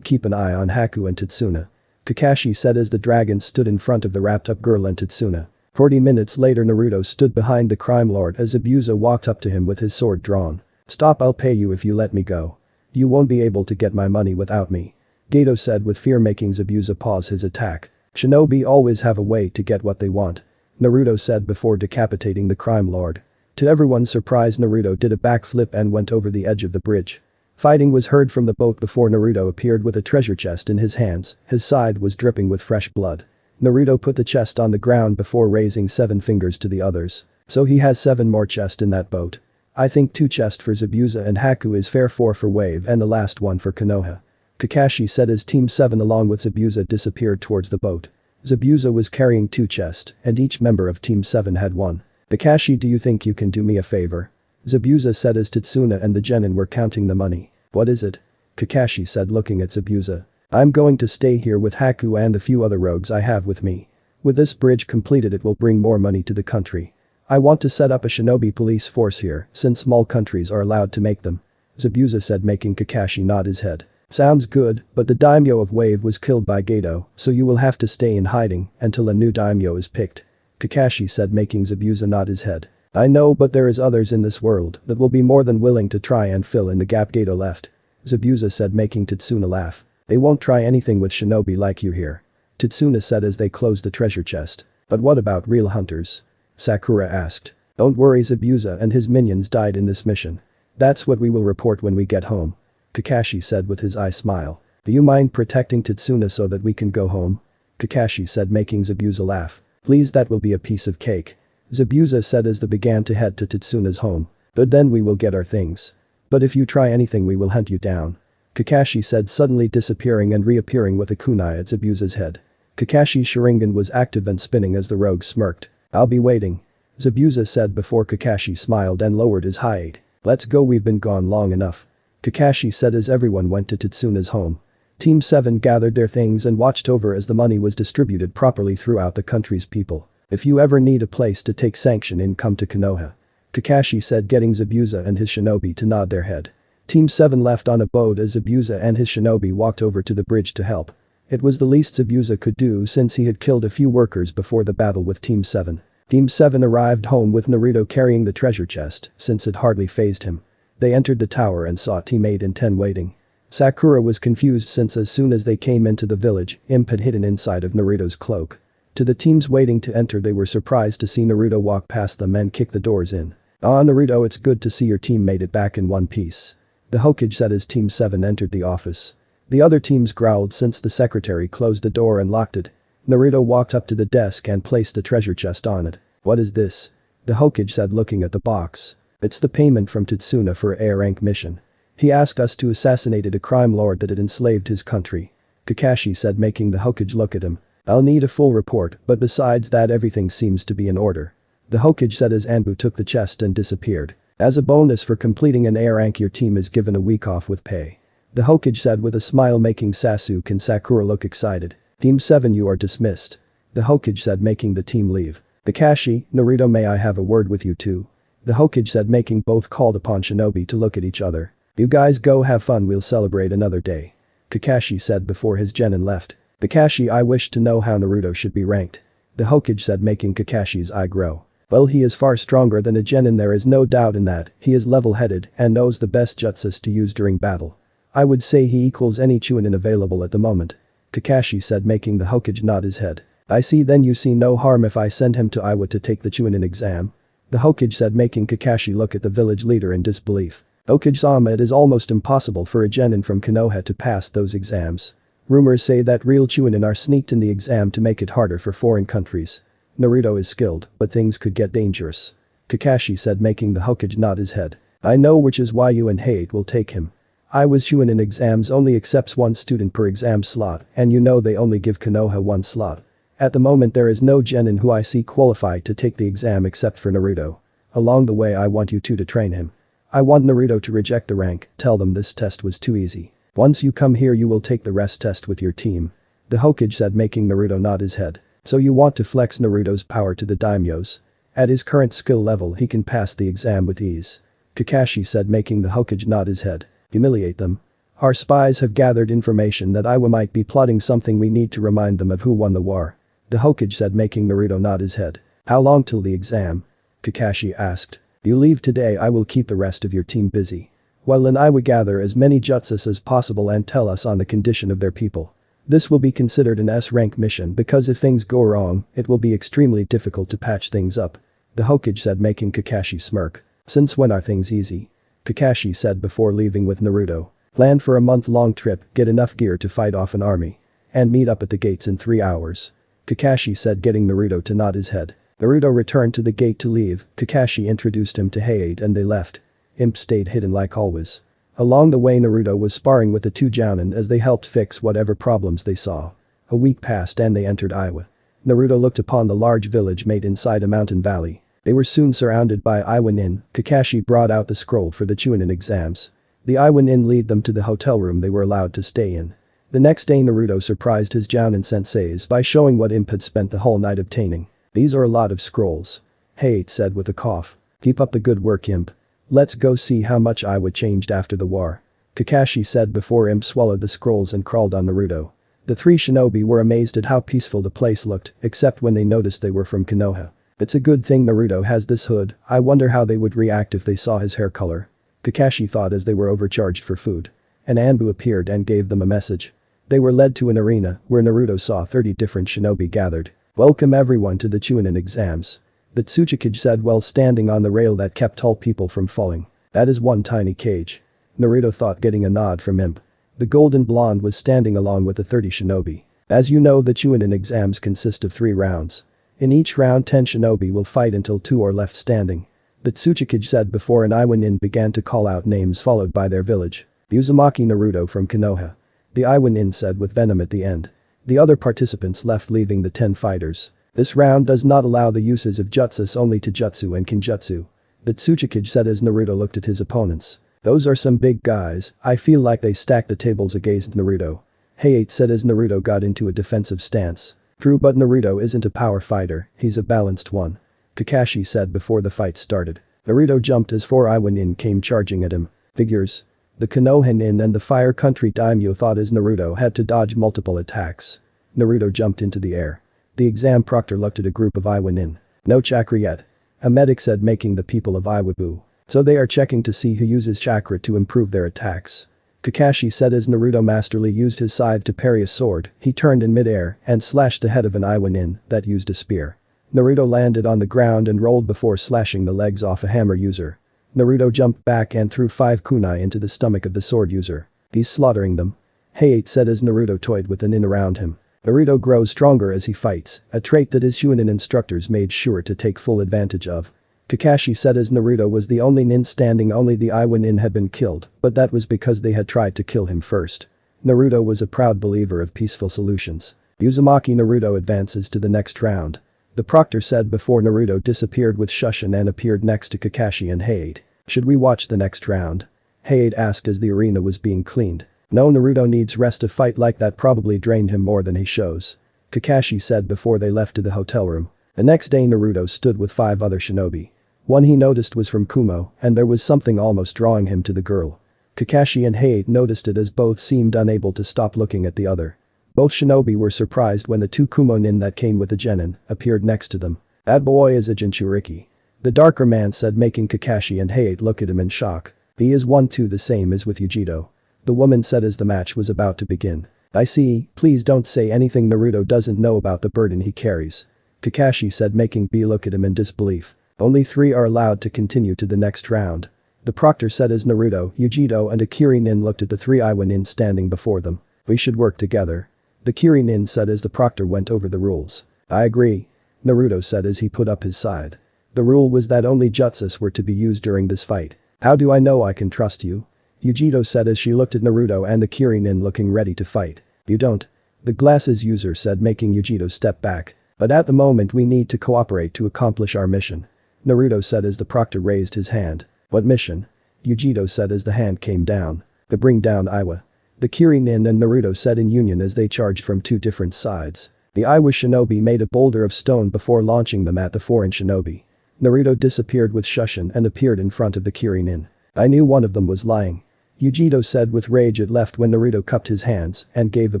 Keep an eye on Haku and Tetsuna. Kakashi said as the dragon stood in front of the wrapped up girl and Tetsuna. 40 minutes later Naruto stood behind the crime lord as Zabuza walked up to him with his sword drawn. Stop, I'll pay you if you let me go. You won't be able to get my money without me. Gato said with fear, making Zabuza pause his attack. Shinobi always have a way to get what they want. Naruto said before decapitating the crime lord. To everyone's surprise, Naruto did a backflip and went over the edge of the bridge. Fighting was heard from the boat before Naruto appeared with a treasure chest in his hands, his side was dripping with fresh blood. Naruto put the chest on the ground before raising 7 fingers to the others. So he has 7 more chests in that boat. I think 2 chests for Zabuza and Haku is fair, 4 for Wave and the last one for Konoha. Kakashi said as Team 7 along with Zabuza disappeared towards the boat. Zabuza was carrying 2 chests and each member of Team 7 had 1. Kakashi, do you think you can do me a favor? Zabuza said as Tetsuna and the genin were counting the money. What is it? Kakashi said looking at Zabuza. I'm going to stay here with Haku and the few other rogues I have with me. With this bridge completed it will bring more money to the country. I want to set up a shinobi police force here since small countries are allowed to make them. Zabuza said, making Kakashi nod his head. Sounds good, but the daimyo of Wave was killed by Gato, so you will have to stay in hiding until a new daimyo is picked. Kakashi said, making Zabuza nod his head. I know, but there is others in this world that will be more than willing to try and fill in the gap Gato left. Zabuza said, making Tetsuna laugh. They won't try anything with shinobi like you here. Tetsuna said as they closed the treasure chest. But what about real hunters? Sakura asked. Don't worry, Zabuza and his minions died in this mission. That's what we will report when we get home. Kakashi said with his eye smile. Do you mind protecting Tetsuna so that we can go home? Kakashi said, making Zabuza laugh. Please, that will be a piece of cake. Zabuza said as they began to head to Tetsuna's home. But then we will get our things. But if you try anything we will hunt you down. Kakashi said, suddenly disappearing and reappearing with a kunai at Zabuza's head. Kakashi's Sharingan was active and spinning as the rogue smirked. I'll be waiting. Zabuza said before Kakashi smiled and lowered his height. Let's go, we've been gone long enough. Kakashi said as everyone went to Tetsuna's home. Team 7 gathered their things and watched over as the money was distributed properly throughout the country's people. If you ever need a place to take sanction in, come to Konoha. Kakashi said, getting Zabuza and his shinobi to nod their head. Team 7 left on a boat as Zabuza and his shinobi walked over to the bridge to help. It was the least Zabuza could do since he had killed a few workers before the battle with Team 7. Team 7 arrived home with Naruto carrying the treasure chest since it hardly fazed him. They entered the tower and saw Team 8 and 10 waiting. Sakura was confused since as soon as they came into the village, Imp had hidden inside of Naruto's cloak. To the teams waiting to enter, they were surprised to see Naruto walk past them and kick the doors in. Ah, Naruto, it's good to see your team made it back in one piece. The Hokage said as Team 7 entered the office. The other teams growled since the secretary closed the door and locked it. Naruto walked up to the desk and placed the treasure chest on it. What is this? The Hokage said, looking at the box. It's the payment from Tetsuna for a rank mission. He asked us to assassinate a crime lord that had enslaved his country. Kakashi said, making the Hokage look at him. I'll need a full report, but besides that everything seems to be in order. The Hokage said as Anbu took the chest and disappeared. As a bonus for completing an A rank, your team is given a week off with pay. The Hokage said with a smile, making Sasuke and Sakura look excited. Team 7, you are dismissed. The Hokage said, making the team leave. Kakashi, Naruto, may I have a word with you too? The Hokage said, making both called upon shinobi to look at each other. You guys go have fun, we'll celebrate another day. Kakashi said before his genin left. Kakashi, I wish to know how Naruto should be ranked. The Hokage said, making Kakashi's eye grow. Well, he is far stronger than a genin, there is no doubt in that. He is level-headed and knows the best jutsus to use during battle. I would say he equals any Chunin available at the moment. Kakashi said, making the Hokage nod his head. I see, then you see no harm if I send him to Iwa to take the Chunin exam. The Hokage said, making Kakashi look at the village leader in disbelief. Hokage-sama, it is almost impossible for a genin from Konoha to pass those exams. Rumors say that real Chunin are sneaked in the exam to make it harder for foreign countries. Naruto is skilled, but things could get dangerous. Kakashi said, making the Hokage nod his head. I know, which is why you and Hate will take him. Iwa's Chunin exams only accepts 1 student per exam slot, and you know they only give Konoha 1 slot. At the moment there is no genin who I see qualified to take the exam except for Naruto. Along the way I want you two to train him. I want Naruto to reject the rank, tell them this test was too easy. Once you come here you will take the rest test with your team. The Hokage said, making Naruto nod his head. So you want to flex Naruto's power to the daimyos? At his current skill level he can pass the exam with ease. Kakashi said, making the Hokage nod his head. Humiliate them. Our spies have gathered information that Iwa might be plotting something, we need to remind them of who won the war. The Hokage said, making Naruto nod his head. How long till the exam? Kakashi asked. You leave today, I will keep the rest of your team busy. Well then I will gather as many jutsus as possible and tell us on the condition of their people. This will be considered an S-rank mission because if things go wrong, it will be extremely difficult to patch things up. The Hokage said, making Kakashi smirk. Since when are things easy? Kakashi said before leaving with Naruto. Plan for a month-long trip, get enough gear to fight off an army. And meet up at the gates in 3 hours. Kakashi said, getting Naruto to nod his head. Naruto returned to the gate to leave, Kakashi introduced him to Hayate and they left. Imp stayed hidden like always. Along the way Naruto was sparring with the two jounin as they helped fix whatever problems they saw. A week passed and they entered Iwa. Naruto looked upon the large village made inside a mountain valley. They were soon surrounded by Iwa nin. Kakashi brought out the scroll for the Chunin exams. The Iwa nin lead them to the hotel room they were allowed to stay in. The next day Naruto surprised his jounin senseis by showing what Imp had spent the whole night obtaining. These are a lot of scrolls. Hayate said with a cough. Keep up the good work, Imp. Let's go see how much Iwa changed after the war. Kakashi said before Imp swallowed the scrolls and crawled on Naruto. The three shinobi were amazed at how peaceful the place looked, except when they noticed they were from Konoha. It's a good thing Naruto has this hood, I wonder how they would react if they saw his hair color. Kakashi thought as they were overcharged for food. An Anbu appeared and gave them a message. They were led to an arena where Naruto saw 30 different shinobi gathered. Welcome everyone to the Chunin exams. The Tsuchikage said while standing on the rail that kept tall people from falling. That is one tiny cage. Naruto thought, getting a nod from Imp. The golden blonde was standing along with the 30 shinobi. As you know, the Chunin exams consist of 3 rounds. In each round 10 shinobi will fight until 2 are left standing. The Tsuchikage said before an Iwa nin began to call out names followed by their village. Uzumaki Naruto from Konoha. The Iwa nin said with venom at the end. The other participants left, leaving the 10 fighters. This round does not allow the uses of jutsus, only to jutsu and kinjutsu. The Tsuchikage said as Naruto looked at his opponents. Those are some big guys, I feel like they stacked the tables against Naruto. Hayate said as Naruto got into a defensive stance. True, but Naruto isn't a power fighter, he's a balanced one. Kakashi said before the fight started. Naruto jumped as 4 Iwa nin came charging at him. Figures. The Konoha nin and the Fire Country daimyo thought as Naruto had to dodge multiple attacks. Naruto jumped into the air. The exam proctor looked at a group of Iwa nin. No chakra yet. A medic said, making the people of Iwa boo. So they are checking to see who uses chakra to improve their attacks. Kakashi said as Naruto masterly used his scythe to parry a sword, he turned in midair and slashed the head of an Iwa nin that used a spear. Naruto landed on the ground and rolled before slashing the legs off a hammer user. Naruto jumped back and threw 5 kunai into the stomach of the sword user. He's slaughtering them. Hayate said as Naruto toyed with a nin around him. Naruto grows stronger as he fights, a trait that his Chunin instructors made sure to take full advantage of. Kakashi said as Naruto was the only nin standing, only the Iwa nin had been killed, but that was because they had tried to kill him first. Naruto was a proud believer of peaceful solutions. Uzumaki Naruto advances to the next round. The proctor said before Naruto disappeared with Shushin and appeared next to Kakashi and Hayate. Should we watch the next round? Hayate asked as the arena was being cleaned. No, Naruto needs rest, a fight like that probably drained him more than he shows. Kakashi said before they left to the hotel room. The next day Naruto stood with 5 other shinobi. One he noticed was from Kumo, and there was something almost drawing him to the girl. Kakashi and Hayate noticed it as both seemed unable to stop looking at the other. Both shinobi were surprised when the 2 Kumo nin that came with the genin appeared next to them. That boy is a Jinchuriki. The darker man said, making Kakashi and Hayate look at him in shock. He is 1-2 the same as with Yujito. The woman said as the match was about to begin. I see, please don't say anything, Naruto doesn't know about the burden he carries. Kakashi said, making B look at him in disbelief. Only 3 are allowed to continue to the next round. The proctor said as Naruto, Yujito and a Kiri nin looked at the 3 Iwa nin standing before them. We should work together. The Kiri nin said as the proctor went over the rules. I agree. Naruto said as he put up his side. The rule was that only jutsus were to be used during this fight. How do I know I can trust you? Yujito said as she looked at Naruto and the Kiri nin looking ready to fight. You don't. The glasses user said, making Yujiro step back. But at the moment we need to cooperate to accomplish our mission. Naruto said as the proctor raised his hand. What mission? Yujiro said as the hand came down. To bring down Iwa. The Kirin and Naruto said in union as they charged from two different sides. The Iwa shinobi made a boulder of stone before launching them at the foreign shinobi. Naruto disappeared with Shushin and appeared in front of the Kirin. I knew one of them was lying. Yujiro said with rage. It left when Naruto cupped his hands and gave a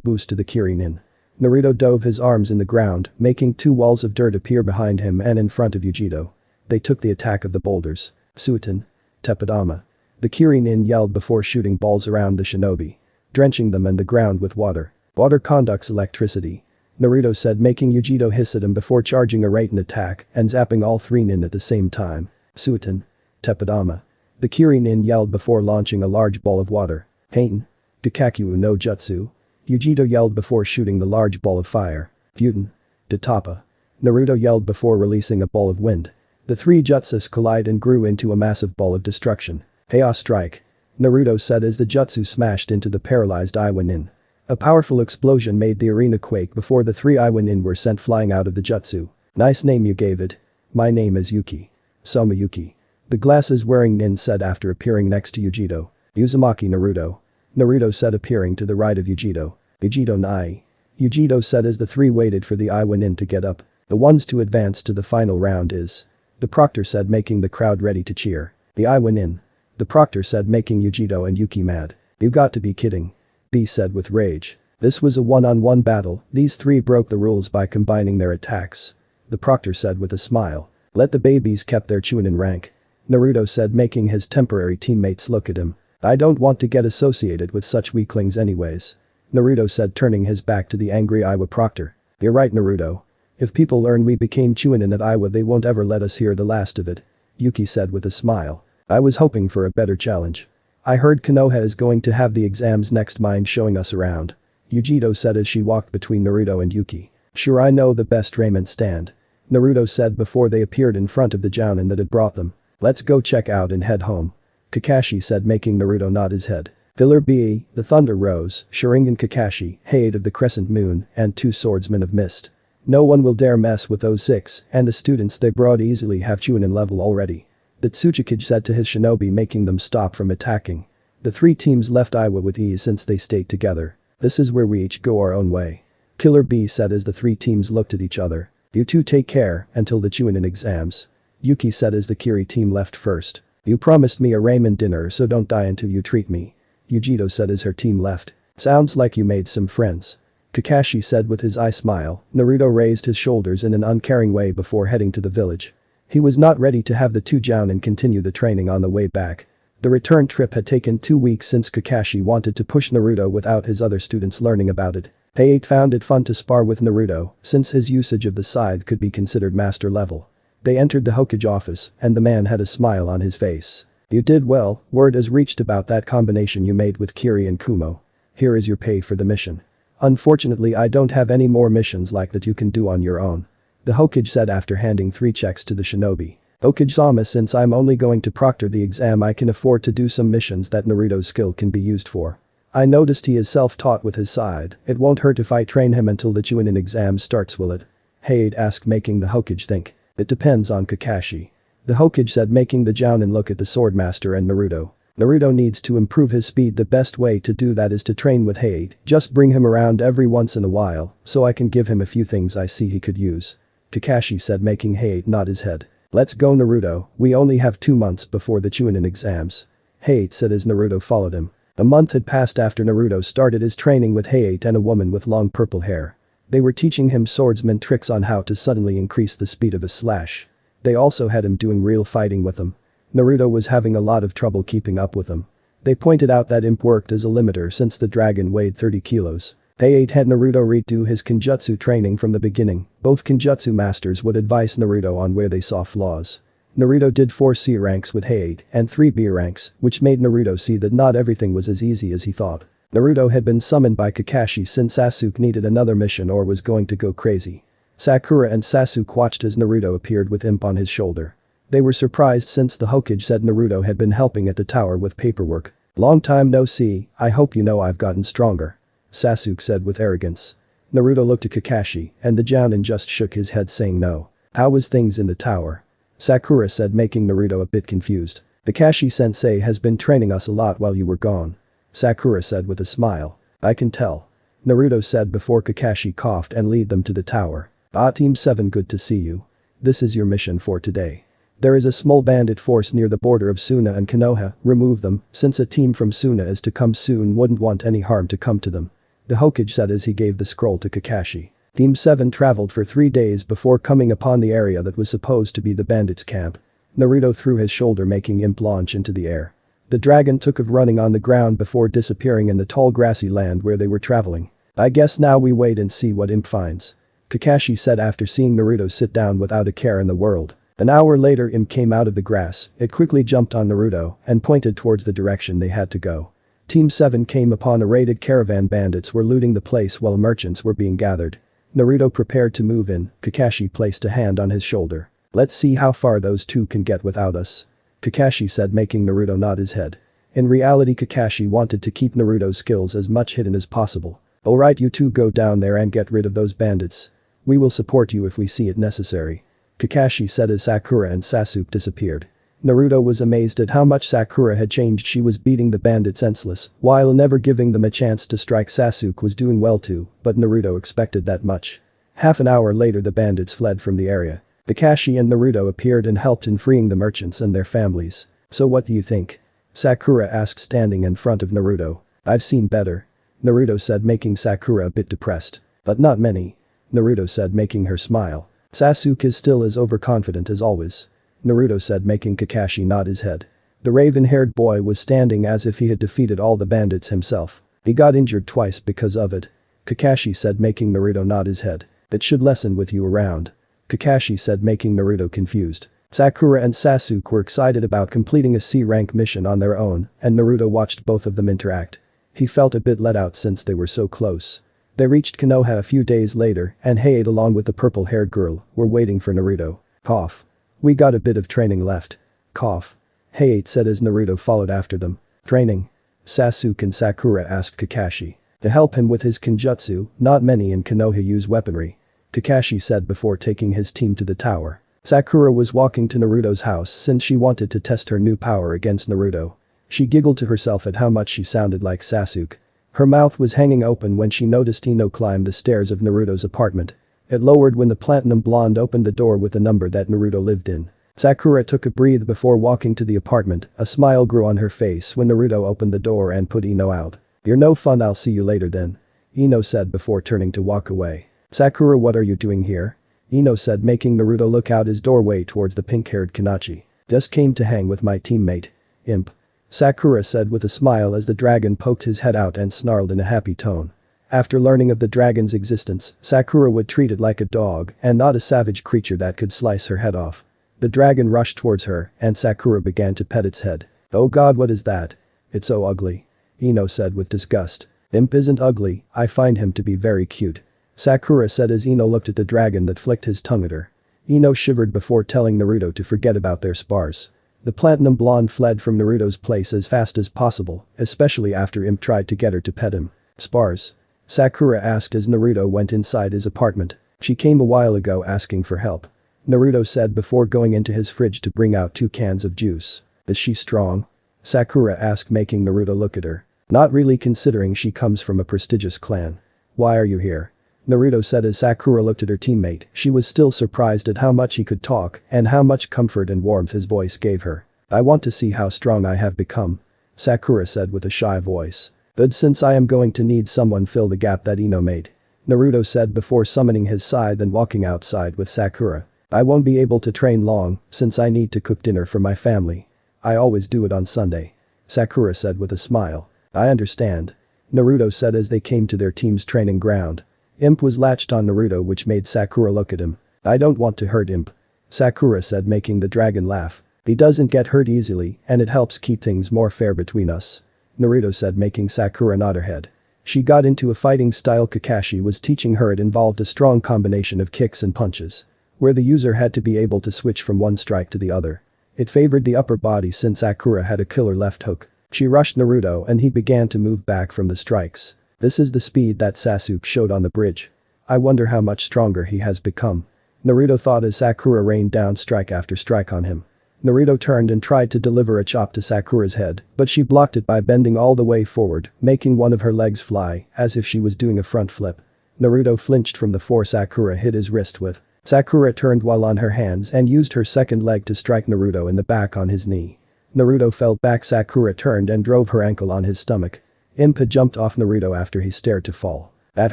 boost to the Kirin. Naruto dove his arms in the ground, making two walls of dirt appear behind him and in front of Yujiro. They took the attack of the boulders. Suiton. Teppadama. The Kirin yelled before shooting balls around the shinobi, drenching them and the ground with water. Water conducts electricity. Naruto said, making Yujiro hiss at him before charging a Raiden attack and zapping all three nin at the same time. Suiton. Teppadama. The Kirin yelled before launching a large ball of water. Heitan. Kakakyu no Jutsu. Yujiro yelled before shooting the large ball of fire. Gyuten. Datapa. Naruto yelled before releasing a ball of wind. The three jutsus collide and grew into a massive ball of destruction. Chaos Strike. Naruto said as the jutsu smashed into the paralyzed Iwa nin. A powerful explosion made the arena quake before the three Iwa nin were sent flying out of the jutsu. Nice name you gave it. My name is Yuki. Soma Yuki. The glasses-wearing nin said after appearing next to Yujiro. Uzumaki Naruto. Naruto said appearing to the right of Yujiro. Yujiro Nai. Yujiro said as the three waited for the Iwa nin to get up. The ones to advance to the final round is. The proctor said, making the crowd ready to cheer. The Iwa nin. The proctor said, making Yujiro and Yuki mad. You got to be kidding. B said with rage. This was a one-on-one battle. These three broke the rules by combining their attacks. The proctor said with a smile. Let the babies kept their chunin rank. Naruto said, making his temporary teammates look at him. I don't want to get associated with such weaklings anyways. Naruto said, turning his back to the angry Iwa proctor. You're right, Naruto. If people learn we became chunin at Iwa, they won't ever let us hear the last of it. Yuki said with a smile. I was hoping for a better challenge. I heard Konoha is going to have the exams next, mind showing us around. Yujiro said as she walked between Naruto and Yuki. Sure, I know the best raiment stand. Naruto said before they appeared in front of the jounin that had brought them. Let's go check out and head home. Kakashi said, making Naruto nod his head. Pillar B, the Thunder Rose, Sharingan Kakashi, Hade of the Crescent Moon, and two Swordsmen of Mist. No one will dare mess with those six, and the students they brought easily have chunin level already. The Tsuchikage said to his shinobi, making them stop from attacking. The three teams left Iwa with ease since they stayed together. This is where we each go our own way. Killer B said as the three teams looked at each other. You two take care until the chunin exams. Yuki said as the Kiri team left first. You promised me a ramen dinner, so don't die until you treat me. Yujiro said as her team left. Sounds like you made some friends. Kakashi said with his eye smile. Naruto raised his shoulders in an uncaring way before heading to the village. He was not ready to have the two jounin continue the training on the way back. The return trip had taken 2 weeks since Kakashi wanted to push Naruto without his other students learning about it. Hayate found it fun to spar with Naruto since his usage of the scythe could be considered master level. They entered the Hokage office and the man had a smile on his face. You did well, word has reached about that combination you made with Kiri and Kumo. Here is your pay for the mission. Unfortunately, I don't have any more missions like that you can do on your own. The Hokage said after handing 3 checks to the shinobi. Hokage-sama, since I'm only going to proctor the exam, I can afford to do some missions that Naruto's skill can be used for. I noticed he is self-taught with his scythe. It won't hurt if I train him until the chunin exam starts, will it? Hade asked, making the Hokage think. It depends on Kakashi. The Hokage said, making the jounin look at the Swordmaster and Naruto. Naruto needs to improve his speed. The best way to do that is to train with Hade. Just bring him around every once in a while so I can give him a few things I see he could use. Kakashi said, making Hade nod his head. Let's go, Naruto, we only have 2 months before the chunin exams. Hade said as Naruto followed him. A month had passed after Naruto started his training with Hade and a woman with long purple hair. They were teaching him swordsman tricks on how to suddenly increase the speed of his slash. They also had him doing real fighting with them. Naruto was having a lot of trouble keeping up with them. They pointed out that imp worked as a limiter since the dragon weighed 30 kilos. Hade had Naruto redo his Kenjutsu training from the beginning. Both Kenjutsu masters would advise Naruto on where they saw flaws. Naruto did 4 C ranks with Hade and 3 B ranks, which made Naruto see that not everything was as easy as he thought. Naruto had been summoned by Kakashi since Sasuke needed another mission or was going to go crazy. Sakura and Sasuke watched as Naruto appeared with imp on his shoulder. They were surprised since the Hokage said Naruto had been helping at the tower with paperwork. Long time no see, I hope you know I've gotten stronger. Sasuke said with arrogance. Naruto looked at Kakashi, and the Jounin just shook his head saying no. How was things in the tower? Sakura said, making Naruto a bit confused. Kakashi-sensei has been training us a lot while you were gone. Sakura said with a smile. I can tell. Naruto said before Kakashi coughed and led them to the tower. Team 7, good to see you. This is your mission for today. There is a small bandit force near the border of Suna and Konoha, remove them, since a team from Suna is to come soon, wouldn't want any harm to come to them. The Hokage said as he gave the scroll to Kakashi. Team 7 traveled for 3 days before coming upon the area that was supposed to be the bandits' camp. Naruto threw his shoulder, making Imp launch into the air. The dragon took off running on the ground before disappearing in the tall grassy land where they were traveling. I guess now we wait and see what Imp finds. Kakashi said after seeing Naruto sit down without a care in the world. An hour later, Imp came out of the grass, it quickly jumped on Naruto and pointed towards the direction they had to go. Team 7 came upon a raided caravan. Bandits were looting the place while merchants were being gathered. Naruto prepared to move in, Kakashi placed a hand on his shoulder. Let's see how far those two can get without us. Kakashi said, making Naruto nod his head. In reality, Kakashi wanted to keep Naruto's skills as much hidden as possible. Alright, you two go down there and get rid of those bandits. We will support you if we see it necessary. Kakashi said as Sakura and Sasuke disappeared. Naruto was amazed at how much Sakura had changed. She was beating the bandits senseless, while never giving them a chance to strike. Sasuke was doing well too, but Naruto expected that much. Half an hour later, the bandits fled from the area. Kakashi and Naruto appeared and helped in freeing the merchants and their families. So what do you think? Sakura asked, standing in front of Naruto. I've seen better. Naruto said, making Sakura a bit depressed. But not many. Naruto said, making her smile. Sasuke is still as overconfident as always. Naruto said, making Kakashi nod his head. The raven-haired boy was standing as if he had defeated all the bandits himself. He got injured twice because of it. Kakashi said, making Naruto nod his head. It should lessen with you around. Kakashi said, making Naruto confused. Sakura and Sasuke were excited about completing a C-rank mission on their own, and Naruto watched both of them interact. He felt a bit let out since they were so close. They reached Konoha a few days later, and Hayate along with the purple-haired girl were waiting for Naruto. Cough. We got a bit of training left. Cough. Hayate said as Naruto followed after them. Training? Sasuke and Sakura asked Kakashi. To help him with his kenjutsu, not many in Konoha use weaponry. Kakashi said before taking his team to the tower. Sakura was walking to Naruto's house since she wanted to test her new power against Naruto. She giggled to herself at how much she sounded like Sasuke. Her mouth was hanging open when she noticed Ino climb the stairs of Naruto's apartment. It lowered when the platinum blonde opened the door with the number that Naruto lived in. Sakura took a breath before walking to the apartment. A smile grew on her face when Naruto opened the door and put Ino out. You're no fun, I'll see you later then. Ino said before turning to walk away. Sakura, what are you doing here? Ino said, making Naruto look out his doorway towards the pink-haired Kanachi. Just came to hang with my teammate. Imp. Sakura said with a smile as the dragon poked his head out and snarled in a happy tone. After learning of the dragon's existence, Sakura would treat it like a dog and not a savage creature that could slice her head off. The dragon rushed towards her and Sakura began to pet its head. Oh god, what is that? It's so ugly. Ino said with disgust. Imp isn't ugly, I find him to be very cute. Sakura said as Ino looked at the dragon that flicked his tongue at her. Ino shivered before telling Naruto to forget about their spars. The platinum blonde fled from Naruto's place as fast as possible, especially after Imp tried to get her to pet him. Spars? Sakura asked as Naruto went inside his apartment. She came a while ago asking for help. Naruto said before going into his fridge to bring out 2 cans of juice. Is she strong? Sakura asked, making Naruto look at her. Not really, considering she comes from a prestigious clan. Why are you here? Naruto said as Sakura looked at her teammate. She was still surprised at how much he could talk and how much comfort and warmth his voice gave her. I want to see how strong I have become. Sakura said with a shy voice. Good, since I am going to need someone fill the gap that Ino made. Naruto said before summoning his scythe and walking outside with Sakura. I won't be able to train long since I need to cook dinner for my family. I always do it on Sunday. Sakura said with a smile. I understand. Naruto said as they came to their team's training ground. Imp was latched on Naruto, which made Sakura look at him. I don't want to hurt Imp. Sakura said, making the dragon laugh. He doesn't get hurt easily and it helps keep things more fair between us. Naruto said, making Sakura nod her head. She got into a fighting style Kakashi was teaching her. It involved a strong combination of kicks and punches, where the user had to be able to switch from one strike to the other. It favored the upper body since Sakura had a killer left hook. She rushed Naruto and he began to move back from the strikes. This is the speed that Sasuke showed on the bridge. I wonder how much stronger he has become. Naruto thought as Sakura rained down strike after strike on him. Naruto turned and tried to deliver a chop to Sakura's head, but she blocked it by bending all the way forward, making one of her legs fly, as if she was doing a front flip. Naruto flinched from the force Sakura hit his wrist with. Sakura turned while on her hands and used her second leg to strike Naruto in the back on his knee. Naruto fell back. Sakura turned and drove her ankle on his stomach. Impa jumped off Naruto after he stared to fall. That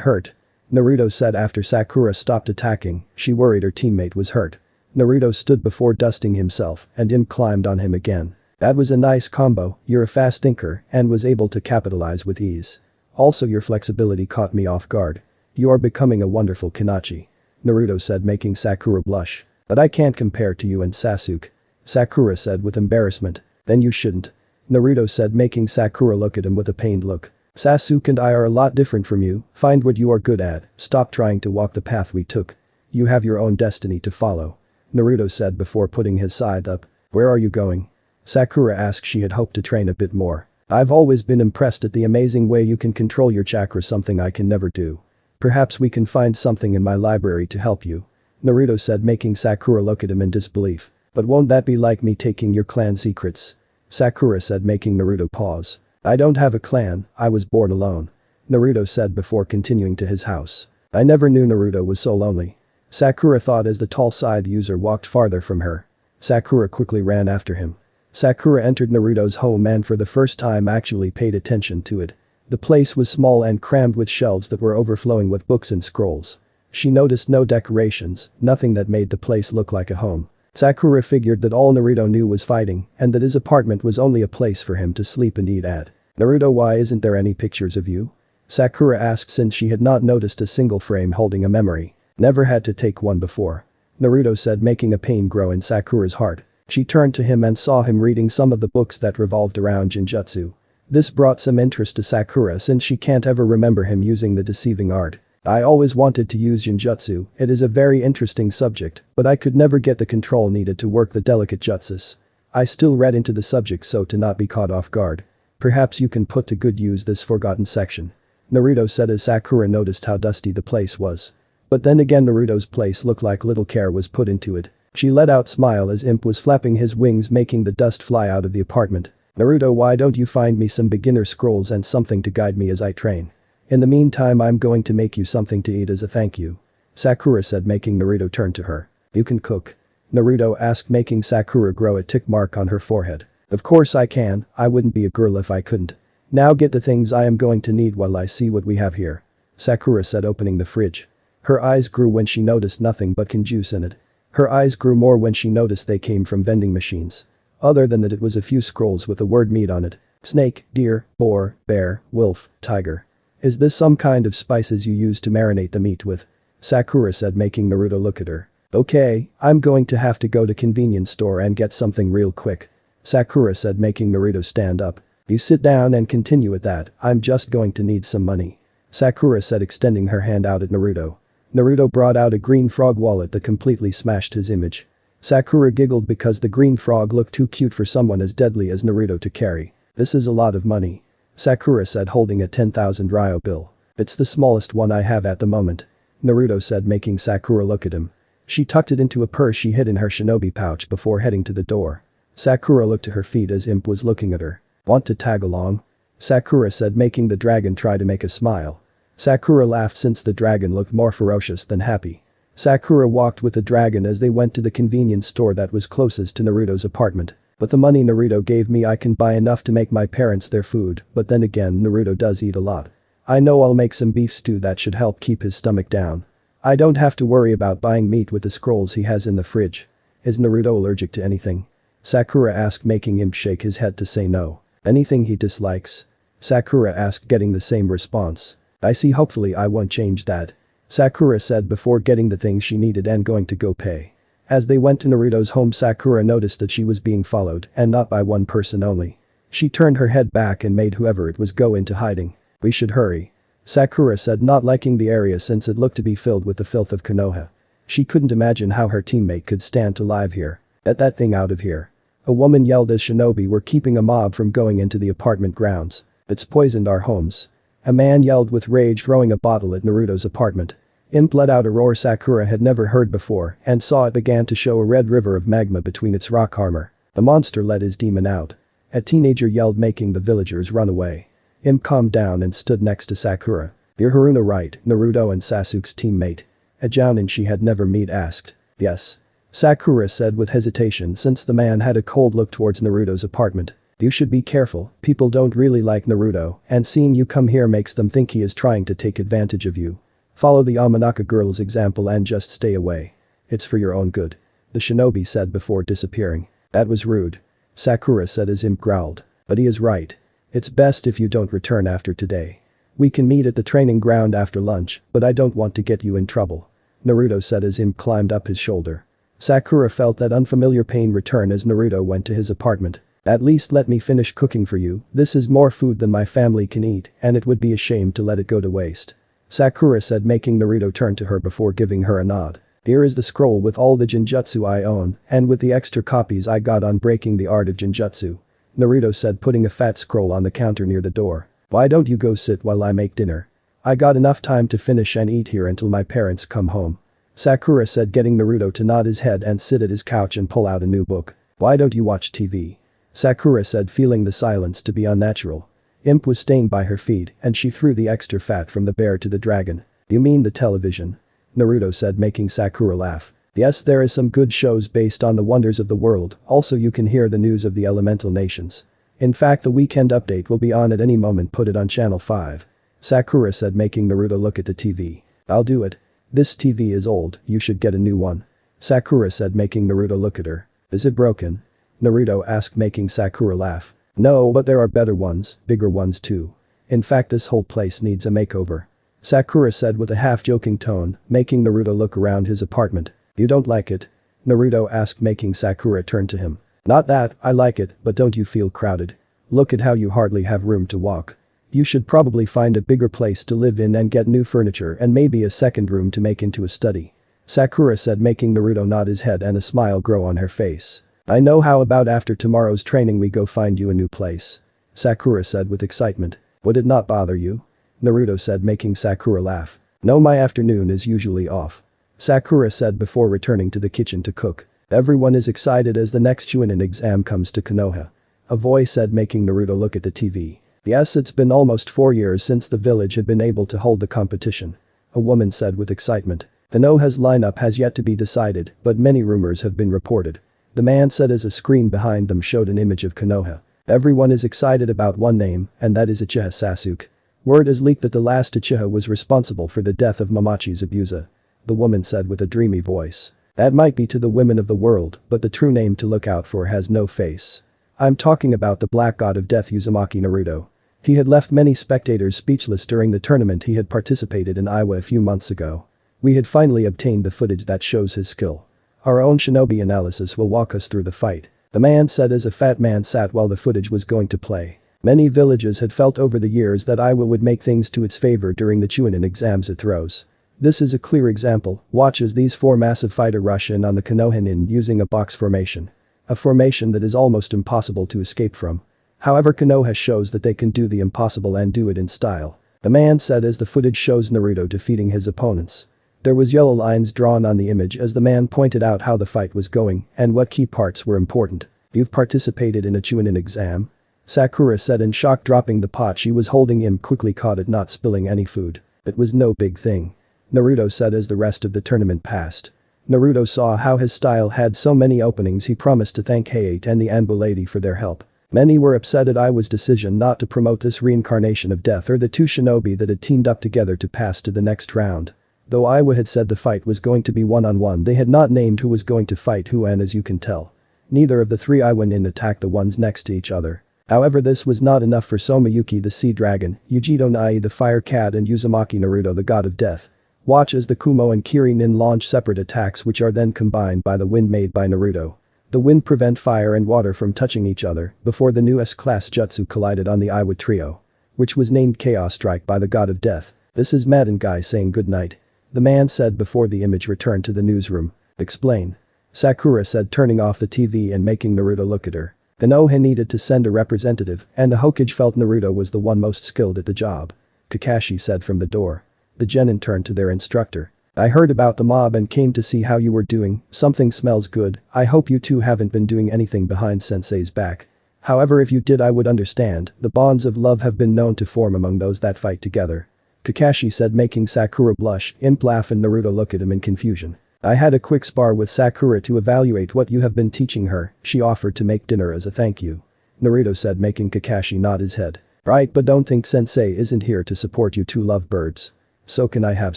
hurt. Naruto said after Sakura stopped attacking, she worried her teammate was hurt. Naruto stood before dusting himself and Imp climbed on him again. That was a nice combo, you're a fast thinker and was able to capitalize with ease. Also your flexibility caught me off guard. You are becoming a wonderful Kanachi. Naruto said making Sakura blush. But I can't compare to you and Sasuke. Sakura said with embarrassment. Then you shouldn't. Naruto said making Sakura look at him with a pained look. Sasuke and I are a lot different from you, find what you are good at, stop trying to walk the path we took. You have your own destiny to follow. Naruto said before putting his scythe up. Where are you going? Sakura asked. She had hoped to train a bit more. I've always been impressed at the amazing way you can control your chakra, something I can never do. Perhaps we can find something in my library to help you. Naruto said making Sakura look at him in disbelief. But won't that be like me taking your clan secrets? Sakura said making Naruto pause. I don't have a clan, I was born alone. Naruto said before continuing to his house. I never knew Naruto was so lonely. Sakura thought as the tall scythe user walked farther from her. Sakura quickly ran after him. Sakura entered Naruto's home and for the first time actually paid attention to it. The place was small and crammed with shelves that were overflowing with books and scrolls. She noticed no decorations, nothing that made the place look like a home. Sakura figured that all Naruto knew was fighting and that his apartment was only a place for him to sleep and eat at. Naruto, why isn't there any pictures of you? Sakura asked since she had not noticed a single frame holding a memory. Never had to take one before. Naruto said making a pain grow in Sakura's heart. She turned to him and saw him reading some of the books that revolved around Jinjutsu. This brought some interest to Sakura since she can't ever remember him using the deceiving art. I always wanted to use Jinjutsu, it is a very interesting subject, but I could never get the control needed to work the delicate jutsus. I still read into the subject so to not be caught off guard. Perhaps you can put to good use this forgotten section. Naruto said as Sakura noticed how dusty the place was. But then again Naruto's place looked like little care was put into it. She let out smile as Imp was flapping his wings making the dust fly out of the apartment. Naruto, why don't you find me some beginner scrolls and something to guide me as I train? In the meantime I'm going to make you something to eat as a thank you. Sakura said making Naruto turn to her. You can cook? Naruto asked making Sakura grow a tick mark on her forehead. Of course I can, I wouldn't be a girl if I couldn't. Now get the things I am going to need while I see what we have here. Sakura said opening the fridge. Her eyes grew when she noticed nothing but can juice in it. Her eyes grew more when she noticed they came from vending machines. Other than that it was a few scrolls with the word meat on it. Snake, deer, boar, bear, wolf, tiger. Is this some kind of spices you use to marinate the meat with? Sakura said making Naruto look at her. Okay, I'm going to have to go to convenience store and get something real quick. Sakura said making Naruto stand up. You sit down and continue with that, I'm just going to need some money. Sakura said extending her hand out at Naruto. Naruto brought out a green frog wallet that completely smashed his image. Sakura giggled because the green frog looked too cute for someone as deadly as Naruto to carry. This is a lot of money. Sakura said holding a 10,000 ryo bill. It's the smallest one I have at the moment. Naruto said making Sakura look at him. She tucked it into a purse she hid in her shinobi pouch before heading to the door. Sakura looked to her feet as Imp was looking at her. Want to tag along? Sakura said making the dragon try to make a smile. Sakura laughed since the dragon looked more ferocious than happy. Sakura walked with the dragon as they went to the convenience store that was closest to Naruto's apartment. But the money Naruto gave me I can buy enough to make my parents their food, but then again Naruto does eat a lot. I know I'll make some beef stew that should help keep his stomach down. I don't have to worry about buying meat with the scrolls he has in the fridge. Is Naruto allergic to anything? Sakura asked making him shake his head to say no. Anything he dislikes? Sakura asked getting the same response. I see, hopefully I won't change that. Sakura said before getting the things she needed and going to go pay. As they went to Naruto's home Sakura noticed that she was being followed and not by one person only. She turned her head back and made whoever it was go into hiding. We should hurry. Sakura said not liking the area since it looked to be filled with the filth of Konoha. She couldn't imagine how her teammate could stand alive here. Get that thing out of here. A woman yelled as shinobi were keeping a mob from going into the apartment grounds. It's poisoned our homes. A man yelled with rage throwing a bottle at Naruto's apartment. Imp let out a roar Sakura had never heard before and saw it began to show a red river of magma between its rock armor. The monster let his demon out. A teenager yelled making the villagers run away. Imp calmed down and stood next to Sakura. "You're Haruna, right, Naruto and Sasuke's teammate?" A jounin she had never met asked. "Yes." Sakura said with hesitation since the man had a cold look towards Naruto's apartment. "You should be careful, people don't really like Naruto, and seeing you come here makes them think he is trying to take advantage of you. Follow the Amanaka girl's example and just stay away. It's for your own good," the shinobi said before disappearing. "That was rude," Sakura said as Imp growled. "But he is right. It's best if you don't return after today. We can meet at the training ground after lunch, but I don't want to get you in trouble," Naruto said as Imp climbed up his shoulder. Sakura felt that unfamiliar pain return as Naruto went to his apartment. "At least let me finish cooking for you, this is more food than my family can eat and it would be a shame to let it go to waste," Sakura said making Naruto turn to her before giving her a nod. "Here is the scroll with all the Genjutsu I own and with the extra copies I got on breaking the art of Genjutsu," Naruto said putting a fat scroll on the counter near the door. "Why don't you go sit while I make dinner? I got enough time to finish and eat here until my parents come home," Sakura said getting Naruto to nod his head and sit at his couch and pull out a new book. "Why don't you watch TV?" Sakura said feeling the silence to be unnatural. Imp was staying by her feet and she threw the extra fat from the bear to the dragon. "You mean the television?" Naruto said making Sakura laugh. "Yes, there is some good shows based on the wonders of the world, also you can hear the news of the elemental nations. In fact the weekend update will be on at any moment, put it on channel 5. Sakura said making Naruto look at the TV. "I'll do it. This TV is old, you should get a new one," Sakura said making Naruto look at her. "Is it broken?" Naruto asked making Sakura laugh. "No, but there are better ones, bigger ones too. In fact this whole place needs a makeover," Sakura said with a half-joking tone, making Naruto look around his apartment. "You don't like it?" Naruto asked making Sakura turn to him. "Not that, I like it, but don't you feel crowded? Look at how you hardly have room to walk. You should probably find a bigger place to live in and get new furniture and maybe a second room to make into a study," Sakura said making Naruto nod his head and a smile grow on her face. "I know, how about after tomorrow's training we go find you a new place?" Sakura said with excitement. "Would it not bother you?" Naruto said making Sakura laugh. "No, my afternoon is usually off," Sakura said before returning to the kitchen to cook. "Everyone is excited as the next Chunin exam comes to Konoha," a voice said making Naruto look at the TV. "Yes, it's been almost 4 years since the village had been able to hold the competition," a woman said with excitement. "Konoha's lineup has yet to be decided, but many rumors have been reported," the man said as a screen behind them showed an image of Konoha. "Everyone is excited about one name, and that is Uchiha Sasuke. Word is leaked that the last Uchiha was responsible for the death of Mamachi Zabuza," the woman said with a dreamy voice. "That might be to the women of the world, but the true name to look out for has no face. I'm talking about the black god of death Uzumaki Naruto. He had left many spectators speechless during the tournament he had participated in Iwa a few months ago. We had finally obtained the footage that shows his skill. Our own shinobi analysis will walk us through the fight," the man said as a fat man sat while the footage was going to play. Many villages had felt over the years that Iwa would make things to its favor during the Chunin exams it throws. This is a clear example. Watch as these 4 massive fighter rush in on the Konoha using a box formation. A formation that is almost impossible to escape from. However, Konoha shows that they can do the impossible and do it in style, the man said as the footage shows Naruto defeating his opponents. There was yellow lines drawn on the image as the man pointed out how the fight was going and what key parts were important. "You've participated in a Chunin exam?" Sakura said in shock, dropping the pot she was holding. Him quickly caught it, not spilling any food. "It was no big thing," Naruto said as the rest of the tournament passed. Naruto saw how his style had so many openings. He promised to thank Hayate and the Anbu lady for their help. Many were upset at Iwa's decision not to promote this reincarnation of death or the 2 shinobi that had teamed up together to pass to the next round. Though Iwa had said the fight was going to be one-on-one, they had not named who was going to fight who, and as you can tell, neither of the 3 Iwa attacked the ones next to each other. However, this was not enough for Somayuki the Sea Dragon, Yujito Nai the Fire Cat and Uzumaki Naruto the God of Death. Watch as the Kumo and Kirin launch separate attacks which are then combined by the wind made by Naruto. The wind prevent fire and water from touching each other before the new S-class jutsu collided on the Iwa trio, which was named Chaos Strike by the God of Death. "This is Madden Guy saying goodnight," the man said before the image returned to the newsroom. "Explain," Sakura said, turning off the TV and making Naruto look at her. Konoha needed to send a representative and the Hokage felt Naruto was the one most skilled at the job. Kakashi said from the door. The genin turned to their instructor. I heard about the mob and came to see how you were doing, something smells good, I hope you two haven't been doing anything behind sensei's back. However, if you did I would understand, the bonds of love have been known to form among those that fight together. Kakashi said, making Sakura blush. Imp laugh and Naruto look at him in confusion. I had a quick spar with Sakura to evaluate what you have been teaching her, she offered to make dinner as a thank you. Naruto said, making Kakashi nod his head. Right, but don't think sensei isn't here to support you two lovebirds. So can I have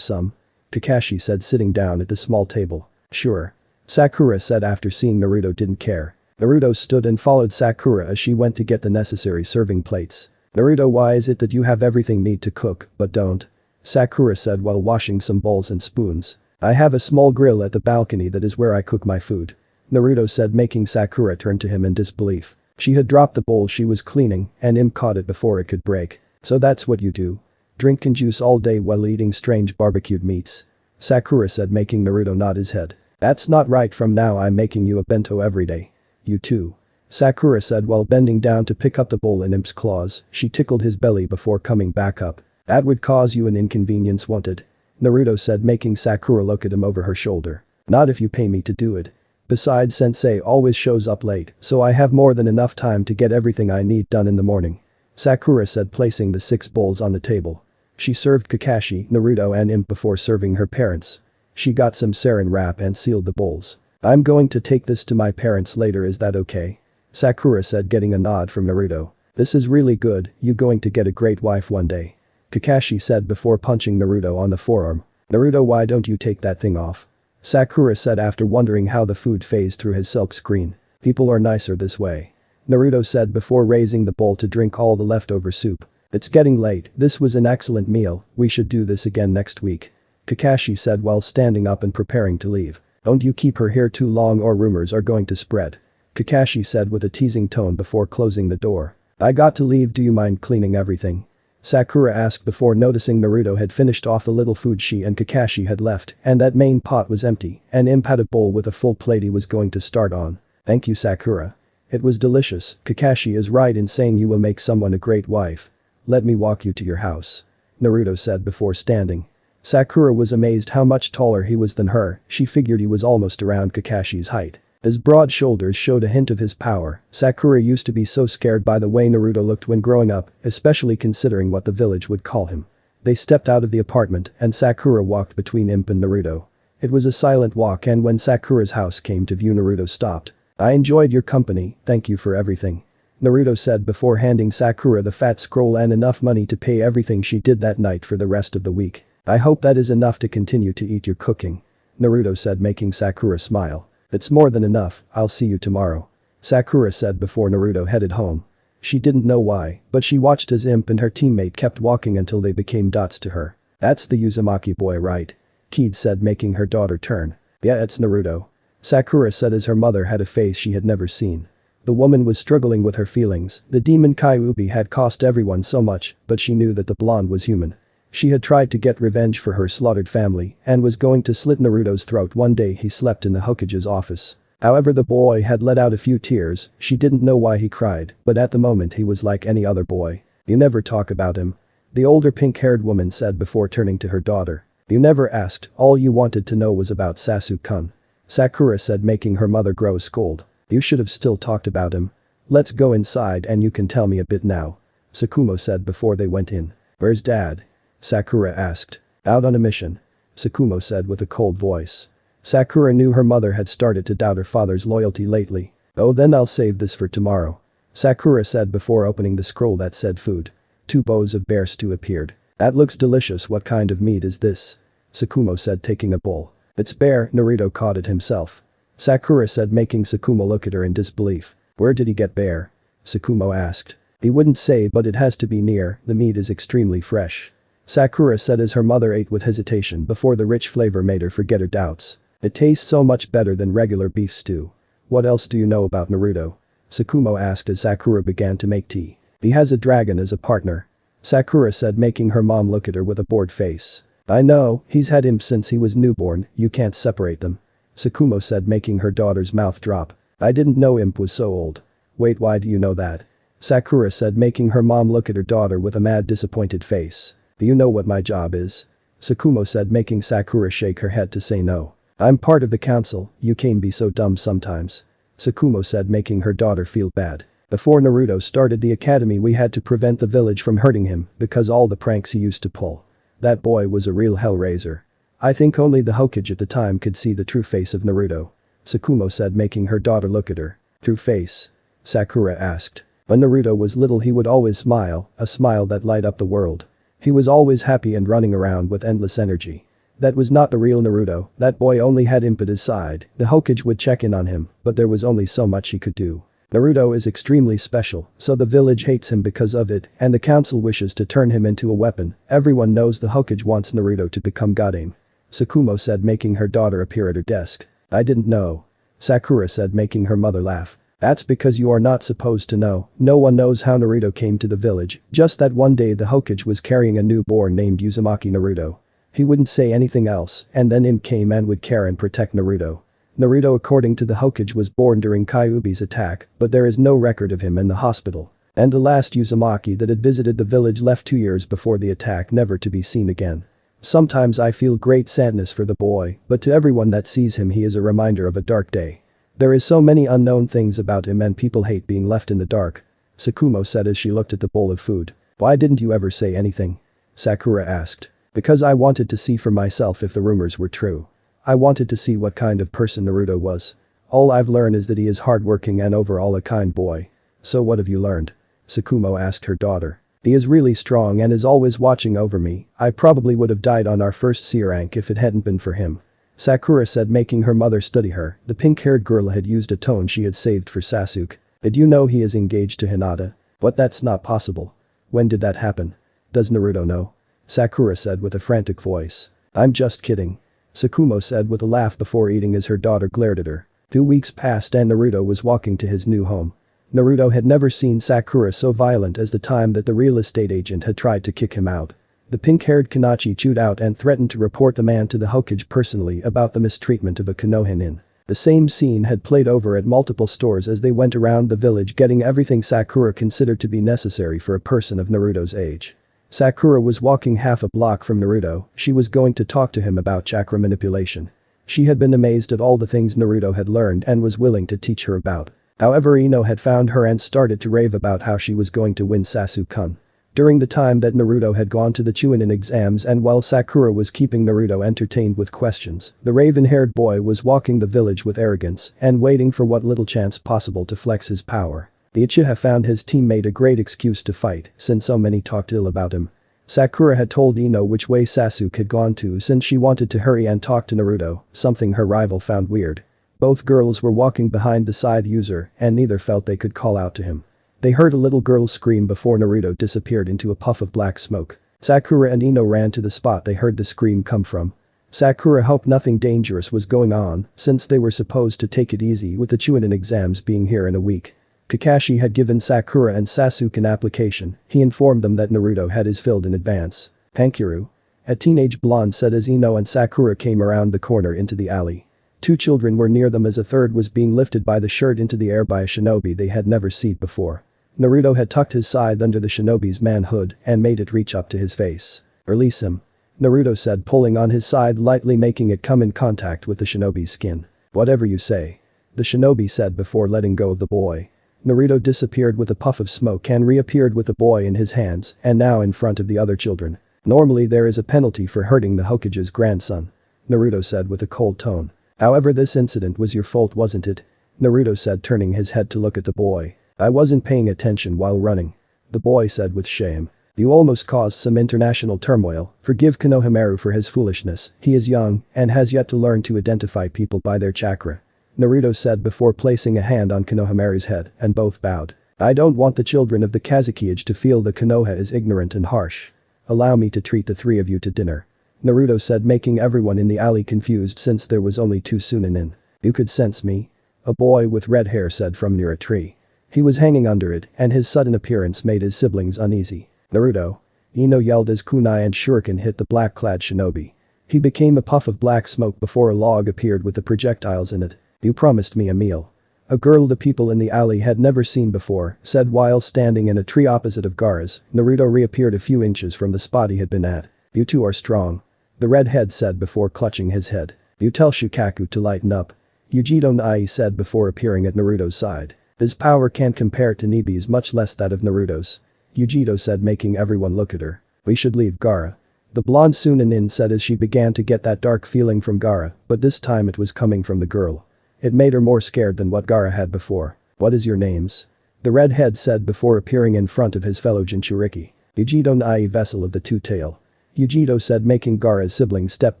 some? Kakashi said, sitting down at the small table. Sure. Sakura said after seeing Naruto didn't care. Naruto stood and followed Sakura as she went to get the necessary serving plates. Naruto, why is it that you have everything need to cook, but don't? Sakura said while washing some bowls and spoons. I have a small grill at the balcony that is where I cook my food. Naruto said, making Sakura turn to him in disbelief. She had dropped the bowl she was cleaning and Imp caught it before it could break. So that's what you do? Drink and juice all day while eating strange barbecued meats? Sakura said, making Naruto nod his head. That's not right, from now I'm making you a bento every day. You too. Sakura said while bending down to pick up the bowl in Imp's claws. She tickled his belly before coming back up. That would cause you an inconvenience, won't it? Naruto said, making Sakura look at him over her shoulder. Not if you pay me to do it. Besides, sensei always shows up late, so I have more than enough time to get everything I need done in the morning. Sakura said, placing the 6 bowls on the table. She served Kakashi, Naruto and Imp before serving her parents. She got some saran wrap and sealed the bowls. I'm going to take this to my parents later, is that okay? Sakura said, getting a nod from Naruto. This is really good, you going to get a great wife one day. Kakashi said before punching Naruto on the forearm. Naruto, why don't you take that thing off? Sakura said after wondering how the food phased through his silk screen. People are nicer this way. Naruto said before raising the bowl to drink all the leftover soup. It's getting late, this was an excellent meal, we should do this again next week. Kakashi said while standing up and preparing to leave. Don't you keep her here too long or rumors are going to spread. Kakashi said with a teasing tone before closing the door. I got to leave, do you mind cleaning everything? Sakura asked before noticing Naruto had finished off the little food she and Kakashi had left and that main pot was empty and Imp had a bowl with a full plate he was going to start on. Thank you, Sakura. It was delicious. Kakashi is right in saying you will make someone a great wife. Let me walk you to your house. Naruto said before standing. Sakura was amazed how much taller he was than her, she figured he was almost around Kakashi's height. His broad shoulders showed a hint of his power. Sakura used to be so scared by the way Naruto looked when growing up, especially considering what the village would call him. They stepped out of the apartment and Sakura walked between Imp and Naruto. It was a silent walk and when Sakura's house came to view, Naruto stopped. I enjoyed your company, thank you for everything. Naruto said before handing Sakura the fat scroll and enough money to pay everything she did that night for the rest of the week. I hope that is enough to continue to eat your cooking. Naruto said, making Sakura smile. It's more than enough, I'll see you tomorrow. Sakura said before Naruto headed home. She didn't know why, but she watched as Imp and her teammate kept walking until they became dots to her. That's the Uzumaki boy, right? Kid said, making her daughter turn. Yeah, it's Naruto. Sakura said as her mother had a face she had never seen. The woman was struggling with her feelings. The demon Kyuubi had cost everyone so much, but she knew that the blonde was human. She had tried to get revenge for her slaughtered family and was going to slit Naruto's throat one day he slept in the Hokage's office. However, the boy had let out a few tears, she didn't know why he cried, but at the moment he was like any other boy. You never talk about him. The older pink-haired woman said before turning to her daughter. You never asked, all you wanted to know was about Sasuke-kun. Sakura said, making her mother grow scold. You should have still talked about him. Let's go inside and you can tell me a bit now. Tsukumo said before they went in. Where's dad? Sakura asked. Out on a mission. Tsukumo said with a cold voice. Sakura knew her mother had started to doubt her father's loyalty lately. Oh, then I'll save this for tomorrow. Sakura said before opening the scroll that said food. 2 bowls of bear stew appeared. That looks delicious, what kind of meat is this? Tsukumo said, taking a bowl. It's bear, Naruto caught it himself. Sakura said, making Tsukumo look at her in disbelief. Where did he get bear? Tsukumo asked. He wouldn't say, but it has to be near, the meat is extremely fresh. Sakura said as her mother ate with hesitation before the rich flavor made her forget her doubts. It tastes so much better than regular beef stew. What else do you know about Naruto? Tsukumo asked as Sakura began to make tea. He has a dragon as a partner. Sakura said, making her mom look at her with a bored face. I know, he's had him since he was newborn, you can't separate them. Tsukumo said, making her daughter's mouth drop. I didn't know Imp was so old. Wait, why do you know that? Sakura said, making her mom look at her daughter with a mad disappointed face. Do you know what my job is? Tsukumo said, making Sakura shake her head to say no. I'm part of the council, you can be so dumb sometimes. Tsukumo said, making her daughter feel bad. Before Naruto started the academy we had to prevent the village from hurting him because all the pranks he used to pull. That boy was a real hellraiser. I think only the Hokage at the time could see the true face of Naruto. Tsukumo said, making her daughter look at her. True face? Sakura asked. When Naruto was little he would always smile, a smile that light up the world. He was always happy and running around with endless energy. That was not the real Naruto, that boy only had impetus side, the Hokage would check in on him, but there was only so much he could do. Naruto is extremely special, so the village hates him because of it, and the council wishes to turn him into a weapon. Everyone knows the Hokage wants Naruto to become Godame. Tsukumo said, making her daughter appear at her desk. I didn't know. Sakura said, making her mother laugh. That's because you are not supposed to know. No one knows how Naruto came to the village, just that one day the Hokage was carrying a newborn named Uzumaki Naruto. He wouldn't say anything else, and then in came and would care and protect Naruto. Naruto, according to the Hokage, was born during Kyuubi's attack, but there is no record of him in the hospital. And the last Uzumaki that had visited the village left 2 years before the attack, never to be seen again. Sometimes I feel great sadness for the boy, but to everyone that sees him he is a reminder of a dark day. There is so many unknown things about him and people hate being left in the dark. Tsukumo said as she looked at the bowl of food. Why didn't you ever say anything? Sakura asked. Because I wanted to see for myself if the rumors were true. I wanted to see what kind of person Naruto was. All I've learned is that he is hardworking and overall a kind boy. So what have you learned? Tsukumo asked her daughter. He is really strong and is always watching over me. I probably would have died on our first C rank if it hadn't been for him. Sakura said, making her mother study her. The pink-haired girl had used a tone she had saved for Sasuke. Did you know he is engaged to Hinata? But that's not possible. When did that happen? Does Naruto know? Sakura said with a frantic voice. I'm just kidding. Tsukumo said with a laugh before eating as her daughter glared at her. 2 weeks passed and Naruto was walking to his new home. Naruto had never seen Sakura so violent as the time that the real estate agent had tried to kick him out. The pink-haired Kanachi chewed out and threatened to report the man to the Hokage personally about the mistreatment of a Konohinin. The same scene had played over at multiple stores as they went around the village getting everything Sakura considered to be necessary for a person of Naruto's age. Sakura was walking half a block from Naruto. She was going to talk to him about chakra manipulation. She had been amazed at all the things Naruto had learned and was willing to teach her about. However, Ino had found her and started to rave about how she was going to win Sasuke-kun. During the time that Naruto had gone to the Chunin exams and while Sakura was keeping Naruto entertained with questions, the raven-haired boy was walking the village with arrogance and waiting for what little chance possible to flex his power. The Uchiha found his teammate a great excuse to fight since so many talked ill about him. Sakura had told Ino which way Sasuke had gone to since she wanted to hurry and talk to Naruto, something her rival found weird. Both girls were walking behind the Scythe user and neither felt they could call out to him. They heard a little girl scream before Naruto disappeared into a puff of black smoke. Sakura and Ino ran to the spot they heard the scream come from. Sakura hoped nothing dangerous was going on since they were supposed to take it easy with the Chunin exams being here in a week. Kakashi had given Sakura and Sasuke an application. He informed them that Naruto had his filled in advance. Hankiru? A teenage blonde said as Ino and Sakura came around the corner into the alley. 2 children were near them as a third was being lifted by the shirt into the air by a shinobi they had never seen before. Naruto had tucked his scythe under the shinobi's manhood and made it reach up to his face. Release him. Naruto said, pulling on his scythe lightly, making it come in contact with the shinobi's skin. Whatever you say. The shinobi said before letting go of the boy. Naruto disappeared with a puff of smoke and reappeared with the boy in his hands and now in front of the other children. Normally there is a penalty for hurting the Hokage's grandson. Naruto said with a cold tone. However, this incident was your fault, wasn't it? Naruto said, turning his head to look at the boy. I wasn't paying attention while running. The boy said with shame. You almost caused some international turmoil. Forgive Konohamaru for his foolishness. He is young and has yet to learn to identify people by their chakra. Naruto said before placing a hand on Konohamaru's head and both bowed. I don't want the children of the Kazuki age to feel that Konoha is ignorant and harsh. Allow me to treat the 3 of you to dinner. Naruto said, making everyone in the alley confused since there was only 2 Sunin. You could sense me? A boy with red hair said from near a tree. He was hanging under it and his sudden appearance made his siblings uneasy. Naruto? Ino yelled as kunai and shuriken hit the black-clad shinobi. He became a puff of black smoke before a log appeared with the projectiles in it. You promised me a meal. A girl the people in the alley had never seen before said while standing in a tree opposite of Gaara's. Naruto reappeared a few inches from the spot he had been at. You two are strong. The redhead said before clutching his head. You tell Shukaku to lighten up. Yujiro Nai said before appearing at Naruto's side. His power can't compare to Nibi's, much less that of Naruto's. Yujiro said, making everyone look at her. We should leave Gaara. The blonde Sunanin said as she began to get that dark feeling from Gaara, but this time it was coming from the girl. It made her more scared than what Gaara had before. What is your names? The redhead said before appearing in front of his fellow Jinchuriki. Yujiro Nai, vessel of the two-tail. Yujiro said, making Gaara's siblings step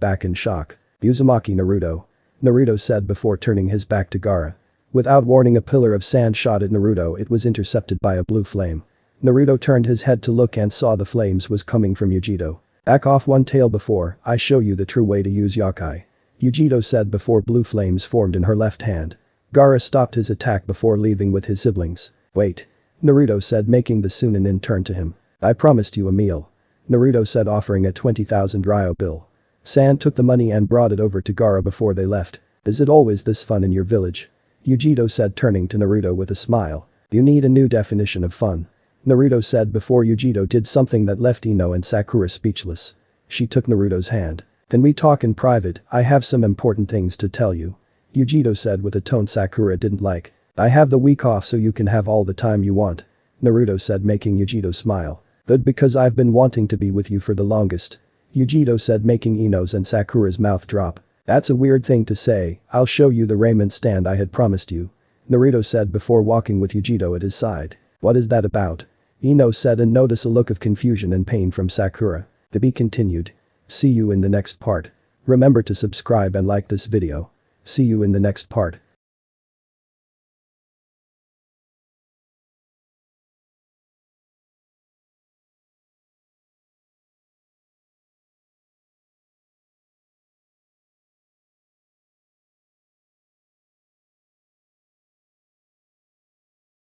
back in shock. Uzumaki Naruto. Naruto said before turning his back to Gaara. Without warning, a pillar of sand shot at Naruto. It was intercepted by a blue flame. Naruto turned his head to look and saw the flames was coming from Yujiro. Back off one tail before I show you the true way to use yokai. Yujiro said before blue flames formed in her left hand. Gaara stopped his attack before leaving with his siblings. Wait. Naruto said, making the Sunanin turn to him. I promised you a meal. Naruto said, offering a 20,000 ryo bill. Sand took the money and brought it over to Gaara before they left. Is it always this fun in your village? Yujiro said, turning to Naruto with a smile. You need a new definition of fun. Naruto said before Yujiro did something that left Ino and Sakura speechless. She took Naruto's hand. Can we talk in private? I have some important things to tell you. Yujiro said with a tone Sakura didn't like. I have the week off so you can have all the time you want. Naruto said, making Yujiro smile. Good, because I've been wanting to be with you for the longest. Yujiro said, making Ino's and Sakura's mouth drop. That's a weird thing to say. I'll show you the raiment stand I had promised you. Naruto said before walking with Yujiro at his side. What is that about? Ino said and noticed a look of confusion and pain from Sakura. To be continued. See you in the next part. Remember to subscribe and like this video. See you in the next part.